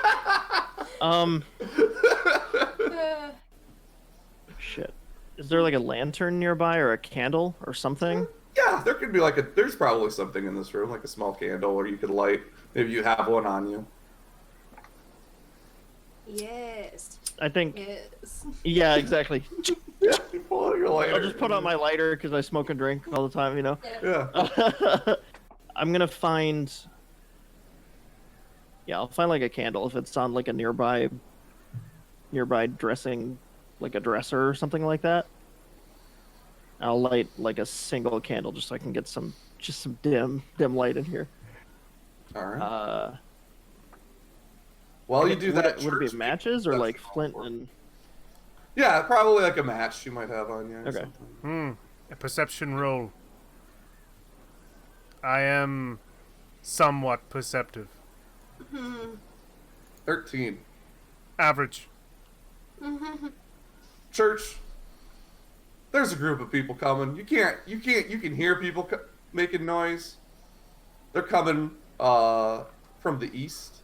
Shit. Is there like a lantern nearby or a candle or something? Yeah, there could be there's probably something in this room, like a small candle, or you could light. Maybe you have one on you. Yes. I think. Yes. Yeah, exactly. Yeah, you pull out your lighter. I'll just put out my lighter because I smoke and drink all the time, you know. Yeah. I'm gonna find. Yeah, I'll find like a candle if it's on like a nearby dressing, like a dresser or something like that. I'll light like a single candle just so I can get some dim light in here. All right. Uh, While you do that, would it be church- matches or that's like the call flint for it. and? Yeah, probably like a match you might have on you. or Okay. something. A perception roll. I am somewhat perceptive. 13. Average. Church. There's a group of people coming. You can hear people making noise. They're coming from the east.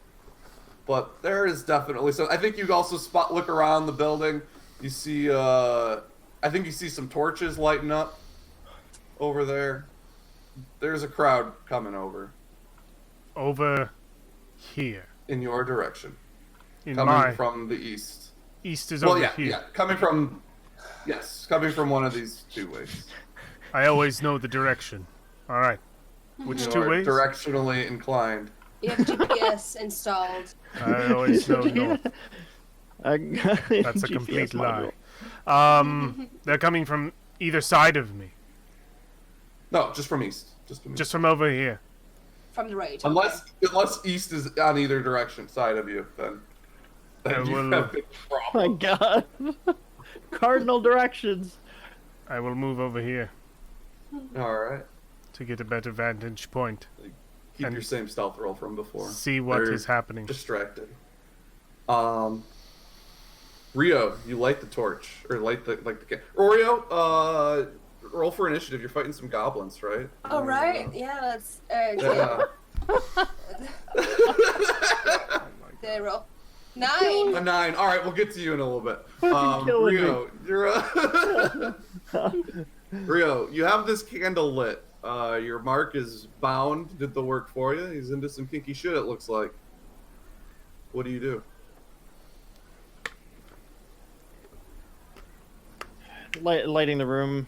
But there is definitely so. I think you also look around the building. You see, I think you see some torches lighting up over there. There's a crowd coming over Over here. in your direction, In coming my from the east. east is Well, over yeah, here. yeah, coming from one of these two ways. I always know the direction. All right. Which You two are ways? directionally inclined. You have GPS installed. I always know north. That's a complete lie. They're coming from either side of me. No, just from east. Just from east. Just from over here. From the right. Unless east is on either direction side of you, then you will- have big Oh my problem. god. Cardinal directions. I will move over here All right. to get a better vantage point. Keep And- your same stealth roll from before. See what They're is happening. Distracted. Rio, you light the torch or light the Oreo. Roll for initiative. You're fighting some goblins, right? Oh right. Yeah. That's. Yeah. They roll. 9. A 9. All right, we'll get to you in a little bit. killing me. Rio, Rio, you have this candle lit. Your mark is bound. Did the work for you. He's into some kinky shit. It looks like. What do you do? Lighting the room.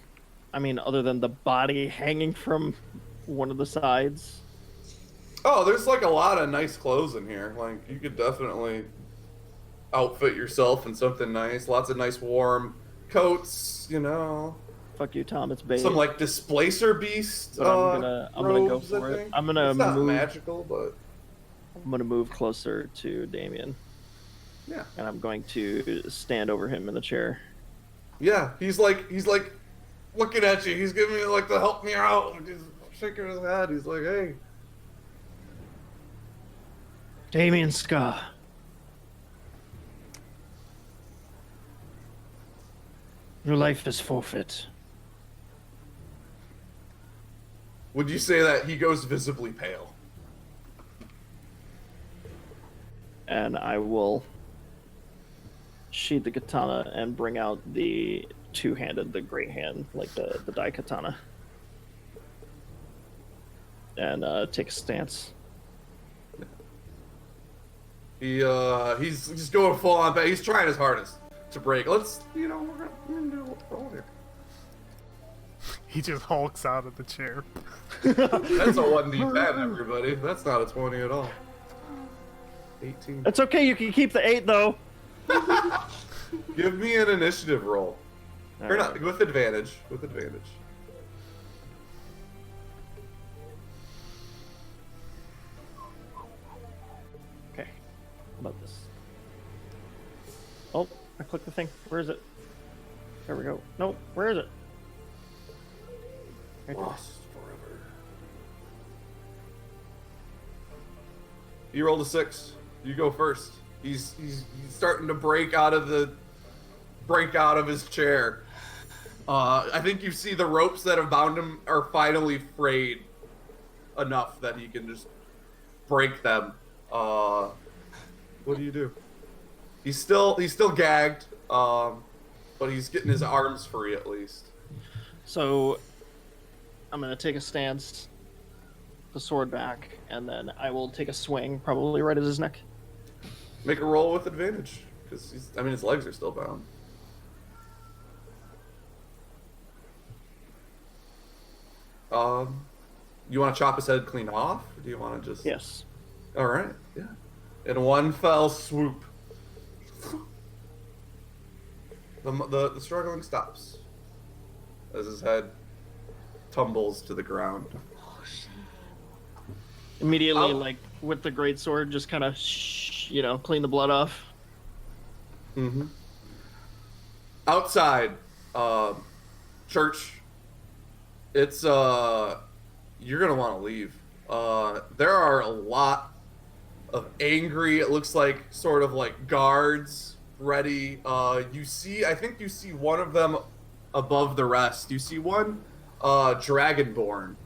I mean, other than the body hanging from one of the sides. Oh, there's like a lot of nice clothes in here. Like you could definitely outfit yourself in something nice. Lots of nice warm coats, you know. Fuck you, Tom. It's bait. Some like displacer beast. But I'm gonna go robes, I for it. think. I'm gonna It's not move. magical, but I'm gonna move closer to Damien, yeah, and I'm going to stand over him in the chair. yeah. He's like looking at you. He's giving you like the help me out. He's shaking his head. He's like, hey. Damien Ska. Your life is forfeit. Would you say that he goes visibly pale? And I will sheath the katana and bring out the two-handed, the great hand, like the Dai katana. And take a stance. He's going full on, but he's trying his hardest to break. Let's, we're gonna do a roll here. He just hulks out of the chair. That's a 1d10, everybody. That's not a 20 at all. 18. It's okay, you can keep the 8 though. Give me an initiative roll. All Or right. not, with advantage. With advantage. Okay. How about this? Oh, I clicked the thing. Where is it? There we go. No, where is it? Right there. Lost forever. You rolled a 6. You go first. He's starting to break out of his chair. I think you see the ropes that have bound him are finally frayed enough that he can just break them. What do you do? He's still gagged, but he's getting his arms free at least. So, I'm gonna take a stance, the sword back, and then I will take a swing, probably right at his neck. Make a roll with advantage, because his legs are still bound. You want to chop his head clean off? Or do you want to just? Yes. All right. Yeah. In one fell swoop, the struggling stops as his head tumbles to the ground. Immediately, Oh. like with the great sword, just kind of, clean the blood off. Mm-hmm. Outside, church. It's you're gonna want to leave. There are a lot of angry. It looks like sort of like guards ready. I think you see one of them above the rest. You see one, Dragonborn.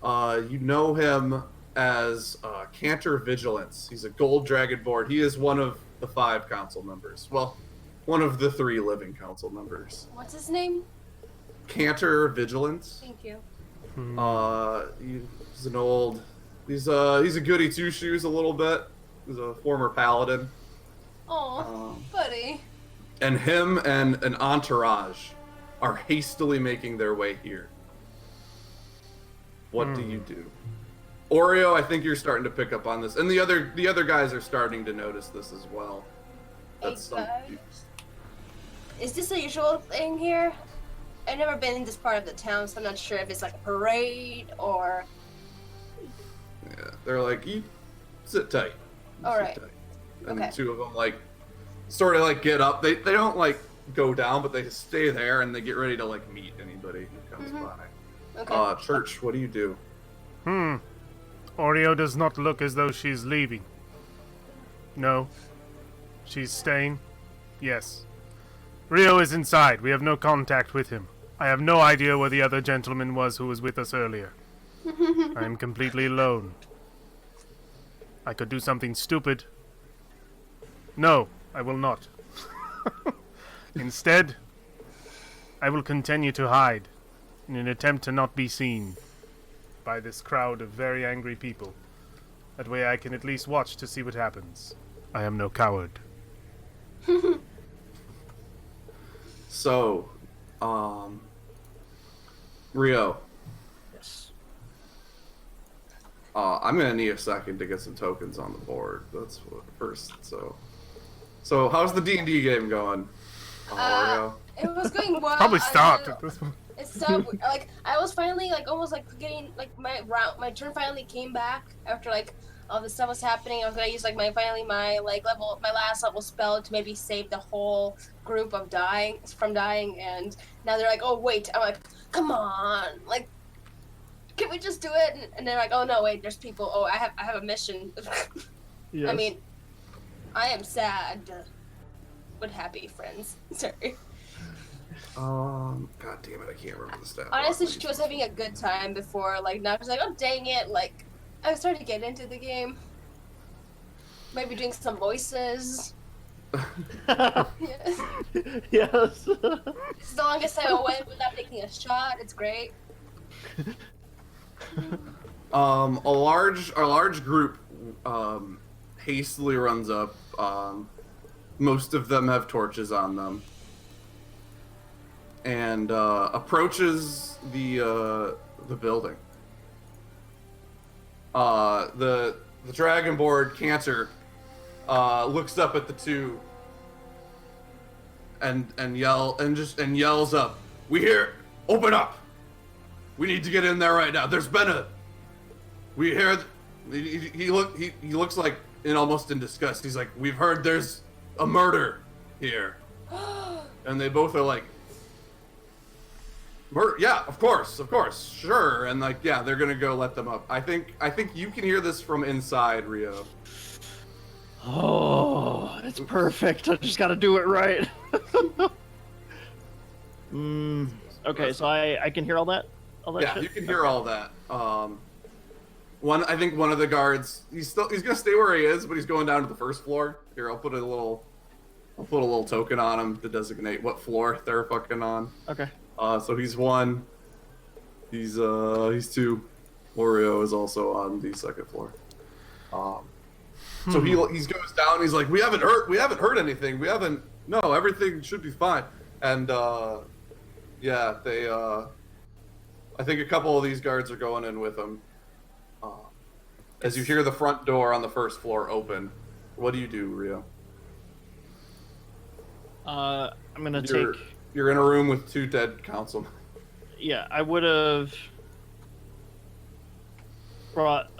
You know him as Cantor Vigilance. He's a gold Dragonborn. He is one of the 5 council members. Well, one of the 3 living council members. What's his name? Cantor Vigilance. Thank you. He's an old. He's a goody two shoes a little bit. He's a former paladin. Oh, buddy. And him and an entourage are hastily making their way here. What do you do? Oreo, I think you're starting to pick up on this, and the other guys are starting to notice this as well. Hey guys, is this a usual thing here? I've never been in this part of the town, so I'm not sure if it's like a parade or. Yeah, they're like, you sit tight. All right. And Okay. 2 of them sort of get up. They don't go down, but they just stay there and they get ready to meet anybody who comes by. Okay. Church, what do you do? Oreo does not look as though she's leaving. No. She's staying? Yes. Rio is inside. We have no contact with him. I have no idea where the other gentleman was who was with us earlier. I am completely alone. I could do something stupid. No, I will not. Instead, I will continue to hide in an attempt to not be seen by this crowd of very angry people. That way I can at least watch to see what happens. I am no coward. So, Rio, Yes. I'm gonna need a second to get some tokens on the board. That's first. So how's the D&D game going, Rio? It was going well. Probably I stopped don't at know. this point. It stopped. I was finally almost getting my turn finally came back after all this stuff was happening. I was gonna use my last level spell to maybe save the whole group from dying, and now they're like, oh wait. I'm like, come on, can we just do it? And they're like, oh no, wait, there's people. Oh, I have a mission. Yes. I mean, I am sad, but happy, friends. Sorry. God damn it, I can't remember the stat. Honestly, she was having a good time before. Like now she's like, oh dang it! Like I was starting to get into the game. Maybe doing some voices. Yeah. Yes. It's the longest time I went without taking a shot. It's great. A large group hastily runs up. Most of them have torches on them, and approaches the building. The Dragonborn Cantor looks up at the two and yells up, "We hear! Open up! We need to get in there right now. There's been a. We hear." He looks like almost in disgust. He's like, "We've heard there's a murder here," and they both are like, "Murder? Yeah, of course, sure." And like, yeah, they're gonna go let them up. I think you can hear this from inside, Rio. Oh, it's perfect. I just gotta do it right. Okay, so I can hear all that? Yeah, shit? you can hear all that. I think one of the guards, he's gonna stay where he is, but he's going down to the first floor. Here, I'll put a little token on him to designate what floor they're fucking on. Okay. So he's 1. He's 2. Oreo is also on the second floor. So he goes down. He's like, we haven't heard anything. No, everything should be fine. And yeah, they I think a couple of these guards are going in with him. As you hear the front door on the first floor open, what do you do, Rio? I'm gonna You're in a room with 2 dead councilmen. Yeah, I would have brought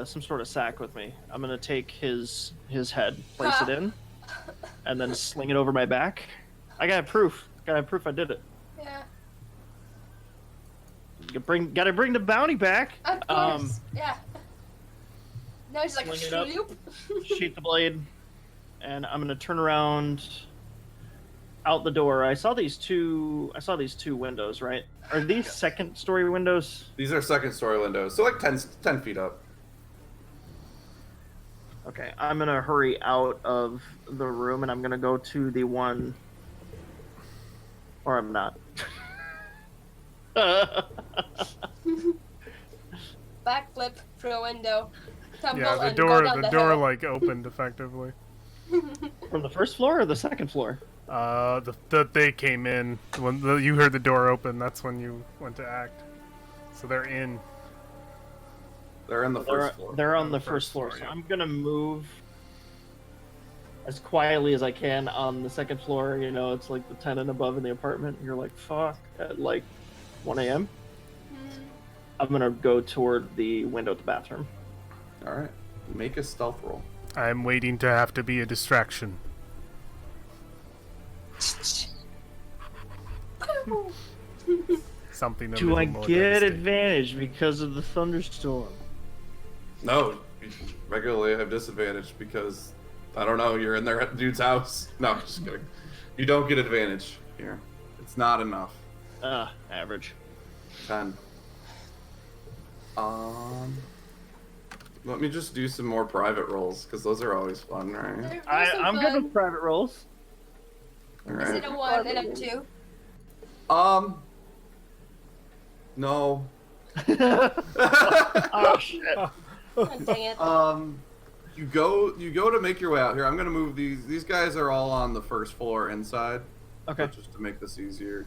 some sort of sack with me. I'm gonna take his head, place it in, and then sling it over my back. I gotta have proof. I did it. Yeah. Gotta bring the bounty back. Of course. Yeah. Now he's like, Sling it up. shoop. Sheath the blade, and I'm gonna turn around out the door. I saw these two windows, right? Are these second story windows? These are second story windows, so like 10 feet up. Okay, I'm gonna hurry out of the room and I'm gonna go to the one, or I'm not. Backflip through a window. Tumble Yeah, the and go down the door hill. like opened effectively. From the first floor or the second floor? They came in when you heard the door open. That's when you went to act. So they're in. They're in the first floor. They're on the first floor, so yeah. I'm gonna move as quietly as I can on the second floor. You know, it's like the tenant above in the apartment. You're like, fuck, at like 1 a.m. I'm gonna go toward the window at the bathroom. All right, make a stealth roll. I'm waiting to have to be a distraction. Something. A Do little I more get devastating. advantage because of the thunderstorm? No, you regularly have disadvantage because I don't know. You're in their dude's house. No, I'm just kidding. You don't get advantage here. It's not enough. Average. 10. Let me just do some more private rolls because those are always fun, right? They're I'm good with private rolls. All Is right. it a 1 and a 2? No. Oh shit. Oh, dang it. You go to make your way out here. I'm gonna move these. These guys are all on the first floor inside. Okay. Just to make this easier.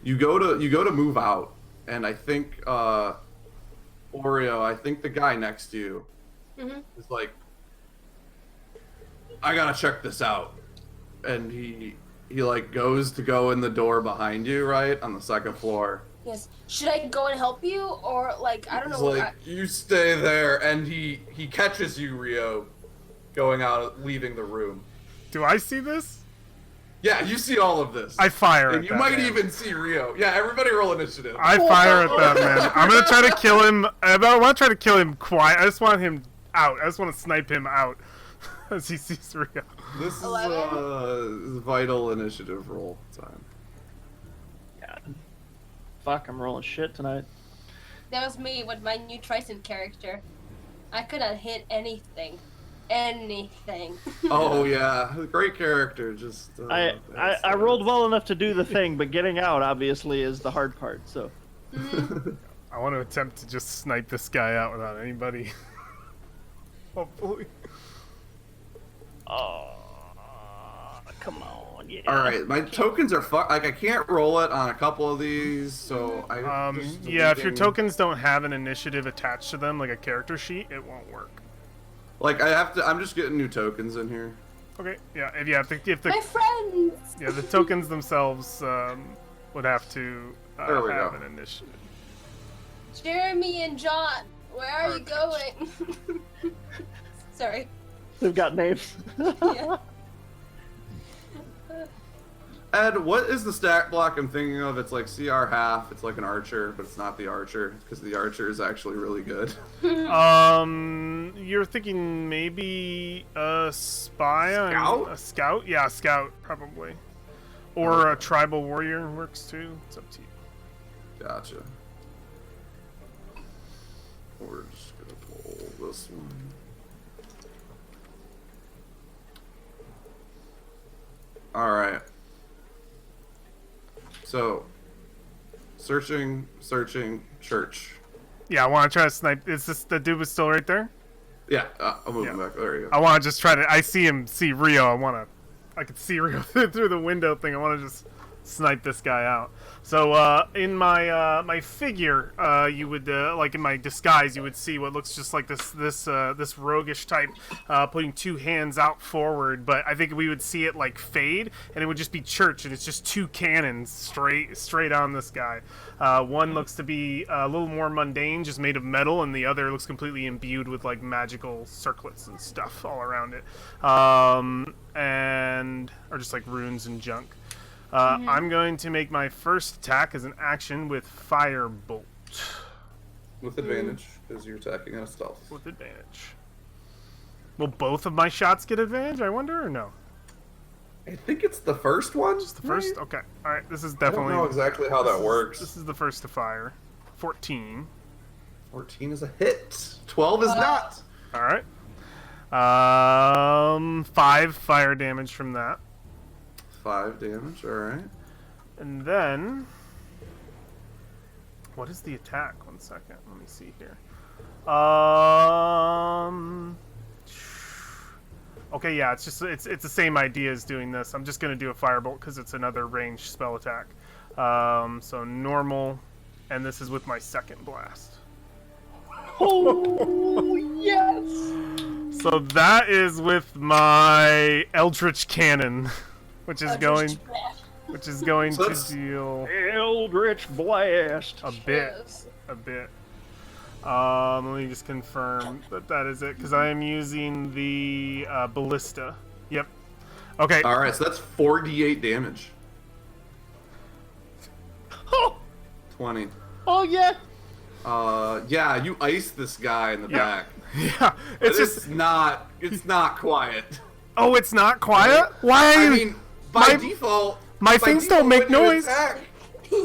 You go to move out, and I think Oreo. I think the guy next to you is like, I gotta check this out, and he like goes to go in the door behind you, right on the second floor. Yes. Should I go and help you, or like I don't He's know? like, you stay there, and he catches you, Rio, going out, leaving the room. Do I see this? Yeah, you see all of this. I fire and at you that might man. even see Rio. Yeah, everybody roll initiative. I fire at that man. I'm gonna try to kill him. I want to try to kill him quiet. I just want him out. I just want to snipe him out as he sees Rio. This is 11? vital initiative roll time. Yeah. Fuck, I'm rolling shit tonight. That was me with my new Tristan character. I could have hit anything. Anything. Oh yeah, great character. Just I rolled well enough to do the thing, but getting out obviously is the hard part. So I want to attempt to just snipe this guy out without anybody. Hopefully. oh, come on, yeah. All right, my tokens are like I can't roll it on a couple of these, so I. Yeah, if your tokens don't have an initiative attached to them, like a character sheet, it won't work. Like I have to. I'm just getting new tokens in here. Okay, yeah, if the My friends! yeah the tokens themselves would have to There we have go. an initiative. Jeremy and John, where are you going? Sorry. They've got names. Yeah. Ed, what is the stat block I'm thinking of? It's like CR half. It's like an archer, but it's not the archer because the archer is actually really good. You're thinking maybe a spy Scout? on a scout? Yeah, a scout probably, or a tribal warrior works too. It's up to you. Gotcha. We're just gonna pull this one. All right. So, searching, church. Yeah, I want to try to snipe. Is this the dude was still right there? Yeah, I'll move him back. There you go. I want to just try to. I see Rio. I could see Rio through the window thing. I want to just snipe this guy out. So in my my figure, you would like in my disguise, you would see what looks just like this roguish type putting two hands out forward. But I think we would see it like fade, and it would just be church, and it's just two cannons straight on this guy. One looks to be a little more mundane, just made of metal, and the other looks completely imbued with like magical circlets and stuff all around it, and or just like runes and junk. I'm going to make my first attack as an action with Firebolt. With advantage, because you're attacking on a stealth. With advantage. Will both of my shots get advantage, I wonder, or no? I think it's the first one. Just the first? right? Okay. Alright, this is I definitely... don't know exactly how that works. This is the first to fire. 14. 14 is a hit. 12 is not. Alright. 5 fire damage from that. 5 damage, alright. And then... What is the attack? 1 second. Let me see here. Okay, yeah, it's the same idea as doing this. I'm just gonna do a firebolt because it's another ranged spell attack. So normal, and this is with my second blast. Oh yes! So that is with my Eldritch Cannon, which is going So to that's- deal Eldritch blast. a bit. Let me just confirm that is it, because I am using the ballista. Yep. Okay. Alright, so that's 4d8 damage. Oh, 20. oh yeah. Yeah, you ice this guy in the Yeah. back. Yeah. It's It's just. not quiet. Oh, it's not quiet. Why are I you? mean, by my- default, my by things default, don't make when you noise. attack,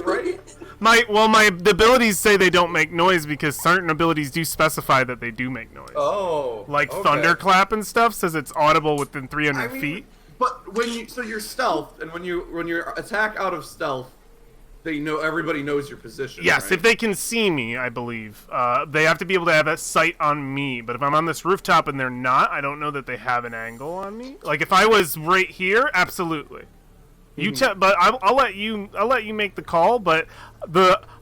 right? The abilities say they don't make noise because certain abilities do specify that they do make noise. Oh, Like okay. Thunderclap and stuff says it's audible within 300 I mean, feet. But when you're stealth, and when you attack out of stealth, everybody knows your position. Yes, right? if they can see me, I believe. They have to be able to have a sight on me. But if I'm on this rooftop and they're not, I don't know that they have an angle on me. Like if I was right here, absolutely. But I'll let you make the call. But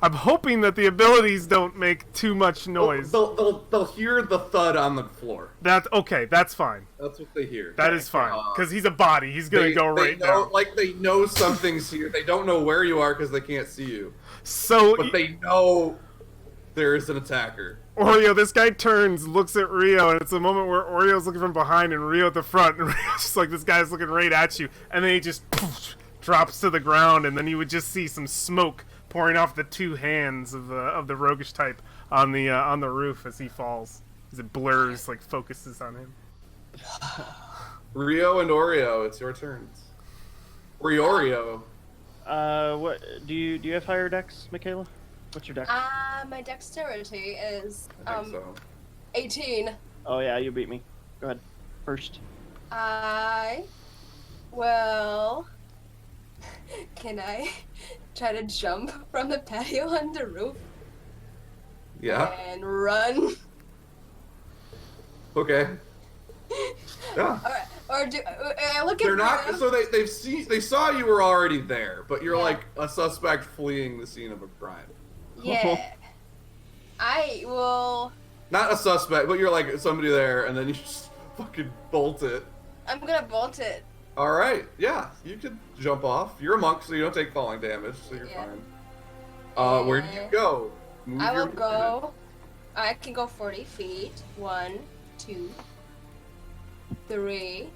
I'm hoping that the abilities don't make too much noise. They'll hear the thud on the floor. That's okay. That's fine. That's what they hear. That is fine because he's a body. He's gonna go right know, down. Like they know something's here. They don't know where you are because they can't see you, So but they know there is an attacker. Oreo, this guy turns, looks at Rio, and it's a moment where Oreo's looking from behind and Rio at the front, and Rio's just like, this guy's looking right at you, and then he just drops to the ground, and then you would just see some smoke pouring off the two hands of the roguish type on the roof as he falls, as it blurs, like focuses on him. Rio and Oreo, it's your turns. Riorio. What do you have higher dex, Michaela? What's your dex? My dexterity is I think so. 18. Oh yeah, you beat me. Go ahead. First. I will. Can I try to jump from the patio on the roof Yeah. and run? Okay. Yeah. Or do I look at They're not. them? So they saw you were already there, but you're Yeah. like a suspect fleeing the scene of a crime. Yeah. I will. Not a suspect, but you're like somebody there, and then you just fucking bolt it. I'm gonna bolt it. All right. Yeah, you could jump off. You're a monk, so you don't take falling damage, so you're Yeah. fine. Where do you go? Move I your will go. I can go 40 feet. 1, 2, 3,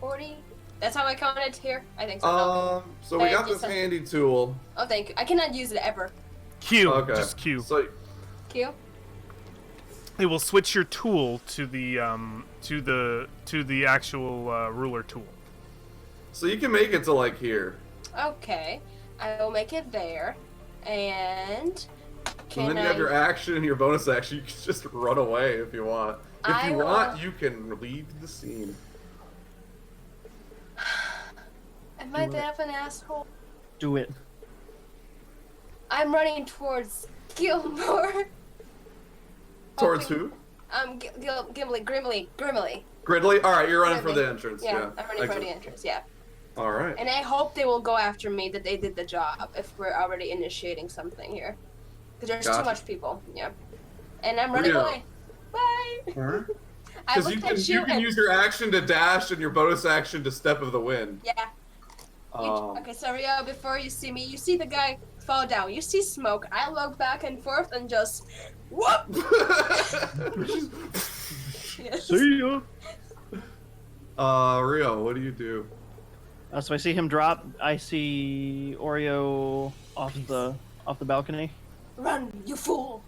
40. That's how I counted here. I think so. Okay. So we Hey, got just this a- handy tool. Oh, thank you. I cannot use it ever. Q. Okay. Just Q. So Q. It will switch your tool to the actual ruler tool. so you can make it to like here. Okay. I will make it there. And And can then you I? have your action and your bonus action. You can just run away if you want. If I you will- want, you can leave the scene. Am I that of an asshole? Do it. I'm running towards Gilmore. Towards Hoping- who? Grimly. Gridley? Alright, you're running for Gridley. the entrance. Yeah, Yeah. I'm running for the Excellent. entrance. Yeah. Alright. And I hope they will go after me, that they did the job, if we're already initiating something here. Because there's Gotcha. too much people, yeah. And I'm running Yeah. away. Bye! Alright. I Because looked you at can and... use your action to dash and your bonus action to step of the wind. Yeah. Okay, so Rio, before you see me, you see the guy fall down. You see smoke. I look back and forth and just... Whoop! Yes. See ya. Rio, what do you do? So I see him drop. I see Oreo off the balcony. Run, you fool!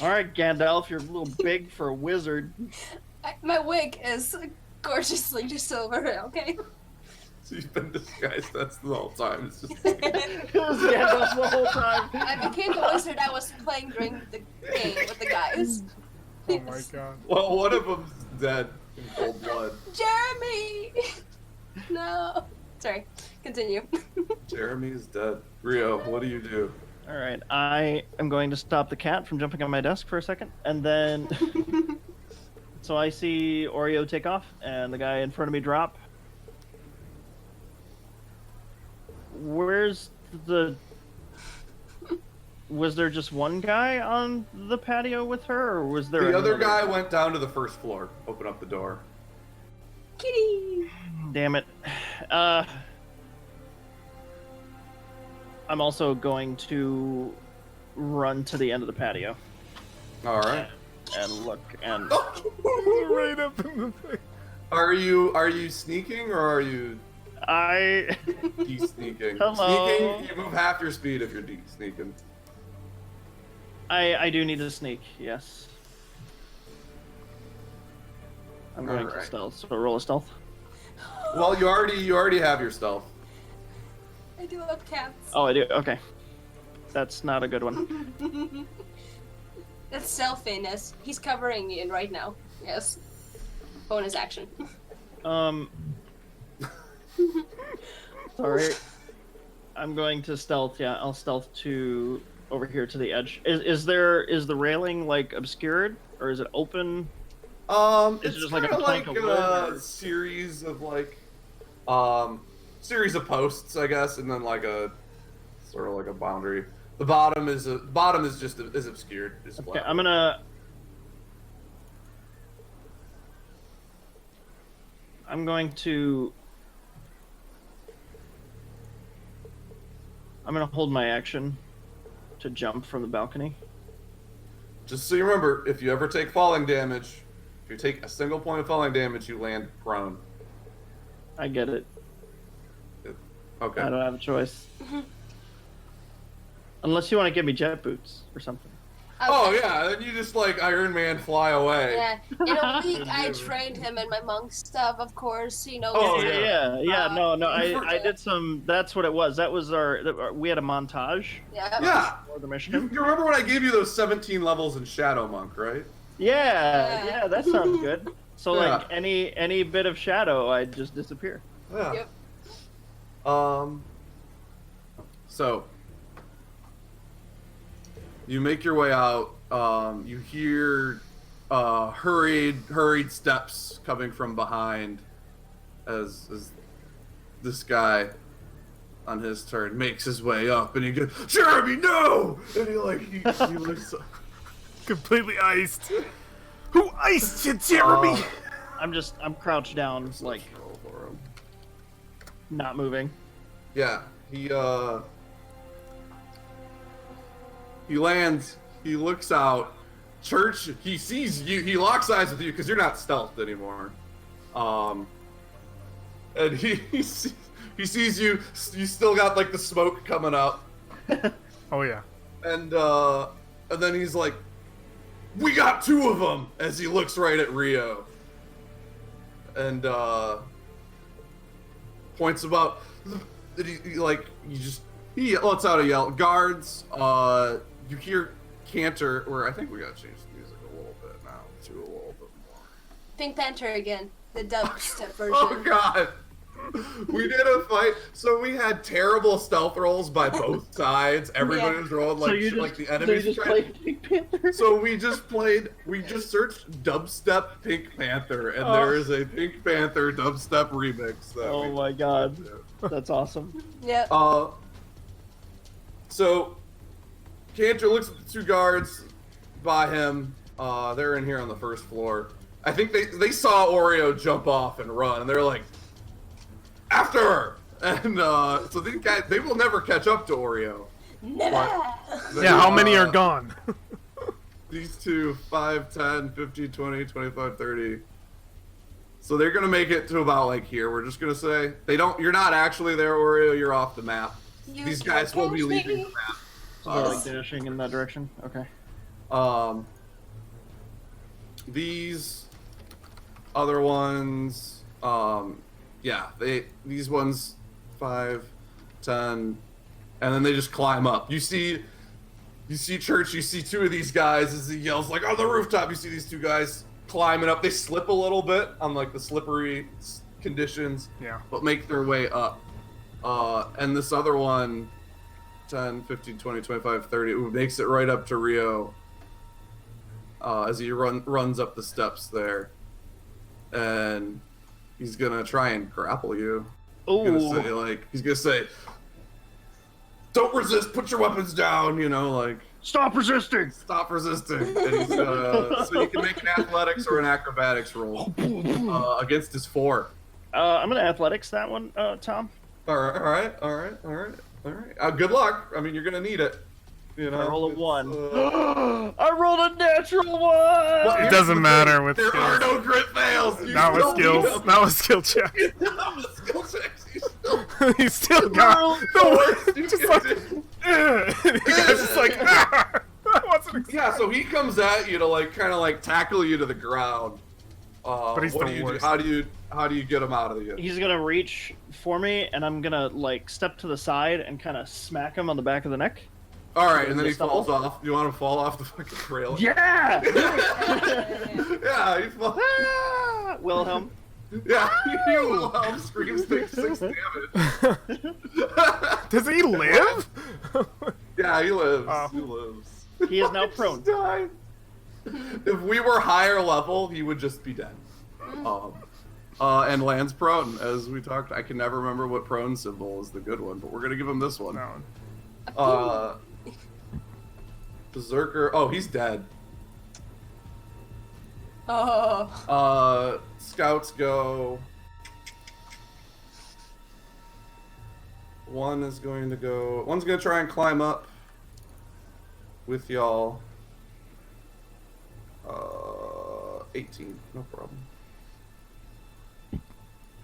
All right, Gandalf, you're a little big for a wizard. My wig is gorgeously silver, okay? So you've been disguised, that's the whole time. It's just It was Gandalf the whole time. I became the wizard I was playing during the game with the guys. Oh my god. well, one of them's dead in cold blood. Jeremy! No. Sorry, continue. Jeremy is dead. Rio, what do you do? All right, I am going to stop the cat from jumping on my desk for a second, and then so I see Oreo take off and the guy in front of me drop. Where's the? Was there just one guy on the patio with her, or was there The other another? guy went down to the first floor. Open up the door. Kitty! Damn it. I'm also going to run to the end of the patio Alright. and look and Right up in the thing. Are you sneaking or are you I de-sneaking? Hello. Sneaking, you move half your speed if you're de-sneaking. I do need to sneak, yes. I'm going to Alright. stealth, so roll a stealth. Well, you already have your stealth. I do love cats. Oh, I do. Okay. That's not a good one. That's selfiness. He's covering me in right now. Yes. Bonus action. Sorry. I'm going to stealth. Yeah, I'll stealth to over here to the edge. Is the railing like obscured or is it open? Is It's it just like a kinda plank of wood, or- series of series of posts, I guess, and then like a sort of like a boundary. The bottom is just obscured. It's Okay, flat. I'm gonna hold my action to jump from the balcony. Just so you remember, if you ever take falling damage, if you take a single point of falling damage, you land prone. I get it. Okay. I don't have a choice. Unless you want to give me jet boots or something. Oh yeah, then you just like Iron Man fly away. Yeah, in a week I trained him in my monk stuff, of course. Oh, yeah. No, I forgot. did some. That's what it was. That was we had a montage. Yeah. For the You mission. remember when I gave you those 17 levels in Shadow Monk, right? Yeah, that sounds good. So Yeah. like any bit of shadow, I'd just disappear. Yeah. Yep. So you make your way out. You hear hurried steps coming from behind as this guy on his turn makes his way up, and he goes, "Jeremy, no!" And he looks up. Completely iced. Who iced you, Jeremy? I'm crouched down, like Roll for him. not moving. Yeah, he lands, he looks out, Church, he sees you, he locks eyes with you because you're not stealthed anymore. And he sees you still got like the smoke coming up, Oh yeah. and then he's like, "We got two of them," as he looks right at Rio. And points about he lets out a yell. Guards, you hear Cantor, or I think we gotta change the music a little bit now to a little bit more. Pink Panther again, the dubstep version. Oh god. We did a fight, so we had terrible stealth rolls by both sides. Everybody was rolling like the enemies. So you just tried- played Pink Panther? So we just searched dubstep Pink Panther, and there is a Pink Panther dubstep remix. That Oh we my god, did. that's awesome. Yep. So Cantor looks at the two guards by him. They're in here on the first floor. I think they saw Oreo jump off and run, and they're like, "After her!" And so these guys, they will never catch up to Oreo. Never. They, Yeah, how many are gone? These two, 5, 10, 15, 20, 25, 30. So they're gonna make it to about like here. We're just gonna say you're not actually there, Oreo, you're off the map. You These guys will be catch leaving me. the map. Like dashing in that direction. Okay. These other ones, these ones 5, 10, and then they just climb up. You see Church, you see two of these guys as he yells like on the rooftop. You see these two guys climbing up. They slip a little bit on like the slippery conditions, Yeah. but make their way up. And this other one, 10, 15, 20, 25, 30, makes it right up to Rio as he runs up the steps there. And he's gonna try and grapple you. He's gonna say, "Don't resist, put your weapons down," Stop resisting! stop resisting. And he's so you can make an athletics or an acrobatics roll against his 4. I'm gonna athletics that one, Tom. All right. Good luck. I mean, you're gonna need it. I roll a it's, 1. I rolled a natural 1! It doesn't matter with There skills. are no crit fails. You Not with still need skills. them. Not with skill check. Not with skill checks. You still He still got worst you just can like do. the guy's just like that wasn't expecting. Yeah, so he comes at you to kind of tackle you to the ground. But he's what the do you worst. do? How do you get him out of the? He's gonna reach for me, and I'm gonna step to the side and kind of smack him on the back of the neck. All right, and then he Just falls double? off. You want him to fall off the fucking trail? Yeah! Yeah, he falls. Ah! Wilhelm. Yeah, he will help. Screams takes 6 damage. Does he live? Yeah, he lives. Oh. He lives. He is now Just prone. died. If we were higher level, he would just be dead. And lands prone, as we talked. I can never remember what prone symbol is the good one, but we're gonna give him this one. No. Berserker. Oh, he's dead. Oh. Scouts go. One's gonna try and climb up with y'all. 18, no problem.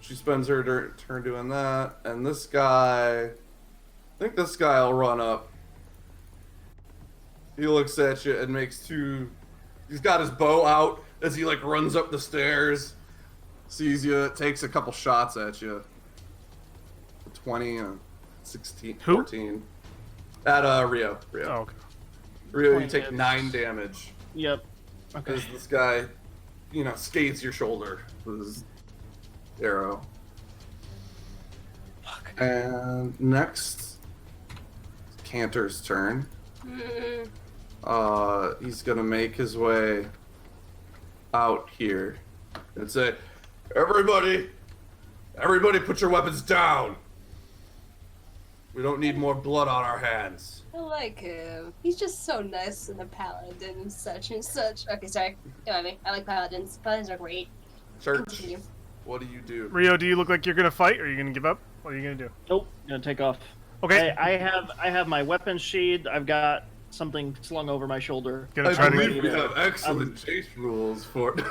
She spends her turn doing that, and this guy, I think this guy will run up. He looks at you and makes two. He's got his bow out as he like runs up the stairs. Sees you, takes a couple shots at you. 20, 16, Who? 14. At Rio. Oh, okay. Rio, you 20 take hits. 9 damage. Yep. Okay. As this guy, scathes your shoulder with his arrow. Fuck. And next, Cantor's turn. Mm. He's gonna make his way out here and say, everybody put your weapons down. We don't need more blood on our hands. I like him. He's just so nice and a paladin and such and such. Okay, sorry. Don't mind me. I like paladins. Paladins are great. Church, Continue. what do you do? Rio, do you look like you're gonna fight, or are you gonna give up? What are you gonna do? Nope. Gonna take off. Okay. I have my weapon sheathed. I've got something slung over my shoulder. Gonna I try believe we to. have excellent chase rules for. All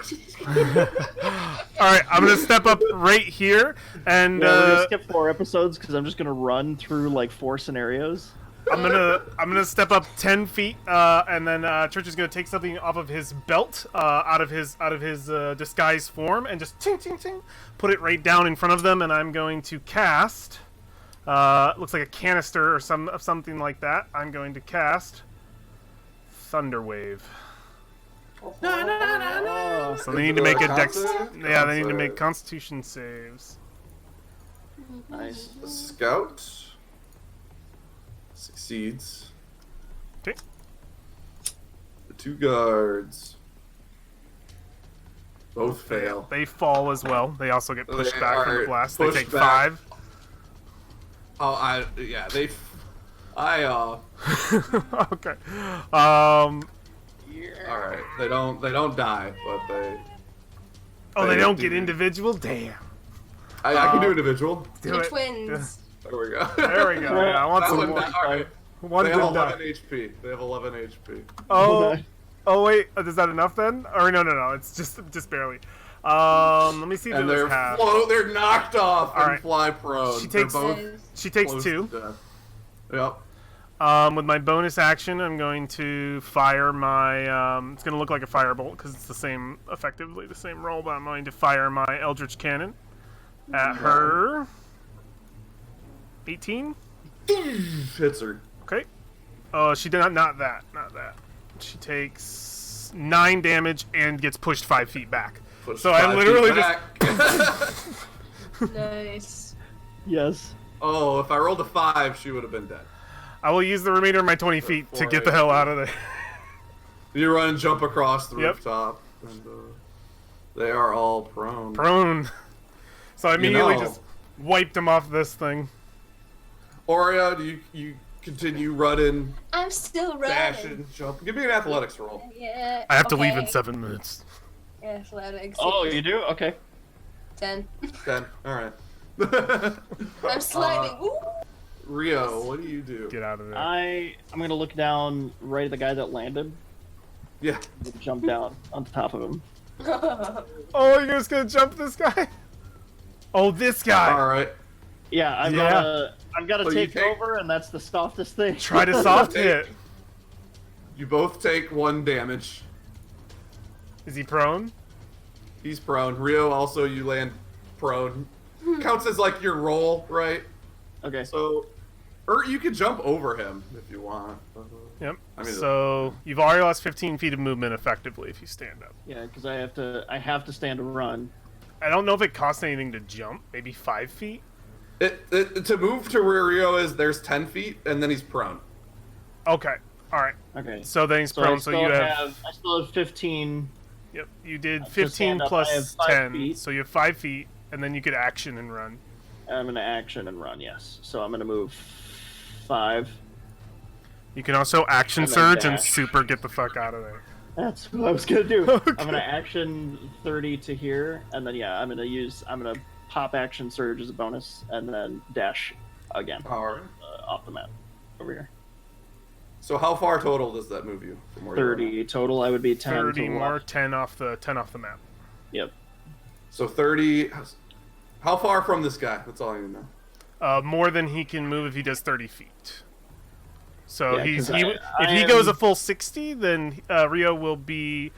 right, I'm gonna step up right here, and Yeah, we're gonna skip 4 episodes because I'm just gonna run through like 4 scenarios. I'm gonna step up 10 feet, and then Church is gonna take something off of his belt, out of his disguise form, and just ting ting ting, put it right down in front of them, and I'm going to cast. Looks like a canister or something like that. I'm going to cast Thunderwave. Oh, So they need to make a dex. Constitution? Yeah, they need to make Constitution saves. nice. The scout succeeds. Okay. The 2 guards both fail. They fall as well. They also get pushed They back from the are blast. They pushed take back. 5. Okay. All right. They don't die, but they. Oh, they They don't do. get individual. Damn. I can do individual. Do The it. twins. There we go. There we go. Yeah, I want That some one, more. all right. One They have good 11 die. HP. They have 11 HP. Oh, oh wait. Is that enough then? Or no. It's just barely. Let me see if it And was they're half. they're knocked off All and right. fly prone. She They're takes- both She takes close 2. to death. Yep. With my bonus action, I'm going to fire my. It's going to look like a firebolt because it's effectively the same roll. But I'm going to fire my Eldritch Cannon at her. 18. Hits her. Okay. Oh, she did not that. She takes 9 damage and gets pushed 5 feet back. Push So I 5 feet literally back. Nice. Yes. Oh, if I rolled a 5, she would have been dead. I will use the remainder of my 20 feet to get the hell out of there. You run and jump across the Yep. rooftop, and they are all prone. Prone. So I immediately know. just wiped him off this thing. Oreo, do you continue running, I'm still running. dashing, jumping? Give me an athletics roll. Yeah. I have to leave okay. in 7 minutes. Athletics. Oh, you do? Okay. 10. 10. All right. I'm sliding. Ooh. Rio, what do you do? Get out of there. I'm gonna look down right at the guy that landed. Yeah. Jump down on top of him. Oh, you're just gonna jump this guy? Oh, this guy. All right. Yeah, I've got to So you take take- over, and that's the softest thing. Try to soft hit. You both take 1 damage. Is he prone? He's prone. Rio, also, you land prone. Counts as like your roll, right? Okay. So, or you could jump over him if you want. Yep. I mean, So you've already lost 15 feet of movement effectively if you stand up. Yeah, because I have to stand and run. I don't know if it costs anything to jump. Maybe 5 feet. To move to where Rio is, there's 10 feet, and then he's prone. Okay. All right. Okay. So then he's So prone. So you have. I still have 15. Yep. You did To 15 stand up, I have plus 5 10. feet. So you have 5 feet, and then you could action and run. I'm gonna action and run. Yes. So I'm gonna move 5. You can also action And then surge and dash. super get the fuck out of there. That's what I was gonna do. Okay. I'm gonna action 30 to here, and then I'm gonna pop action surge as a bonus, and then dash again All right. off the map over here. So how far total does that move you from where you are now? 30 total. I would be 10 30 to the more, left. 10 off the map. Yep. So 30. How far from this guy? That's all I need to know. More than he can move if he does 30 feet. So Yeah, if 'cause he goes a full 60, then Rio will be,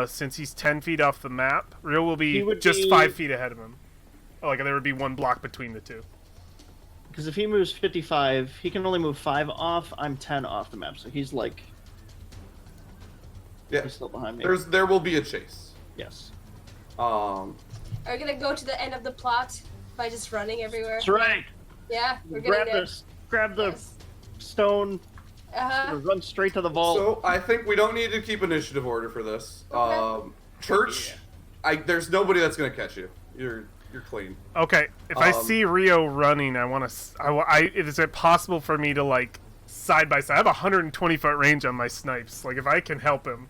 since he's 10 feet off the map, Rio will He be would just be- 5 feet ahead of him. Like there would be one block between the two. Because if he moves 55, he can only move 5 off. I'm 10 off the map, so he's like Yeah. he's still behind me. There will be a chase. Yes. Are we gonna go to the end of the plot by just running everywhere? That's right. Yeah, we're Grab gonna this. Grab the Yes. stone. Uh-huh. Run straight to the vault. So I think we don't need to keep initiative order for this. Okay. Church, there's nobody that's gonna catch you. You're clean. Okay, if I Um, see Rio running, is it possible for me to like side by side? I have a 120-foot range on my snipes. Like if I can help him.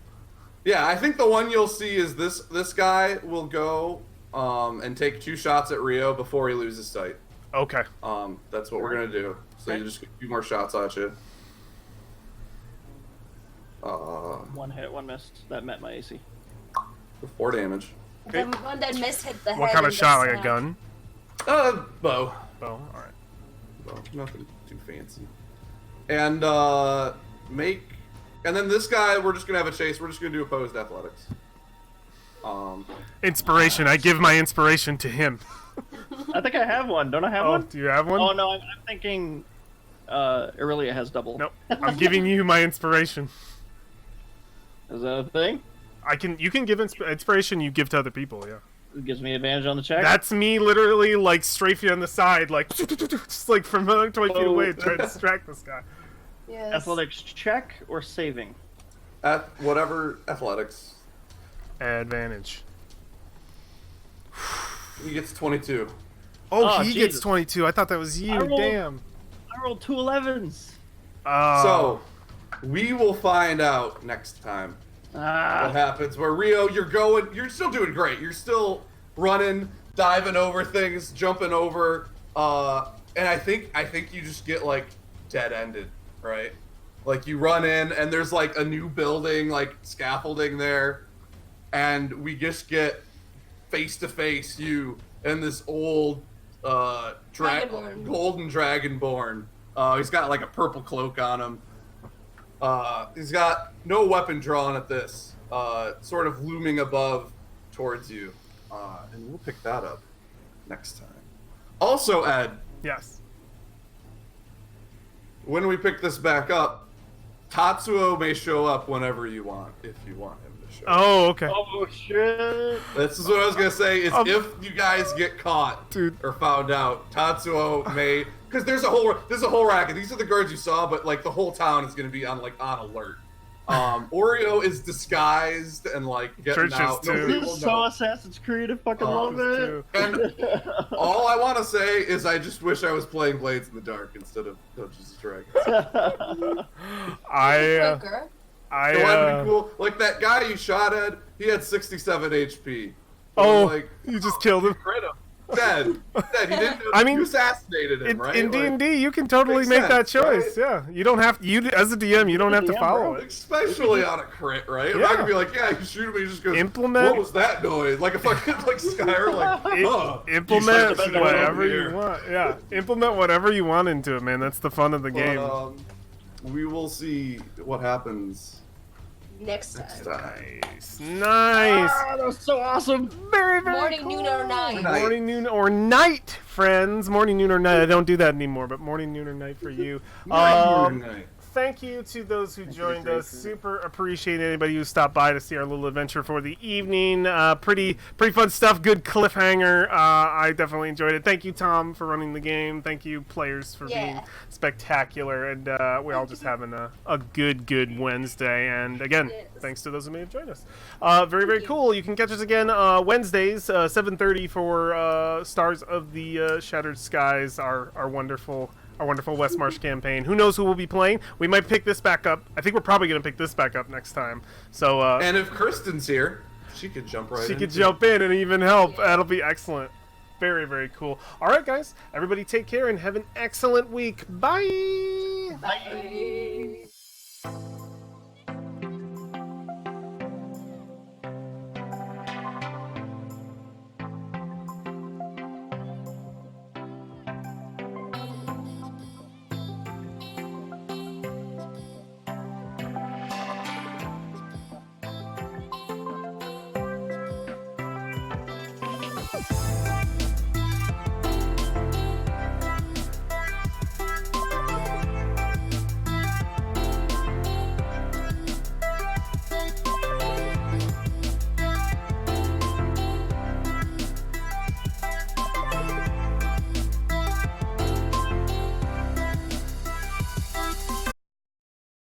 Yeah, I think the one you'll see is this guy will go and take 2 shots at Rio before he loses sight. Okay. That's what we're gonna do. So Okay. you just get a few more shots at you. 1 hit, 1 missed. That met my AC. 4 damage. The one that missed hit the head. What kind of and the shot? Like a snap. gun? Bow. Oh, all right. Well, nothing too fancy. And and then this guy, we're just gonna have a chase. We're just gonna do opposed athletics. Inspiration. I give my inspiration to him. I think I have one. Don't I have Oh, one? do you have one? Oh no, I'm thinking Aurelia has double. Nope. I'm giving you my inspiration. Is that a thing? You can give inspiration you give to other people, yeah. It gives me advantage on the check. That's me literally like strafing on the side, like just like from 20 feet away trying to distract this guy. Yes. Athletics check or saving? At whatever athletics, Advantage. he gets 22. Oh, Oh, he Jesus. gets 22. I thought that was you. I rolled- Damn. I rolled 2 11s. So we will find out next time what happens. Where Rio, you're still doing great. You're still running, diving over things, jumping over, and I think you just get like dead ended, right? Like you run in and there's like a new building, like scaffolding there, and we just get face to face you and this old Dragonborn. golden dragonborn. He's got like a purple cloak on him. He's got no weapon drawn at this, sort of looming above towards you. And we'll pick that up next time. Also, Ed, Yes. when we pick this back up, Tatsuo may show up whenever you want, if you want him to show up. Oh, okay. Oh shit! This is what I was gonna say. Is if you guys get caught Dude. or found out, Tatsuo may, because there's a whole racket. These are the guards you saw, but like the whole town is gonna be on alert. Oreo is disguised and like getting Churches, out. too. Nobody This will is so know. Assassin's Creed. I fucking love it. And all I want to say is I just wish I was playing Blades in the Dark instead of Dungeons and Dragons. Quicker. It would be cool. Like that guy you shot at, he had 67 HP. Oh, like you just killed him. crit him. Dead. Dead. He didn't. I mean, you assassinated him, right? In Like, D&D, you can totally makes make that sense, choice. right? Yeah, you don't have as a DM, you don't have to DM, follow bro. it. especially on a crit, right? I'm Yeah. not gonna be like, yeah, you shoot him, he just goes, Implement- what was that noise? Like a fucking like Skyrim, like, huh. Implement You should've whatever been you over want. Yeah, implement whatever you want into it, man. That's the fun of the here. game. But, we will see what happens Next time. next time. Nice. That was so awesome. Very, very Morning, cool. noon, or night. Night. Morning, noon, or night, friends. Morning, noon, or night. I don't do that anymore, but morning, noon, or night for you. Night. Thank you to those who joined us. Super appreciate anybody who stopped by to see our little adventure for the evening. Pretty fun stuff. Good cliffhanger. I definitely enjoyed it. Thank you, Tom, for running the game. Thank you, players, for being spectacular. And we're all just having a good Wednesday. And again, Yes. thanks to those who may have joined us. Very cool. You can catch us again Wednesdays, 7:30 for Stars of the Shattered Skies, our wonderful West Marsh campaign. Who knows who we'll be playing? We might pick this back up. I think we're probably going to pick this back up next time. So And if Kristen's here, she could jump right in. she could too. jump in and even help. That'll be excellent. Very cool. All right, guys. Everybody take care and have an excellent week. Bye. Bye.